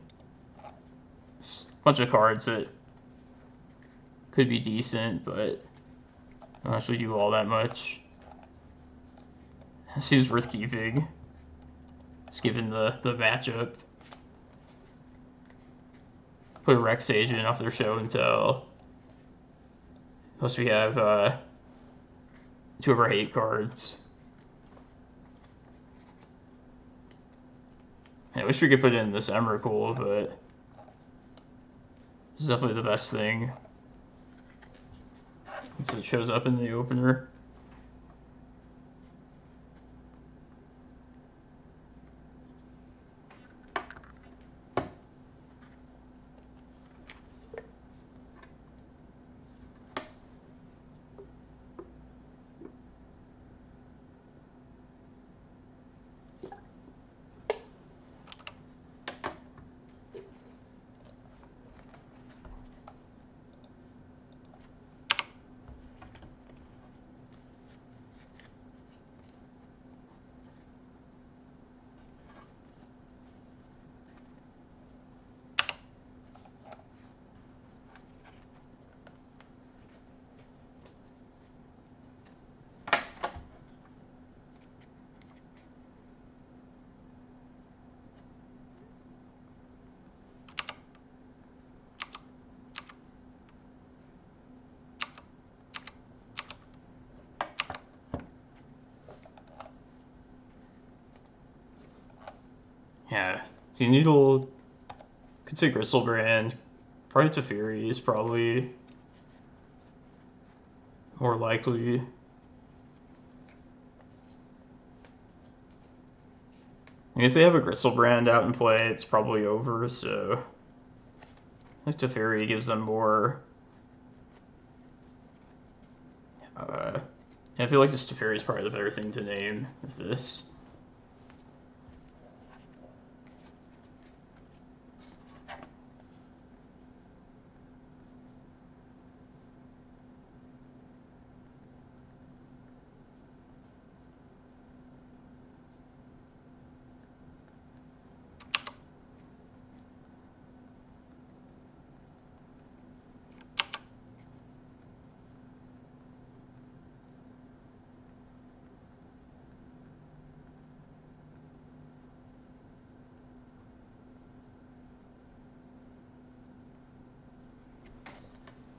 It's a bunch of cards that could be decent, but don't actually do all that much. It seems worth keeping. Just given the matchup. Put a Rec Sage in off their show and tell. Plus we have 2 of our hate cards. I wish we could put in this Emrakul, but this is definitely the best thing. Once it shows up in the opener. Yeah, see, Needle could say Gristlebrand. Probably Teferi is probably more likely. I mean, if they have a Gristlebrand out in play, it's probably over, so I think Teferi gives them more. I feel like this Teferi is probably the better thing to name with this.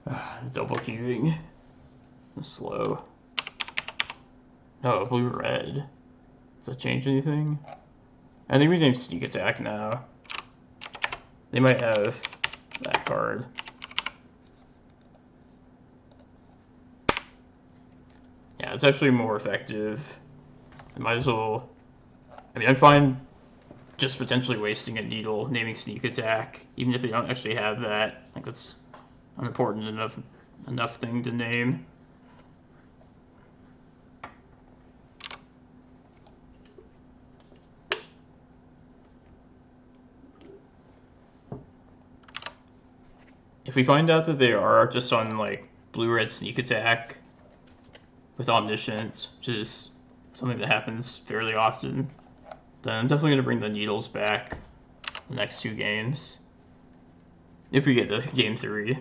The double queuing. Slow. Oh, blue-red. Does that change anything? I think we named Sneak Attack now. They might have that card. Yeah, it's actually more effective. I might as well... I mean, I'm fine just potentially wasting a needle, naming sneak attack, even if they don't actually have that. Like, that's an important enough thing to name. If we find out that they are just on like blue-red sneak attack with omniscience, which is something that happens fairly often, then I'm definitely gonna bring the needles back the next 2 games. If we get to game 3. The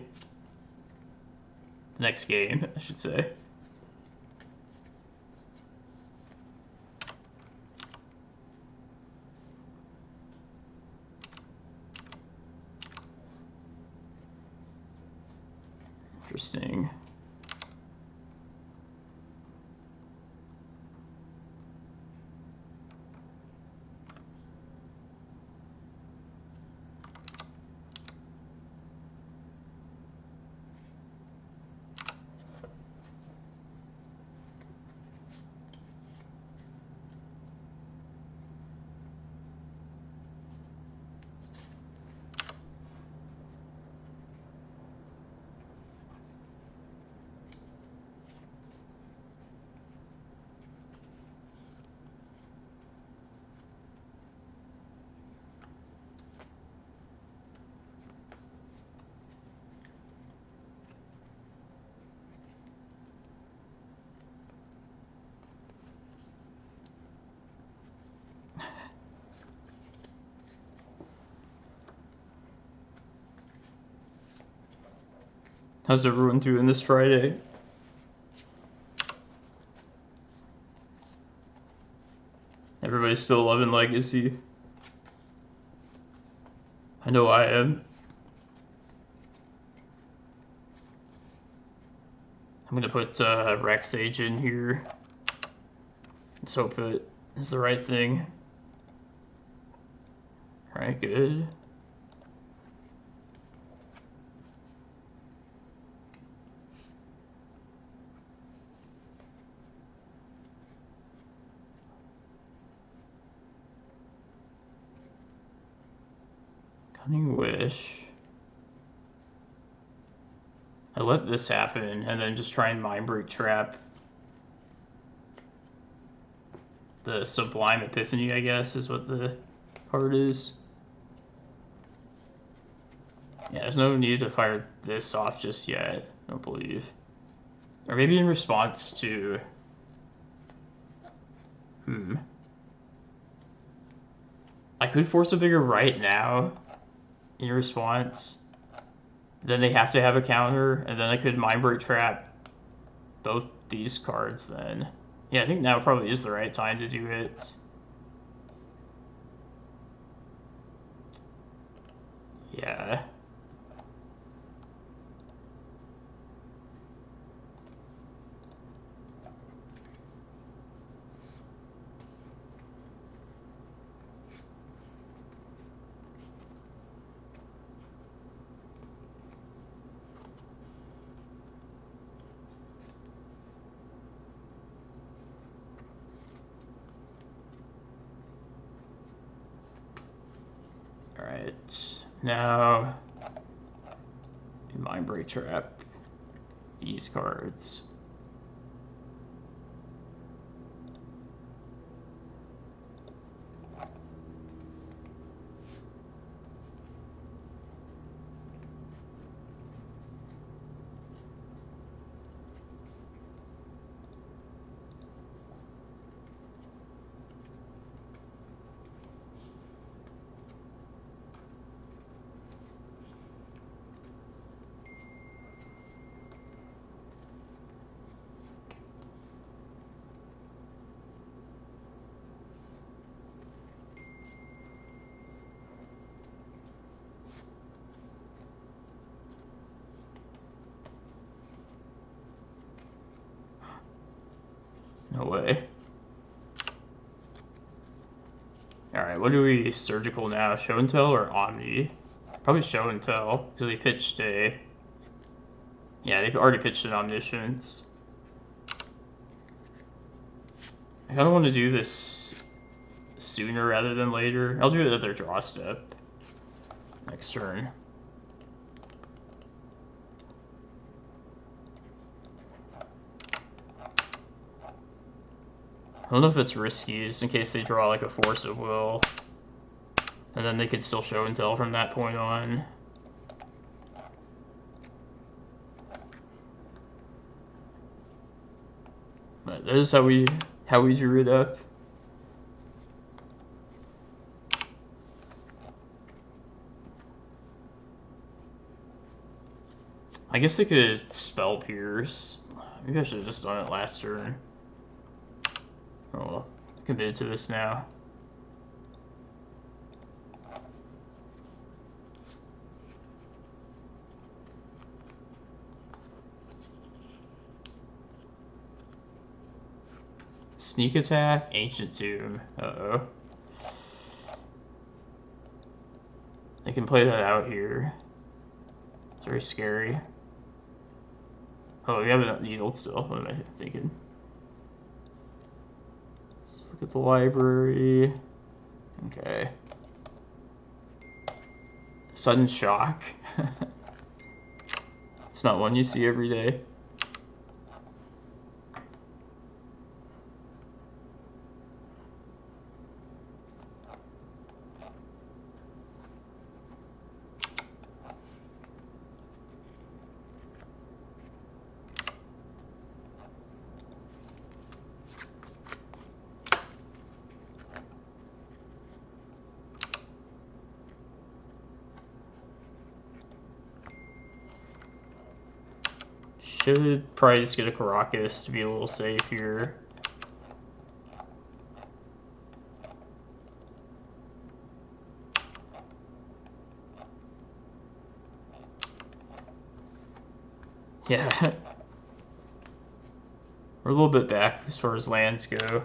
next game, I should say. Interesting. How's everyone doing this Friday? Everybody's still loving Legacy. I know I am. I'm gonna put Rex Sage in here. Let's hope it is the right thing. Alright, good. Cunning Wish. I let this happen and then just try and Mindbreak Trap the Sublime Epiphany, I guess, is what the card is. Yeah, there's no need to fire this off just yet, I don't believe. Or maybe in response to... I could Force of Vigor right now in response. Then they have to have a counter, and then I could Mindbreak Trap both these cards then. Yeah, I think now probably is the right time to do it. Yeah. Alright, now in Mindbreak Trap these cards. No way. Alright, what do we surgical now? Show and Tell or Omni? Probably Show and Tell, because they pitched a... Yeah, they've already pitched an Omniscience. I kind of want to do this sooner rather than later. I'll do another draw step next turn. I don't know if it's risky, just in case they draw like a Force of Will. And then they could still show and tell from that point on. But that is how we drew it up. I guess they could Spell Pierce. Maybe I should have just done it last turn. Oh well, committed to this now. Sneak attack, Ancient Tomb. Uh-oh. They can play that out here. It's very scary. Oh, we haven't needled still. What am I thinking? Let's look at the library. Okay. Sudden Shock. It's not one you see every day. Should probably just get a Karakas to be a little safe here. Yeah. We're a little bit back as far as lands go.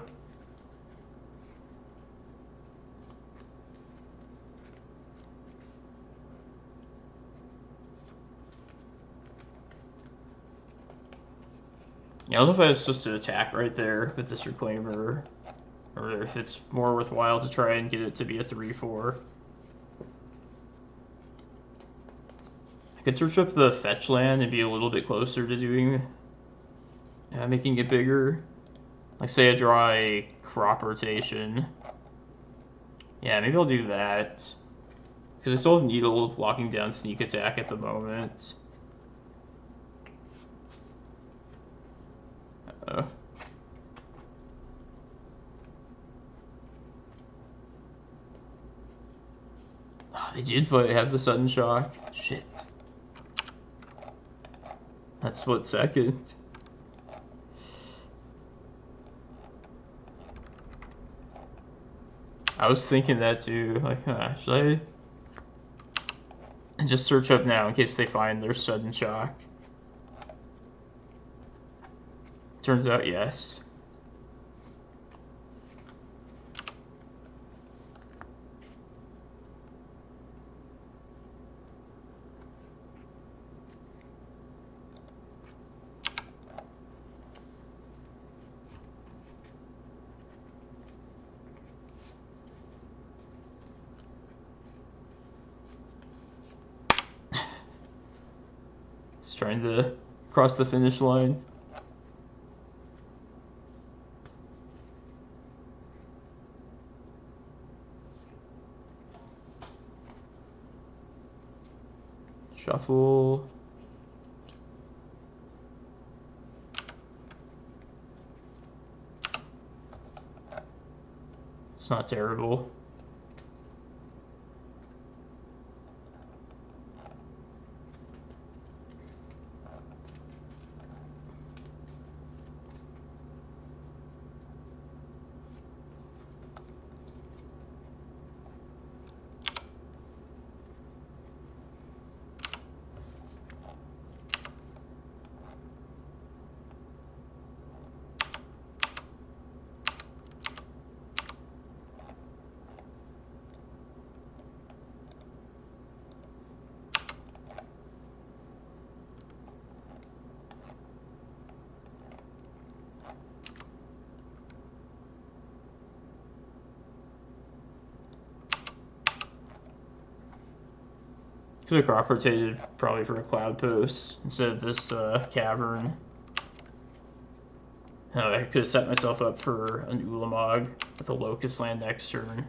Yeah, I don't know if I was supposed to attack right there with this Reclaimer, or if it's more worthwhile to try and get it to be a 3/4. I could search up the fetch land and be a little bit closer to doing, making it bigger. Like say I draw a crop rotation. Yeah, maybe I'll do that. Because I still have Needle locking down sneak attack at the moment. Oh, they did have the sudden shock. Shit. That's split second. I was thinking that too. Like, should I just search up now in case they find their sudden shock? Turns out, yes. Just trying to cross the finish line. Shuffle. It's not terrible. Could have crop rotated probably for a Cloudpost instead of this Cavern. I could have set myself up for an Ulamog with a Locust land next turn.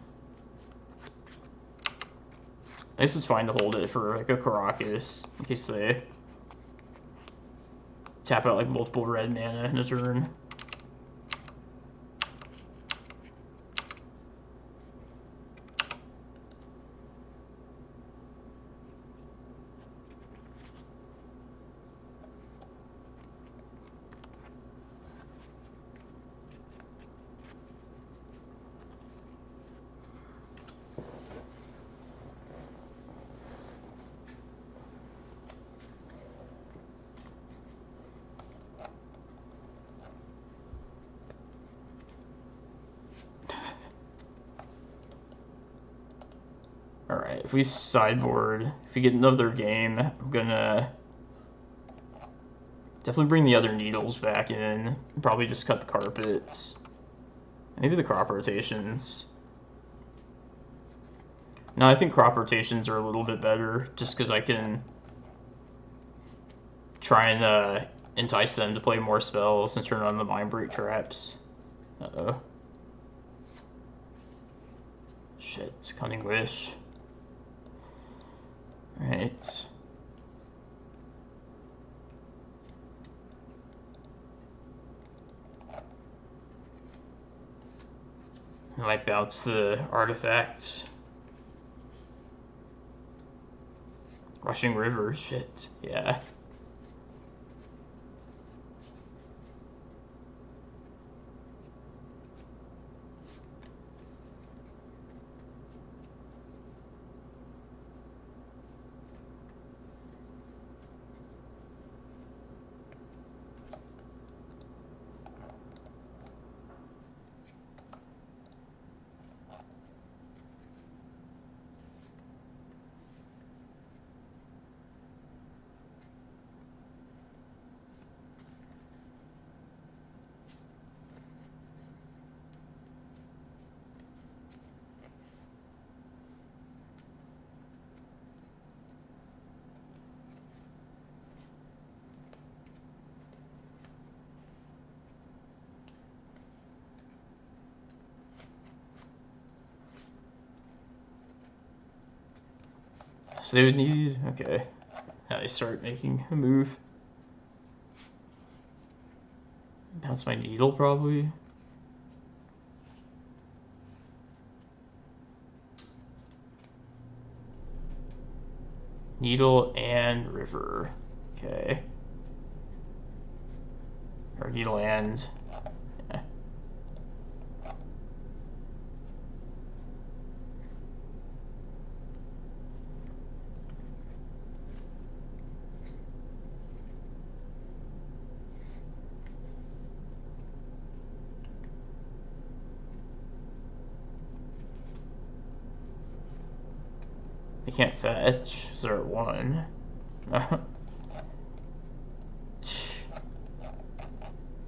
I guess it's fine to hold it for like a Karakas in case they tap out like multiple red mana in a turn. Alright, if we sideboard, if we get another game, I'm gonna definitely bring the other needles back in. Probably just cut the carpets. Maybe the crop rotations. No, I think crop rotations are a little bit better, just because I can try and entice them to play more spells and turn on the Mindbreak Traps. Uh-oh. Shit, Cunning Wish. Right. I might bounce the artifacts. Rushing River, shit, yeah. So they would need, okay. Now they start making a move. Bounce my needle probably. Needle and river. Okay. Or needle and... yeah. They can't fetch, so they're at 1.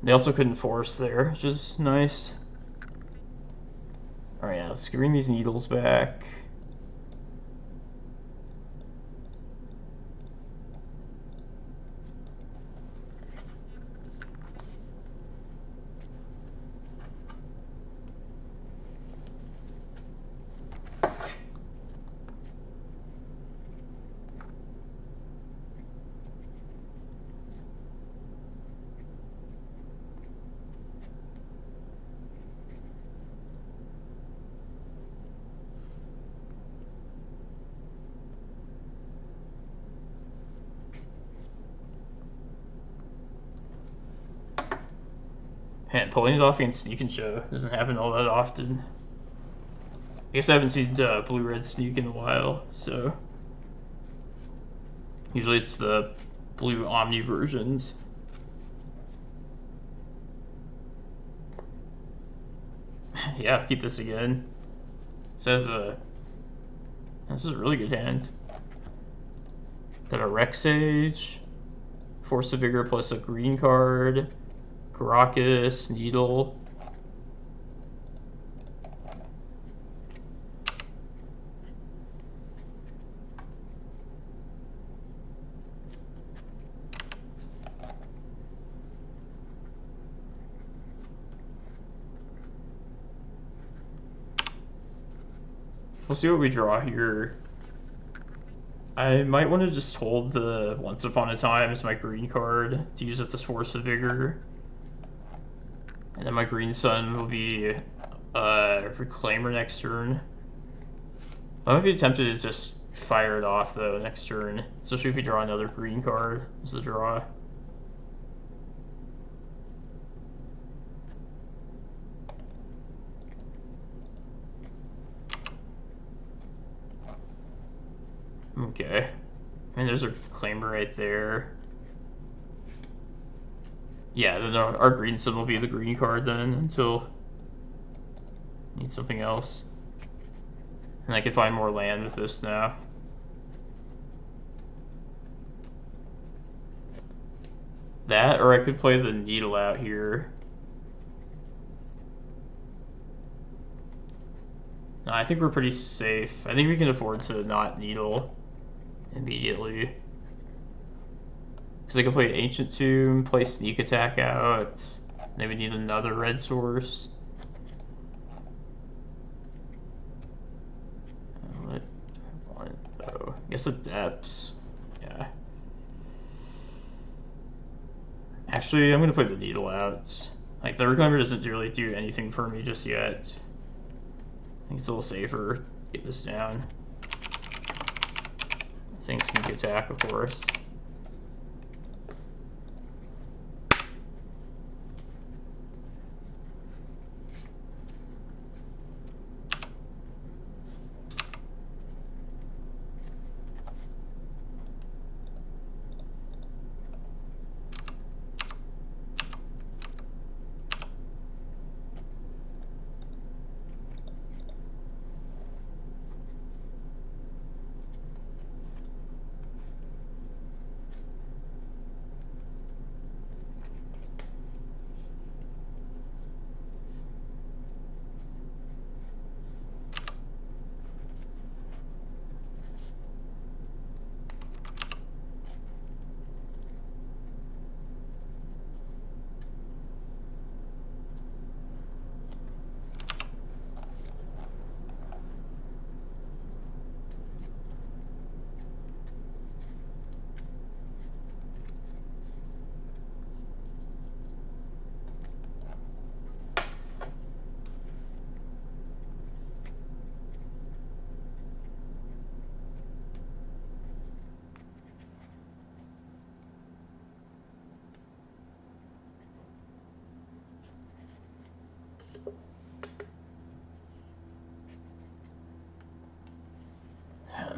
They also couldn't force there, which is nice. Alright, yeah, let's bring these needles back. Man, pulling it off against Sneak and Show doesn't happen all that often. I guess I haven't seen blue-red Sneak in a while, so... usually it's the blue Omni versions. Yeah, keep this again. Says this is a really good hand. Got a Rec Sage, Force of Vigor plus a green card, Karakas, Needle. We'll see what we draw here. I might want to just hold the Once Upon a Time as my green card to use with this Force of Vigor. And then my green sun will be Reclaimer next turn. I might be tempted to just fire it off though next turn, especially if we draw another green card as the draw. Okay. I mean, there's a Reclaimer right there. Yeah, then our green sun will be the green card then until need something else. And I can find more land with this now. That, or I could play the Needle out here. No, I think we're pretty safe. I think we can afford to not Needle immediately. Because I can play Ancient Tomb, play Sneak Attack out. Then we need another red source. What do I want though? I guess the depths. Yeah. Actually, I'm gonna play the Needle out. Like, the Reclaimer doesn't really do anything for me just yet. I think it's a little safer. Get this down. Saying Sneak Attack, of course.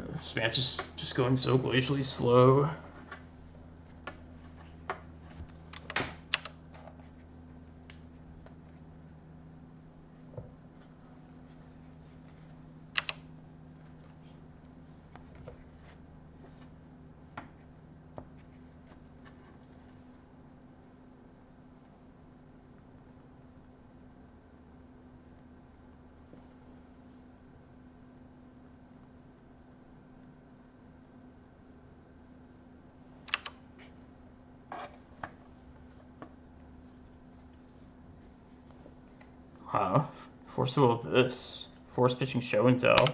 This match is just going so glacially slow. Wow. Force of this. Force pitching show and tell.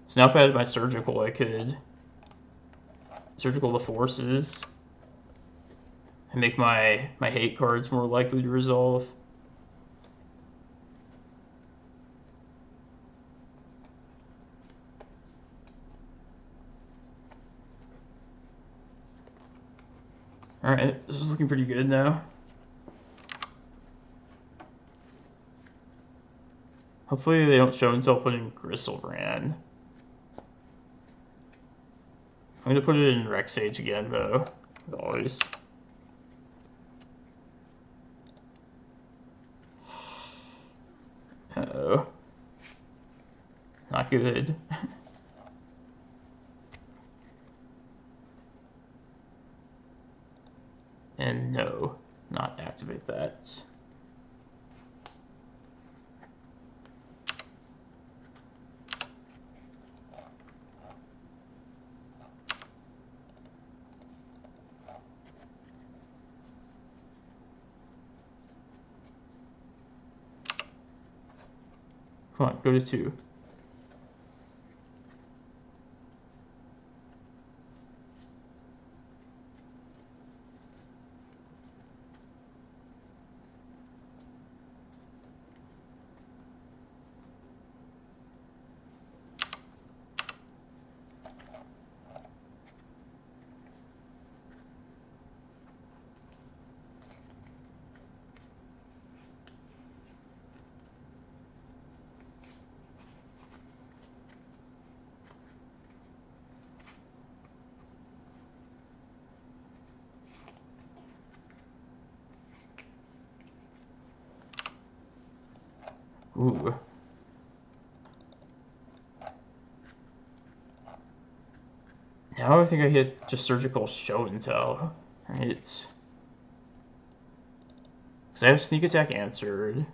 So now if I had my surgical, I could surgical the forces and make my hate cards more likely to resolve. Alright, this is looking pretty good now. Hopefully they don't show until putting Griselbrand. I'm gonna put it in Rec Sage again though, as always. Uh-oh. Not good. And no, not activate that. Come on, go to 2. Ooh. Now I think I hit just surgical show and tell. Right. Because I have sneak attack answered.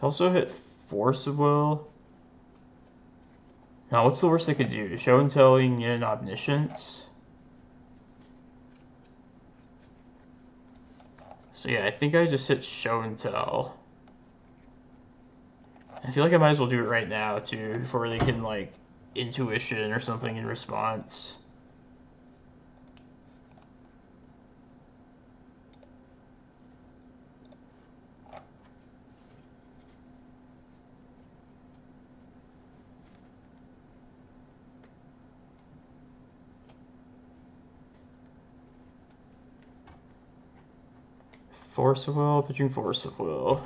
Also hit Force of Will. Now, what's the worst I could do? Show and telling in Omniscience? So yeah, I think I just hit show and tell. I feel like I might as well do it right now, too, before they can, like, intuition or something in response. Force of Will, pitching Force of Will.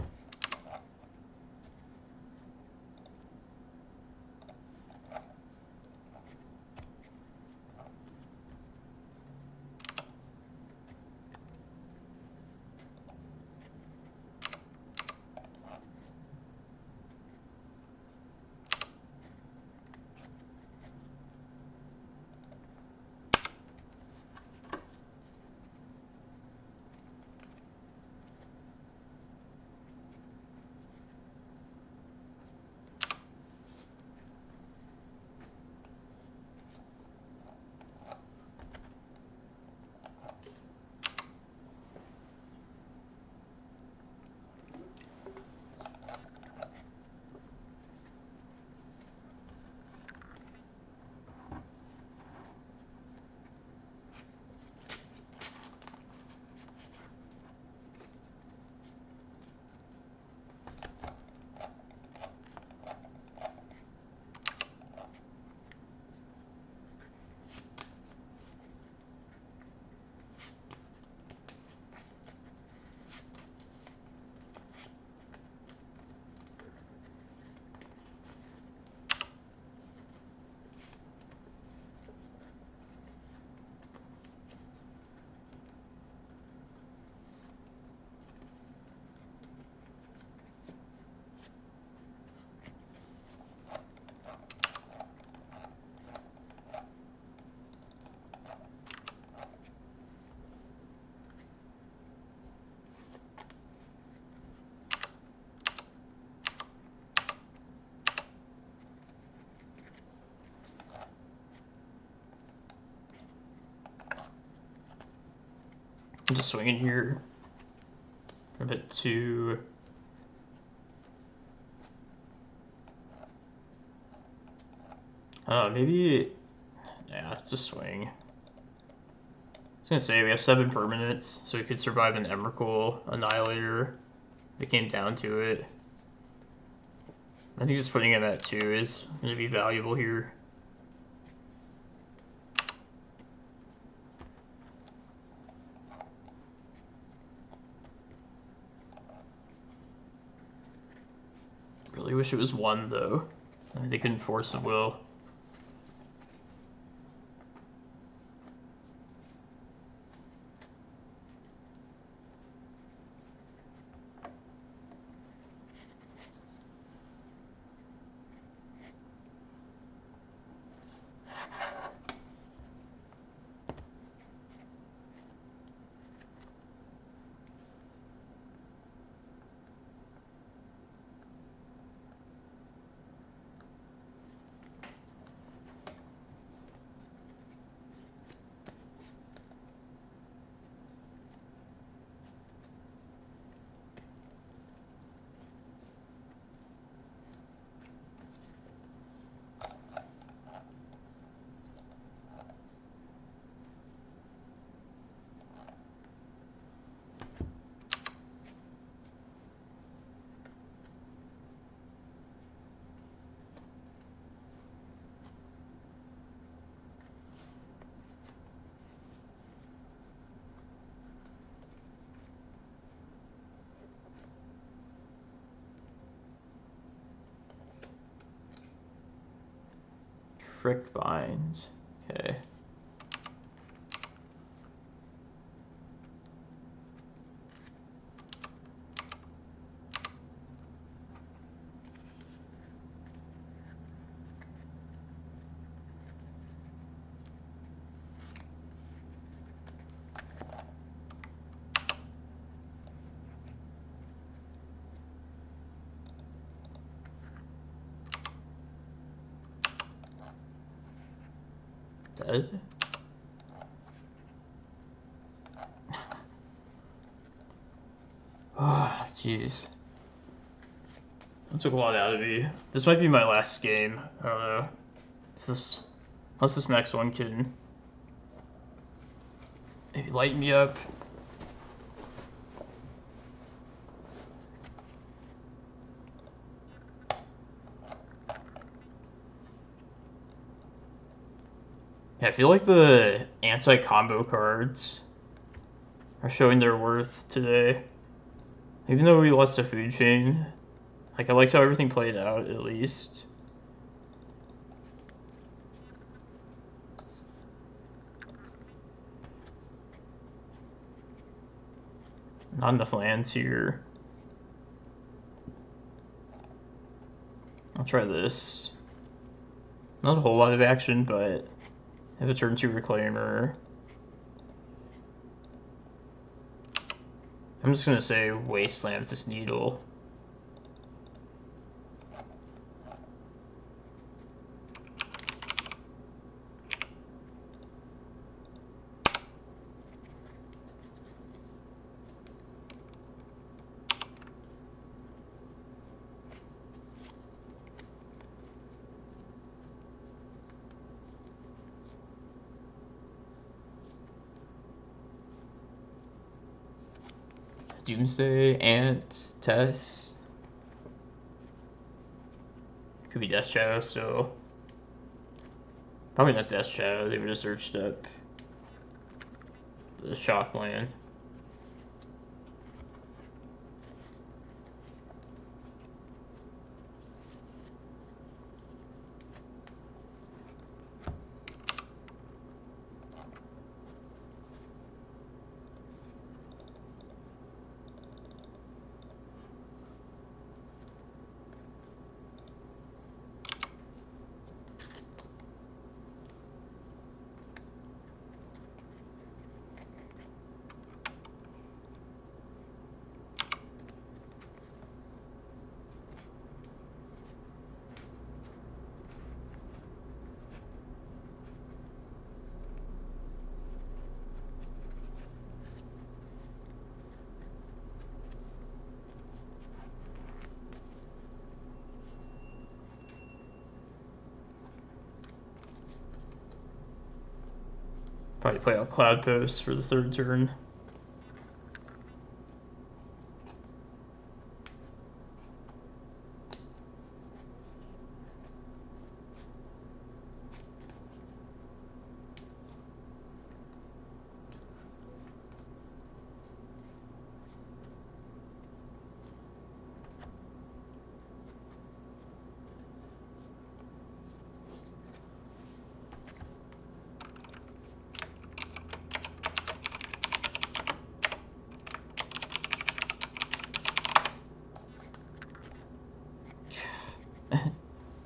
I'm just swinging here a bit too. Maybe. Yeah, it's a swing. I was gonna say we have 7 permanents, so we could survive an Emrakul Annihilator. If it came down to it. I think just putting him at 2 is gonna be valuable here. Really wish it was 1 though. They couldn't force the will. Trick binds. Okay. bad. Ah, jeez. That took a lot out of me. This might be my last game. I don't know. Unless this next one can maybe lighten me up. Yeah, I feel like the anti-combo cards are showing their worth today. Even though we lost a food chain, like I liked how everything played out at least. Not enough lands here. I'll try this. Not a whole lot of action, but I have a turn 2 Reclaimer. I'm just gonna say Wasteland with this Needle. Doomsday, Ant, Tess. Could be Death Shadow still. Probably not Death Shadow, they would have searched up the Shock land. Probably play out Cloudpost for the third turn.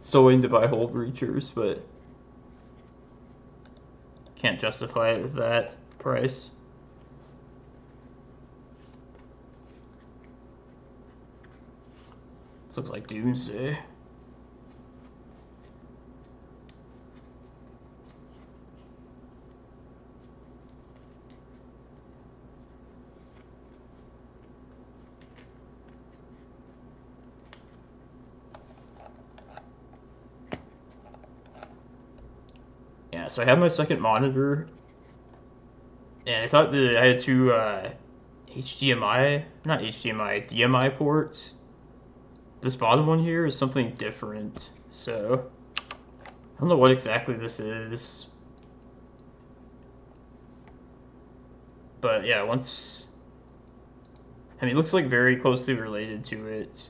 Still waiting to buy Hull Breachers, but can't justify it with that price. This looks like Doomsday. Yeah, so I have my second monitor, and I thought that I had two DMI ports. This bottom one here is something different, so I don't know what exactly this is. But yeah, I mean, it looks like very closely related to it.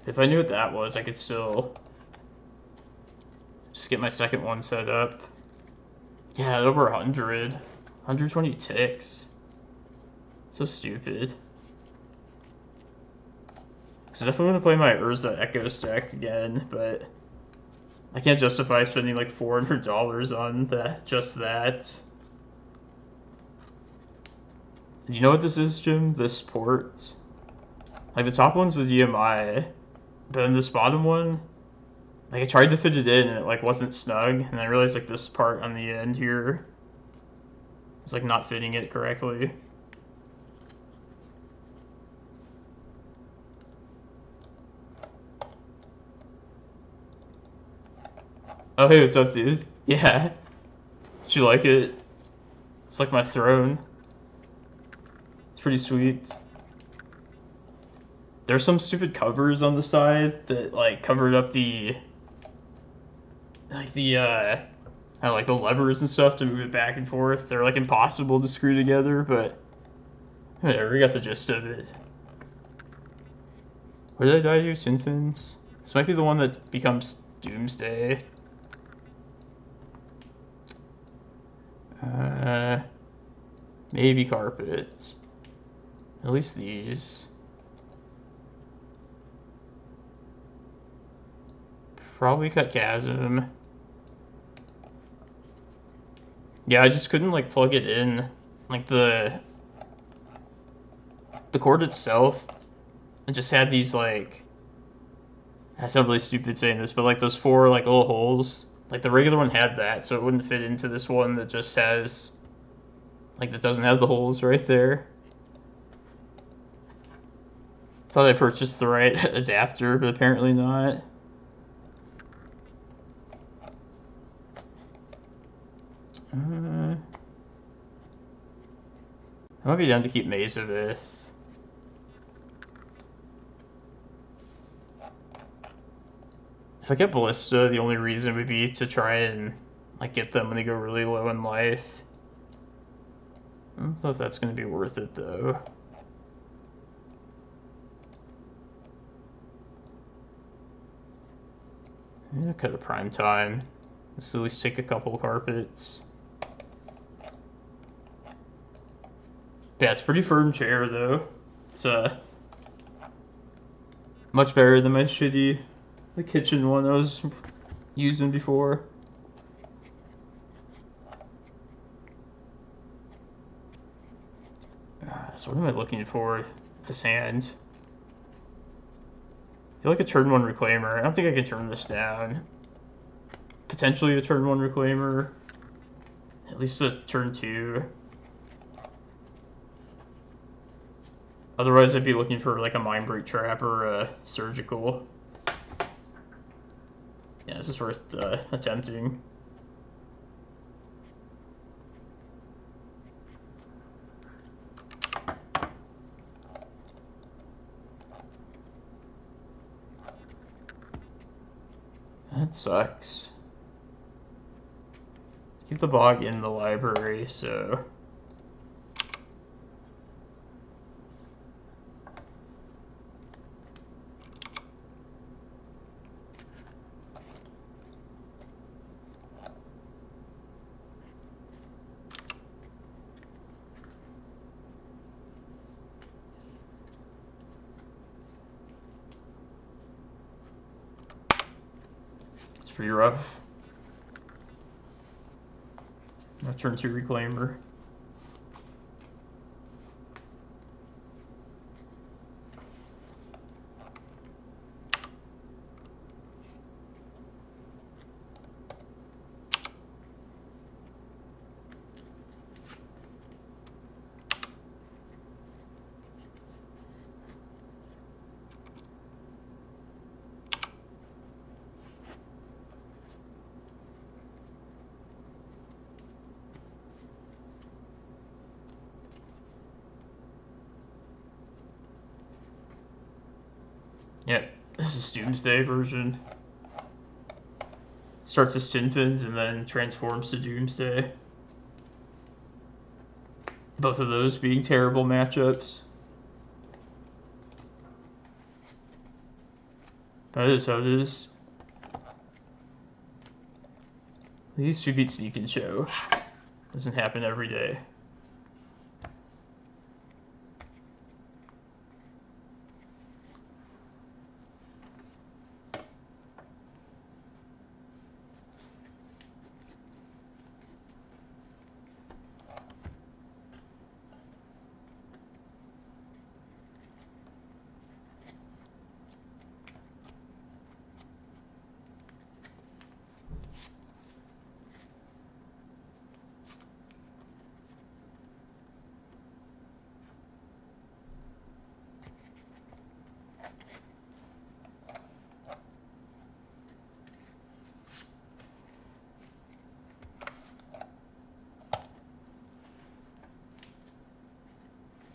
If I knew what that was, I could still just get my second one set up. Yeah, over 100. 120 ticks. So stupid. So definitely want to play my Urza Echo stack again, but I can't justify spending like $400 on that, just that. Do you know what this is, Jim? This port? Like the top one's the DMI, but then this bottom one, Like I tried to fit it in and it like wasn't snug, and I realized like this part on the end here was like not fitting it correctly. Oh hey, what's up, dude? Yeah. Did you like it? It's like my throne. It's pretty sweet. There's some stupid covers on the side that like covered up the like the like the levers and stuff to move it back and forth. They're like impossible to screw together, but whatever, we got the gist of it. Where did I die to? Sinfins? This might be the one that becomes Doomsday. Maybe carpet. At least these. Probably cut chasm. Yeah, I just couldn't like plug it in. Like the cord itself, it just had these like, I sound really stupid saying this, but like those four like little holes. Like the regular one had that, so it wouldn't fit into this one that just has like that doesn't have the holes right there. Thought I purchased the right adapter, but apparently not. I might be down to keep Maze of Ith. If I get Ballista, the only reason would be to try and like get them when they go really low in life. I don't know if that's going to be worth it though. I'm gonna cut a prime time. Let's at least take a couple carpets. Yeah, it's a pretty firm chair though. It's much better than my shitty the kitchen one I was using before. So what am I looking for? This hand. I feel like a turn 1 Reclaimer. I don't think I can turn this down. Potentially a turn 1 Reclaimer. At least a turn 2. Otherwise I'd be looking for like a Mindbreak Trap or a Surgical. Yeah, this is worth attempting. That sucks. Keep the bog in the library, so... It's pretty rough. Now turn 2 Reclaimer. Yep, this is Doomsday version. Starts as Stinfins and then transforms to Doomsday. Both of those being terrible matchups. That is how it is. These two beat Sneak and Show. Doesn't happen every day.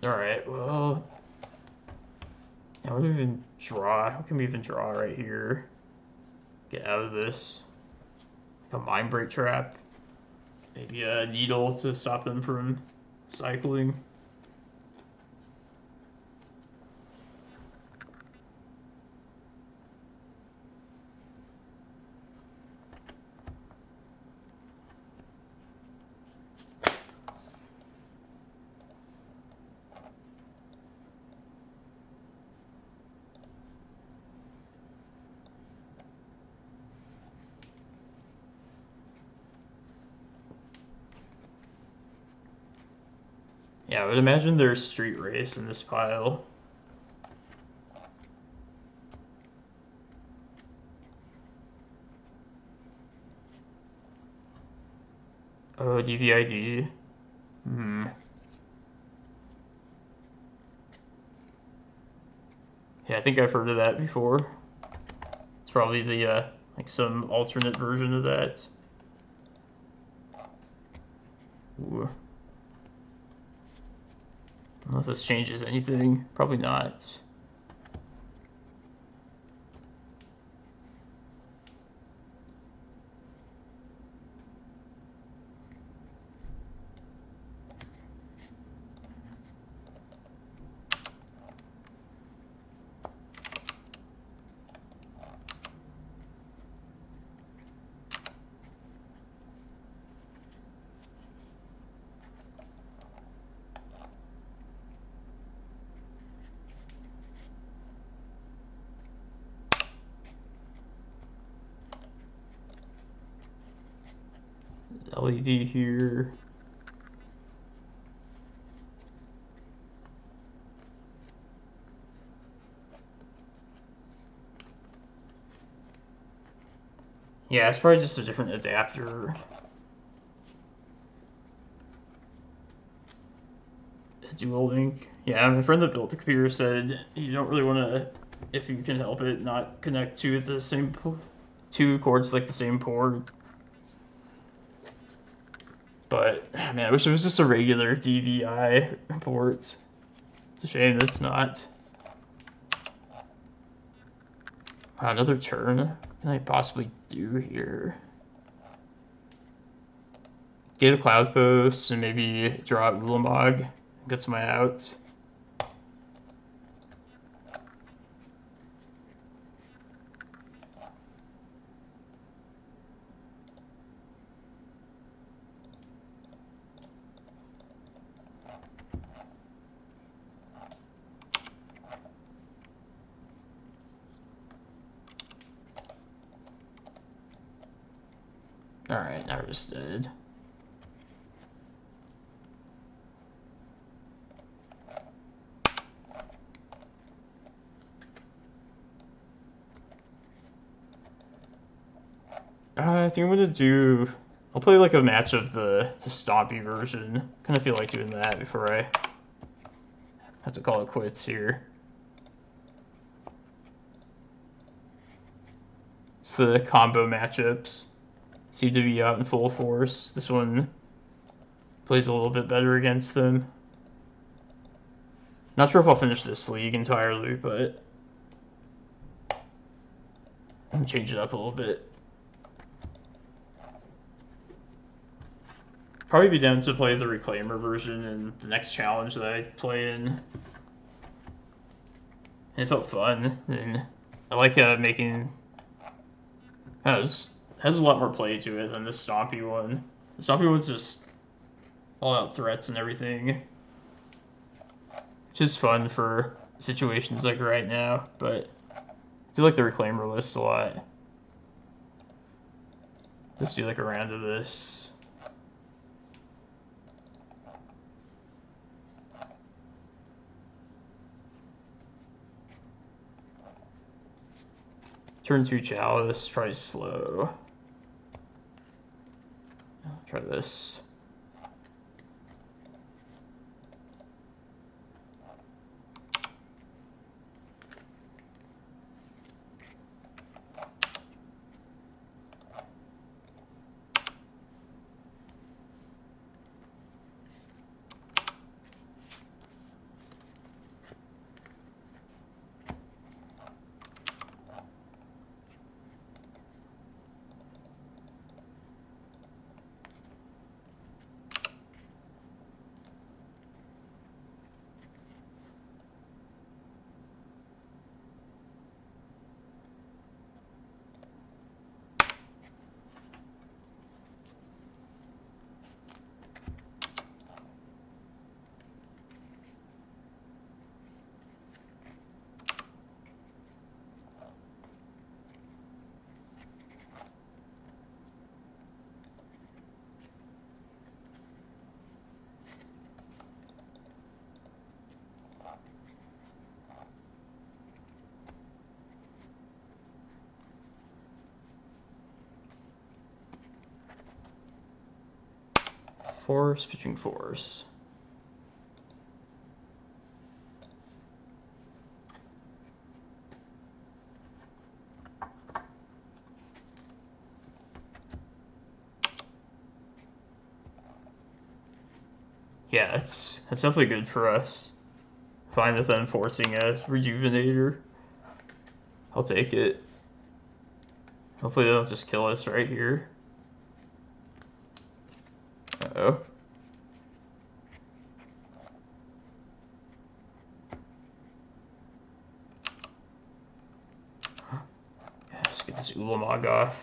Alright, well... Yeah, what do we even draw? How can we even draw right here? Get out of this. Like a Mindbreak Trap. Maybe a Needle to stop them from cycling. Yeah, I would imagine there's Street Race in this pile. Oh, DVID. Yeah, I think I've heard of that before. It's probably the, like some alternate version of that. Ooh. I don't know if this changes anything. Probably not. LED here. Yeah, it's probably just a different adapter. Dual link. Yeah, my friend that built the computer said you don't really want to, if you can help it, not connect two cords like the same port. But man, I wish it was just a regular DVI port. It's a shame that's not. Wow, another turn. What can I possibly do here? Get a Cloudpost and maybe draw Ulamog. Get my out. Alright, now we're just dead. I think I'm gonna do... I'll play like a match of the Stompy version. Kind of feel like doing that before I have to call it quits here. It's the combo matchups. Seem to be out in full force. This one plays a little bit better against them. Not sure if I'll finish this league entirely, but I'll change it up a little bit. Probably be down to play the Reclaimer version in the next challenge that I play in. It felt fun, and I like making... Has a lot more play to it than the Stompy one. The Stompy one's just all-out threats and everything. Which is fun for situations like right now, but I do like the Reclaimer list a lot. Let's do like a round of this. Turn 2 Chalice, probably slow. I'll try this. Force, pitching Force. Yeah, that's definitely good for us. Fine with them forcing a Rejuvenator. I'll take it. Hopefully they don't just kill us right here. Uh-oh. Yeah, let's get this Ulamog off.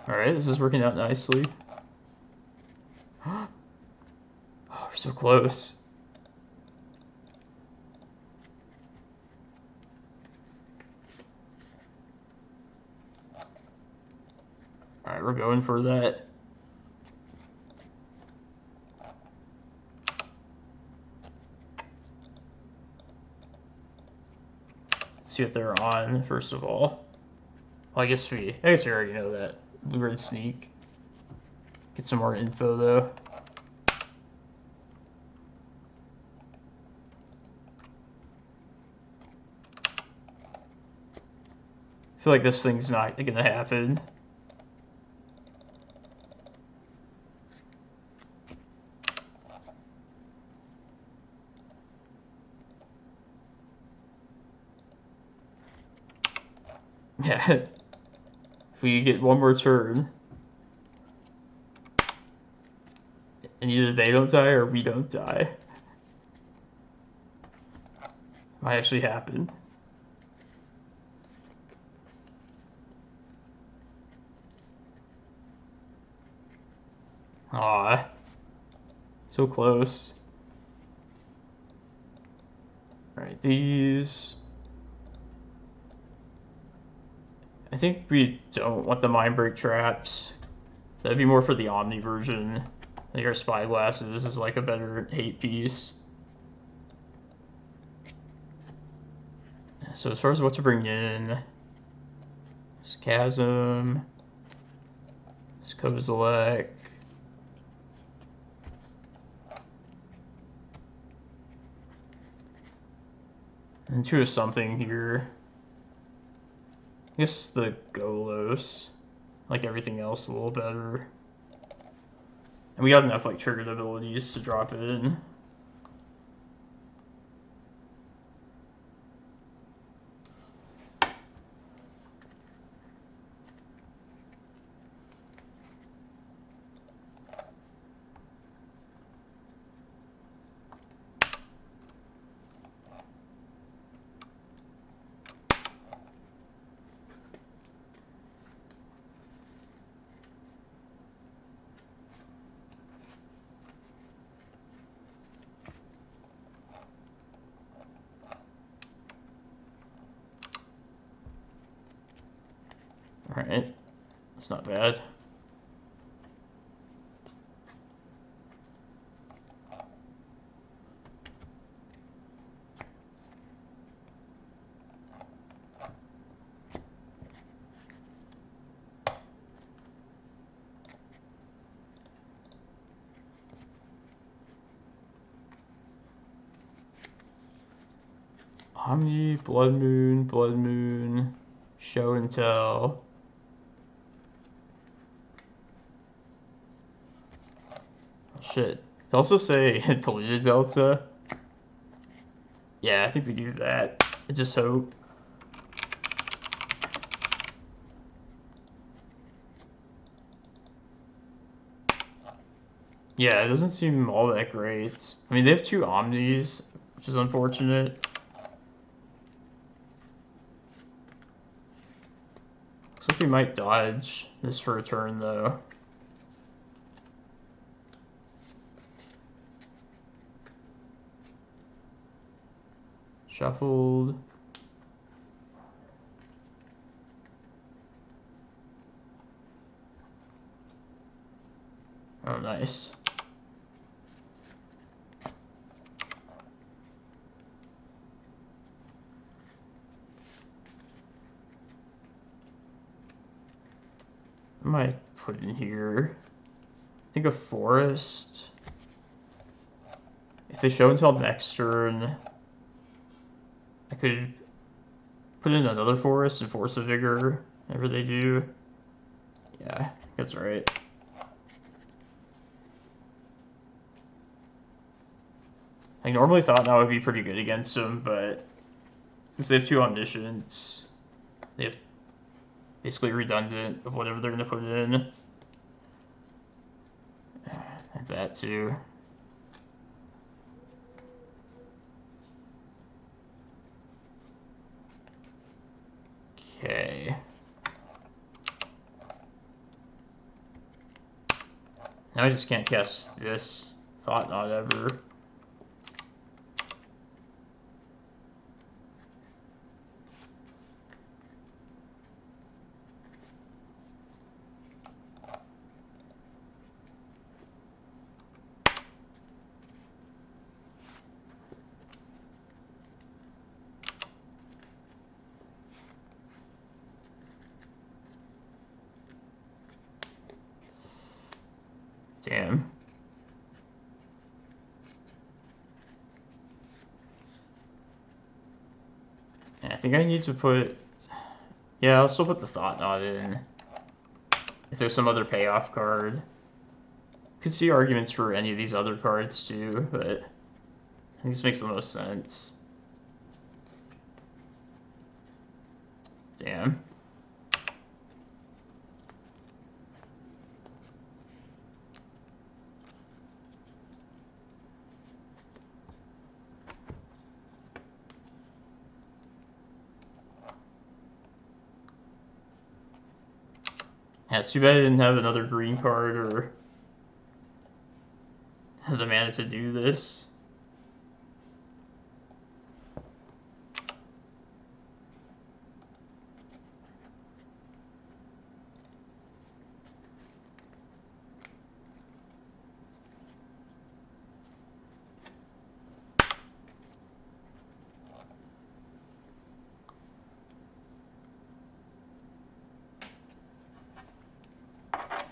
Alright, this is working out nicely. Oh, we're so close. Alright, we're going for that. Let's see what they're on, first of all. Well, I guess we already know that. Blue-red sneak. Get some more info, though. I feel like this thing's not gonna happen. Yeah. If we get one more turn, and either they don't die or we don't die. Might actually happen. Aw. So close. Alright, these... I think we don't want the Mindbreak Traps. That'd be more for the Omni version. I think our Spyglasses is like a better hate piece. So as far as what to bring in, this Chasm, this Kozilek, and two of something here. I guess the Golos, like everything else, a little better. And we got enough like triggered abilities to drop it in. Alright, that's not bad. Omni, Blood Moon, Show and Tell. Shit. Could also say Polluted Delta. Yeah, I think we do that. I just hope. Yeah, it doesn't seem all that great. I mean, they have two Omnis, which is unfortunate. Looks like we might dodge this for a turn, though. Shuffled. Oh, nice. I might put in here, I think a forest. If they show until next turn, I could put in another forest and Force of Vigor whenever they do. Yeah, that's right. I normally thought that would be pretty good against them, but since they have 2 Omniscience, they have basically redundant of whatever they're going to put in. Like that too. Okay. Now I just can't cast this Thought Knot ever. Damn. And I think I need to put... Yeah, I'll still put the Thought Knot in. If there's some other payoff card. Could see arguments for any of these other cards too, but I think this makes the most sense. Damn. Yeah, it's too bad I didn't have another green card or the mana to do this.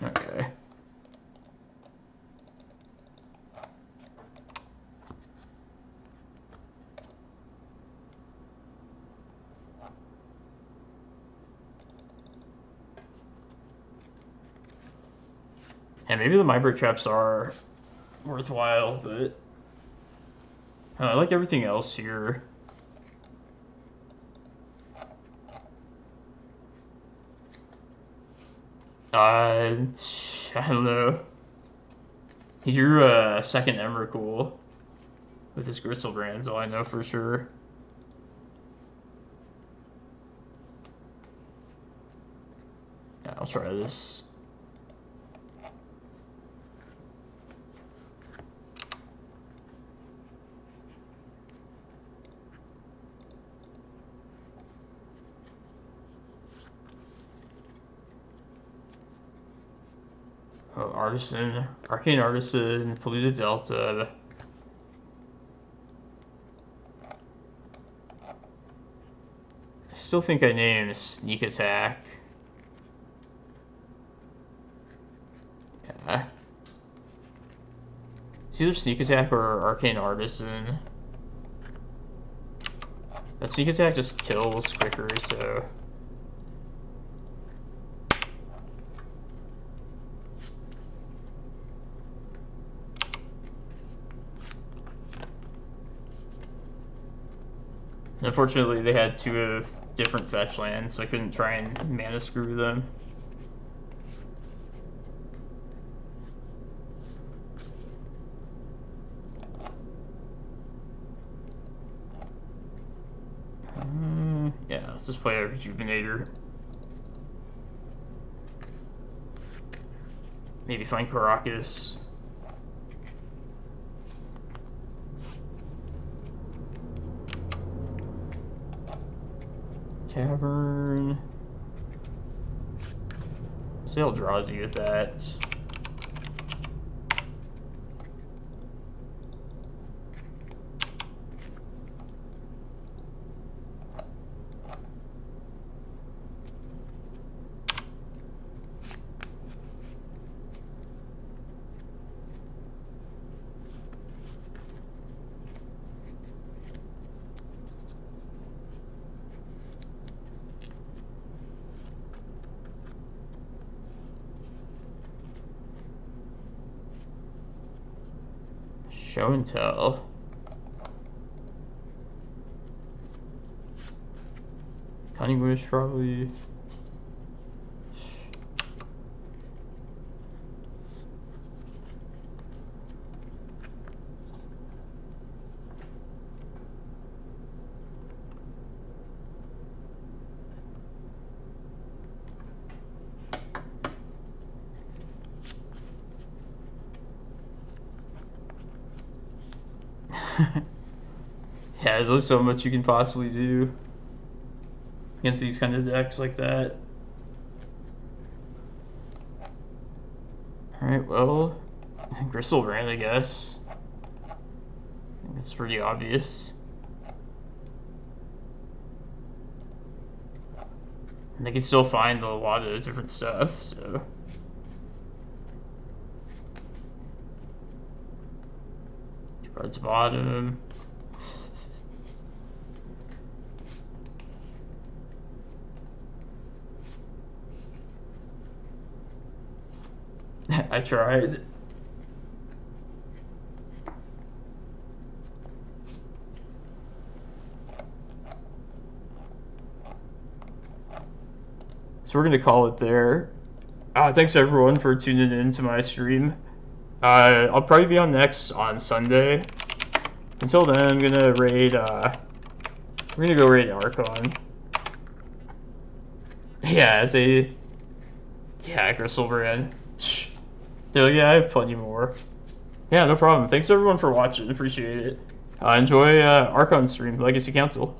Okay. And maybe the Mindbreak Traps are worthwhile, but I like everything else here. I don't know. He drew a second Emrakul with his Gristlebrand, so I know for sure. Yeah, I'll try this. Oh, Artisan, Arcane Artisan, Polluted Delta. I still think I named Sneak Attack. Yeah. It's either Sneak Attack or Arcane Artisan. That Sneak Attack just kills quicker, so... Unfortunately, they had 2 different fetch lands, so I couldn't try and mana screw them. Yeah, let's just play a Rejuvenator. Maybe find Karakas. Cavern. See how draws you with that. Show and tell. Cunning Wish, probably. Yeah, there's only so much you can possibly do against these kind of decks like that. Alright, well, Gristle ran, I guess. I think it's pretty obvious. And they can still find a lot of different stuff, so. Two cards bottom. I tried. So we're going to call it there. Thanks everyone for tuning in to my stream. I'll probably be on next on Sunday. Until then, I'm going to raid, we're going to go raid Archon. Yeah, Gristlebrand. They're like, yeah, I have plenty more. Yeah, no problem. Thanks everyone for watching. Appreciate it. Enjoy Archon stream, Legacy Council.